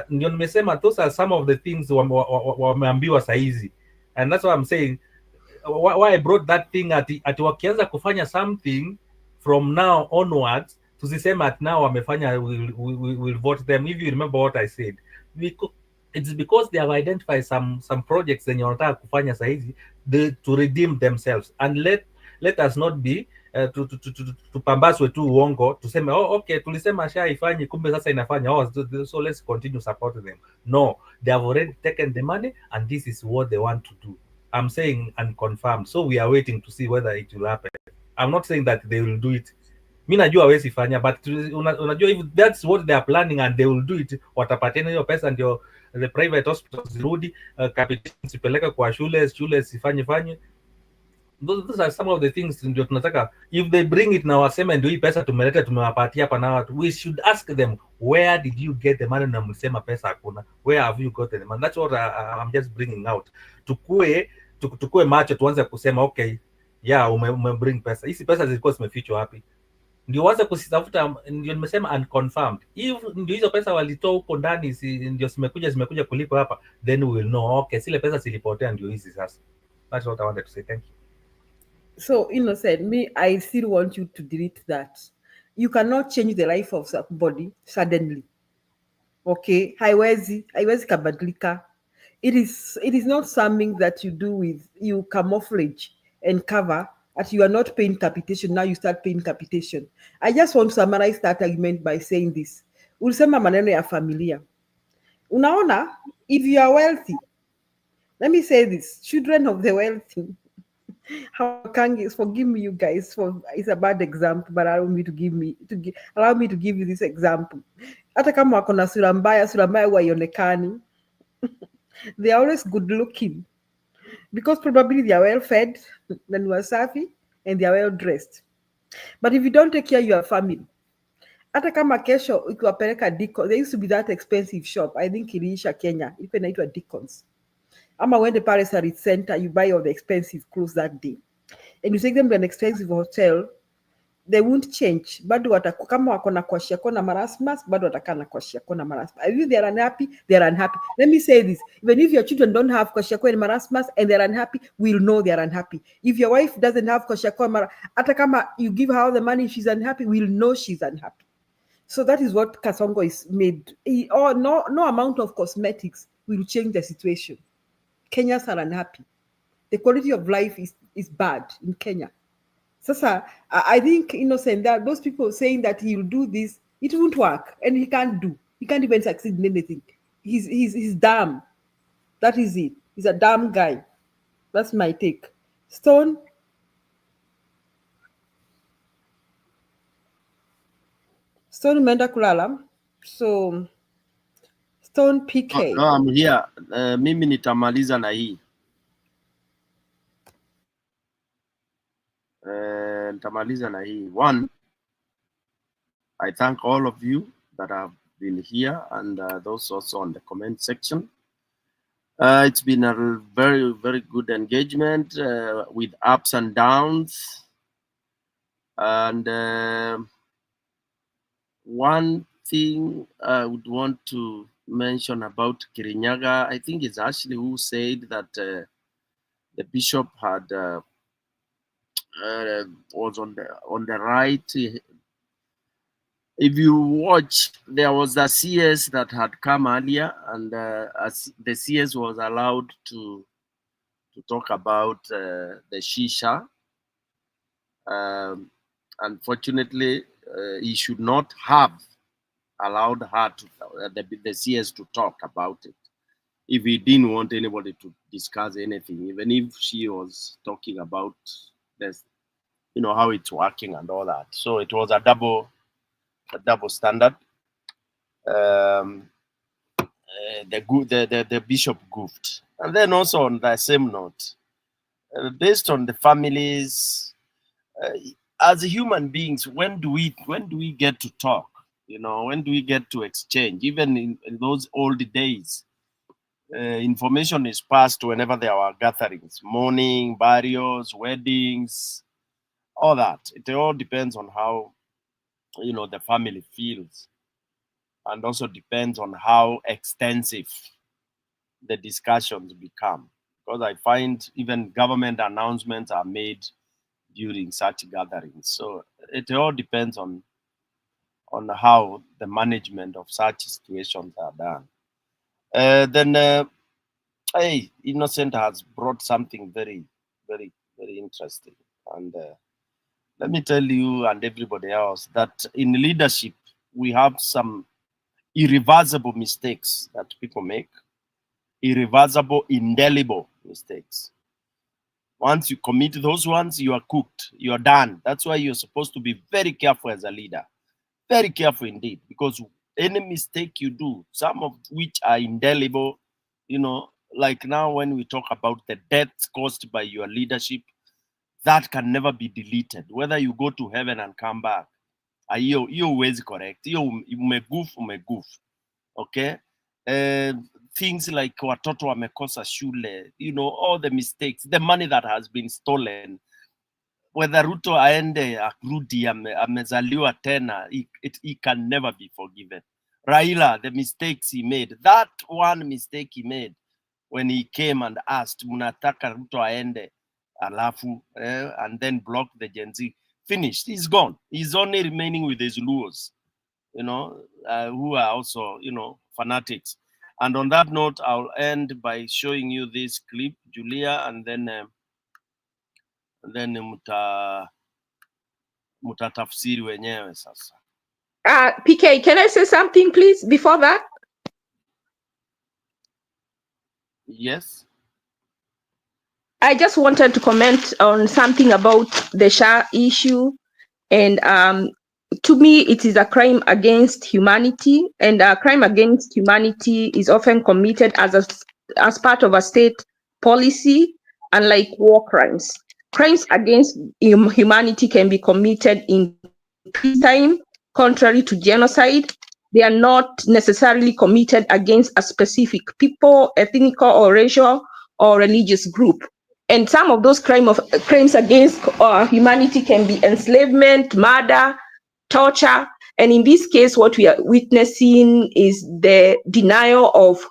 Ndio nimesema those are some of the things wameambiwa saizi, and that's what I'm saying why I brought that thing ati wakianza kufanya something from now onwards, tusisema at now wamefanya, we'll vote them. If you remember what I said, it's because they have identified some projects zenye wanataka kufanya saizi to redeem themselves, and let us not be tupambaswe tu uongo tuseme okay, tulisema SHA ifanye, kumbe sasa inafanya, so let's continue supporting them. No, they have already taken the money and this is what they want to do. I'm saying unconfirmed, so we are waiting to see whether it will happen. I'm not saying that they will do it. Mi najua hawezi fanya, but unajua if that's what they are planning and they will do it, watapatiana hiyo pesa ndio the private hospitals zirudi, capitation zipeleke kwa shule zifanye. Those are some of the things ndio tunataka, if they bring it na waseme ndio hii pesa tumeleta tumewapatia hapa na watu, we should ask them where did you get the money, na msema pesa hakuna, where have you got the money? That's what I'm just bringing out. Tukue macho, tuanze kusema okay, yeah, bring pesa, hizi pesa zilikuwa zimefichwa wapi, ndio waanze kusitafuta. Ndio nimesema unconfirmed, if ndio hizo pesa walitoa huko ndani ndio zimekuja kulipa hapa, then we will know okay, zile pesa zilipotea ndio hizi sasa. That's what I wanted to say. Thank you. So, Innocent, me, I still want you to delete that. You cannot change the life of somebody suddenly. Okay? Haiwezi kabadilika. It is not something that you do with, you camouflage and cover that you are not paying capitation. Now you start paying capitation. I just want to summarize that argument by saying this. Ulisema maneno ya familia. Unaona, if you are wealthy, let me say this, children of the wealthy, forgive me, you guys, for it's a bad example, but allow me to give you this example. Hata kama wako na sura mbaya huwa haionekani. They are always good looking because probably they are well fed, na ni wasafi, and they are well dressed. But if you don't take care of your family, hata kama kesho ukiwapeleka Deacon, there used to be that expensive shop, I think iliisha Kenya, ilikuwa inaitwa Deacons. Ama when the Paris Sarit Center, you buy all the expensive clothes that day, and you take them to an expensive hotel, they won't change. Bado kama wako na kwashiako na marasmus, bado watakaa na kwashiako na marasmus. If they are unhappy, they are unhappy. Let me say this, even if your children don't have kwashiako and marasmus and they are unhappy, we'll know they are unhappy. If your wife doesn't have kwashiako and hata kama you give her all the money, she's unhappy, we'll know she's unhappy. So that is what Kasongo is made. No amount of cosmetics will change the situation. Kenyans are unhappy. The quality of life is bad in Kenya. Sasa, I think, Innocent, that those people saying that he'll do this It won't work, and he can't even succeed in anything. He's dumb. That is it. He's a dumb guy. That's my take. Stone. Stone umeenda kulala. So Stone PK. No, I'm here. Mimi nitamaliza na hii. Nitamaliza na hii. One, I thank all of you that have been here and those also on the comment section. It's been a very, very good engagement with ups and downs. And one thing I would want to mention about Kirinyaga, I think it's actually who said that the bishop had was on the right. If you watch, there was a CS that had come earlier, and the CS was allowed to talk about the shisha. Unfortunately, he should not have allowed her to the CS to talk about it if he didn't want anybody to discuss anything, even if she was talking about this, you know, how it's working and all that. So it was a double standard. The bishop goofed, and then also on the same note, based on the families, as human beings, when do we get to talk? You know, when do we get to exchange? Even in those old days, information is passed whenever there are gatherings, mourning, burials, weddings, all that. It all depends on how, you know, the family feels, and also depends on how extensive the discussions become. Because I find even government announcements are made during such gatherings. So it all depends on how the management of such situations are done. Then, hey, Innocent has brought something very, very, very interesting. And let me tell you and everybody else that in leadership, we have some irreversible mistakes that people make. Irreversible, indelible mistakes. Once you commit those ones, you are cooked. You are done. That's why you're supposed to be very careful as a leader. Very careful indeed, because any mistake you do, some of which are indelible, you know, like now when we talk about the deaths caused by your leadership, that can never be deleted. Whether you go to heaven and come back, you always correct. You may goof. Okay? Things like watoto wamekosa shule, you know, all the mistakes, the money that has been stolen, whether Ruto aende arudi amezaliwa tena, it can never be forgiven. Raila, the mistakes he made, that one mistake he made when he came and asked, munataka Ruto aende alafu, and then block the Gen Z, finished, he's gone. He's only remaining with his Luos, you know, who are also, you know, fanatics. And on that note, I'll end by showing you this clip, Julia, and then mutatafsiri wenyewe sasa. PK, can I say something, please, before that? Yes. I just wanted to comment on something about the SHA issue. And to me, it is a crime against humanity. And a crime against humanity is often committed as part of a state policy, unlike war crimes. Crimes against humanity can be committed in peacetime, contrary to genocide. They are not necessarily committed against a specific people, ethnic or racial or religious group. And some of those crimes against humanity can be enslavement, murder, torture. And in this case, what we are witnessing is the denial of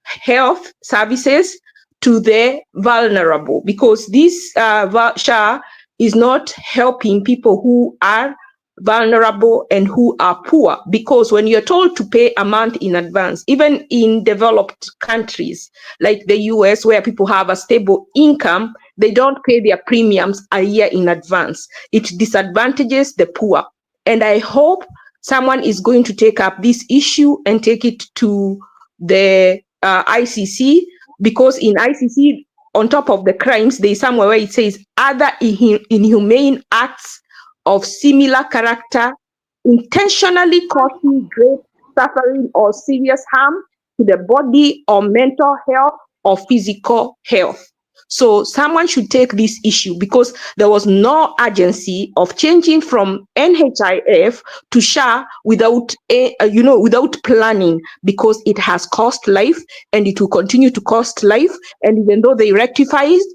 health services to the vulnerable, because this SHA is not helping people who are vulnerable and who are poor, because when you're told to pay a month in advance, even in developed countries like the US, where people have a stable income, they don't pay their premiums a year in advance. It disadvantages the poor. And I hope someone is going to take up this issue and take it to the ICC, because in ICC, on top of the crimes, there is somewhere where it says other inhumane acts of similar character intentionally causing great suffering or serious harm to the body or mental health or physical health. So someone should take this issue, because there was no urgency of changing from NHIF to SHA without without planning, because it has cost life and it will continue to cost life. And even though they rectify it,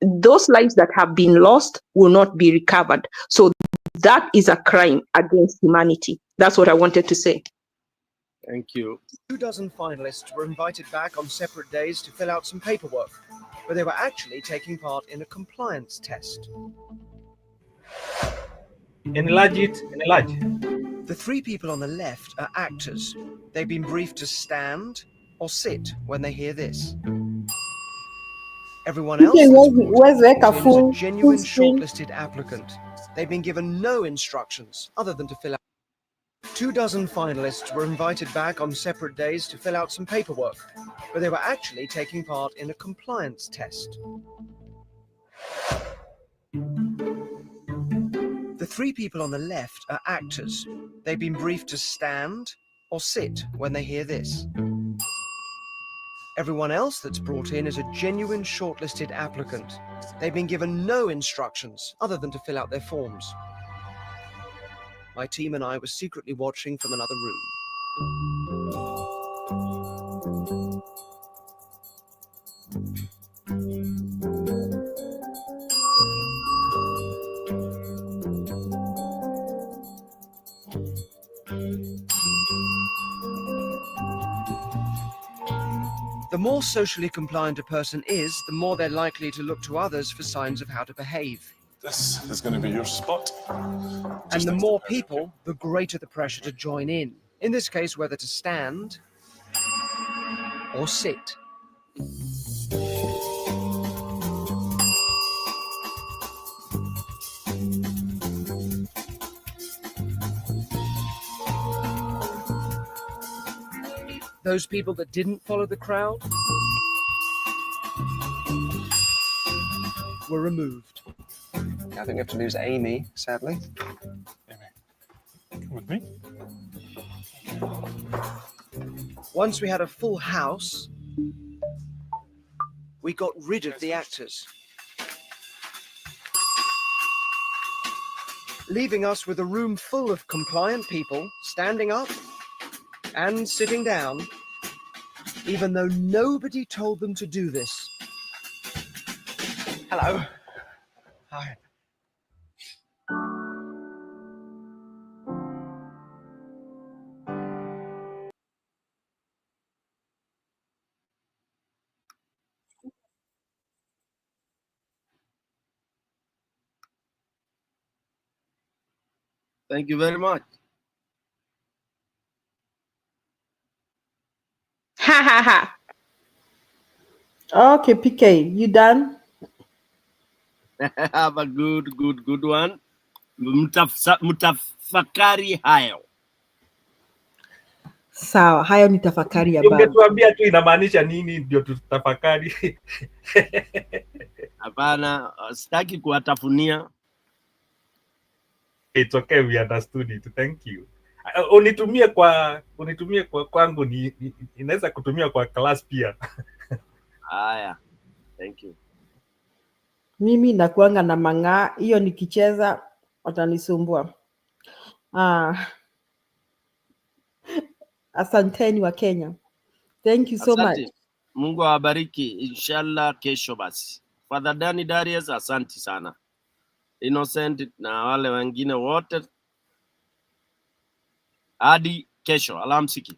those lives that have been lost will not be recovered. So that is a crime against humanity. That's what I wanted to say. Thank you. 2 dozen finalists were invited back on separate days to fill out some paperwork, but they were actually taking part in a compliance test. Enlarge it, enlarge. The 3 people on the left are actors. They've been briefed to stand or sit when they hear this. Everyone else that's brought in is a genuine shortlisted applicant. They've been given no instructions other than to fill out. 2 dozen finalists were invited back on separate days to fill out some paperwork, but they were actually taking part in a compliance test. The 3 people on the left are actors. They've been briefed to stand or sit when they hear this. Everyone else that's brought in is a genuine shortlisted applicant. They've been given no instructions other than to fill out their forms. My team and I were secretly watching from another room. The more socially compliant a person is, the more they're likely to look to others for signs of how to behave. This is going to be your spot. And the more people, the greater the pressure to join in. In this case, whether to stand or sit. Those people that didn't follow the crowd were removed. I think you have to lose Amy, sadly. Amy, come with me. Once we had a full house, we got rid of the actors, leaving us with a room full of compliant people standing up and sitting down, even though nobody told them to do this. Hello. Hi. Thank you very much. Ha ha ha. Okay, PK, you done? Have a good one. Mutafakari hayo. Sawa, hayo ni tafakari ya baba. Ungetuambia tu inamaanisha nini ndio tutafakari. Hapana, sitaki kuwatafunia. It's okay, we understood it. Thank you. Unitumie kwa kwangu, inaweza kutumia kwa class pia. Haya. Thank you. Mimi nakuanga na mang'aa, hiyo nikicheza watanisumbua. Asanteni wa Kenya. Thank you so much. Mungu awabariki. Inshallah kesho basi. Father Danny Darius, asante sana. Innocent na wale wengine wote. Hadi kesho. Alamsiki.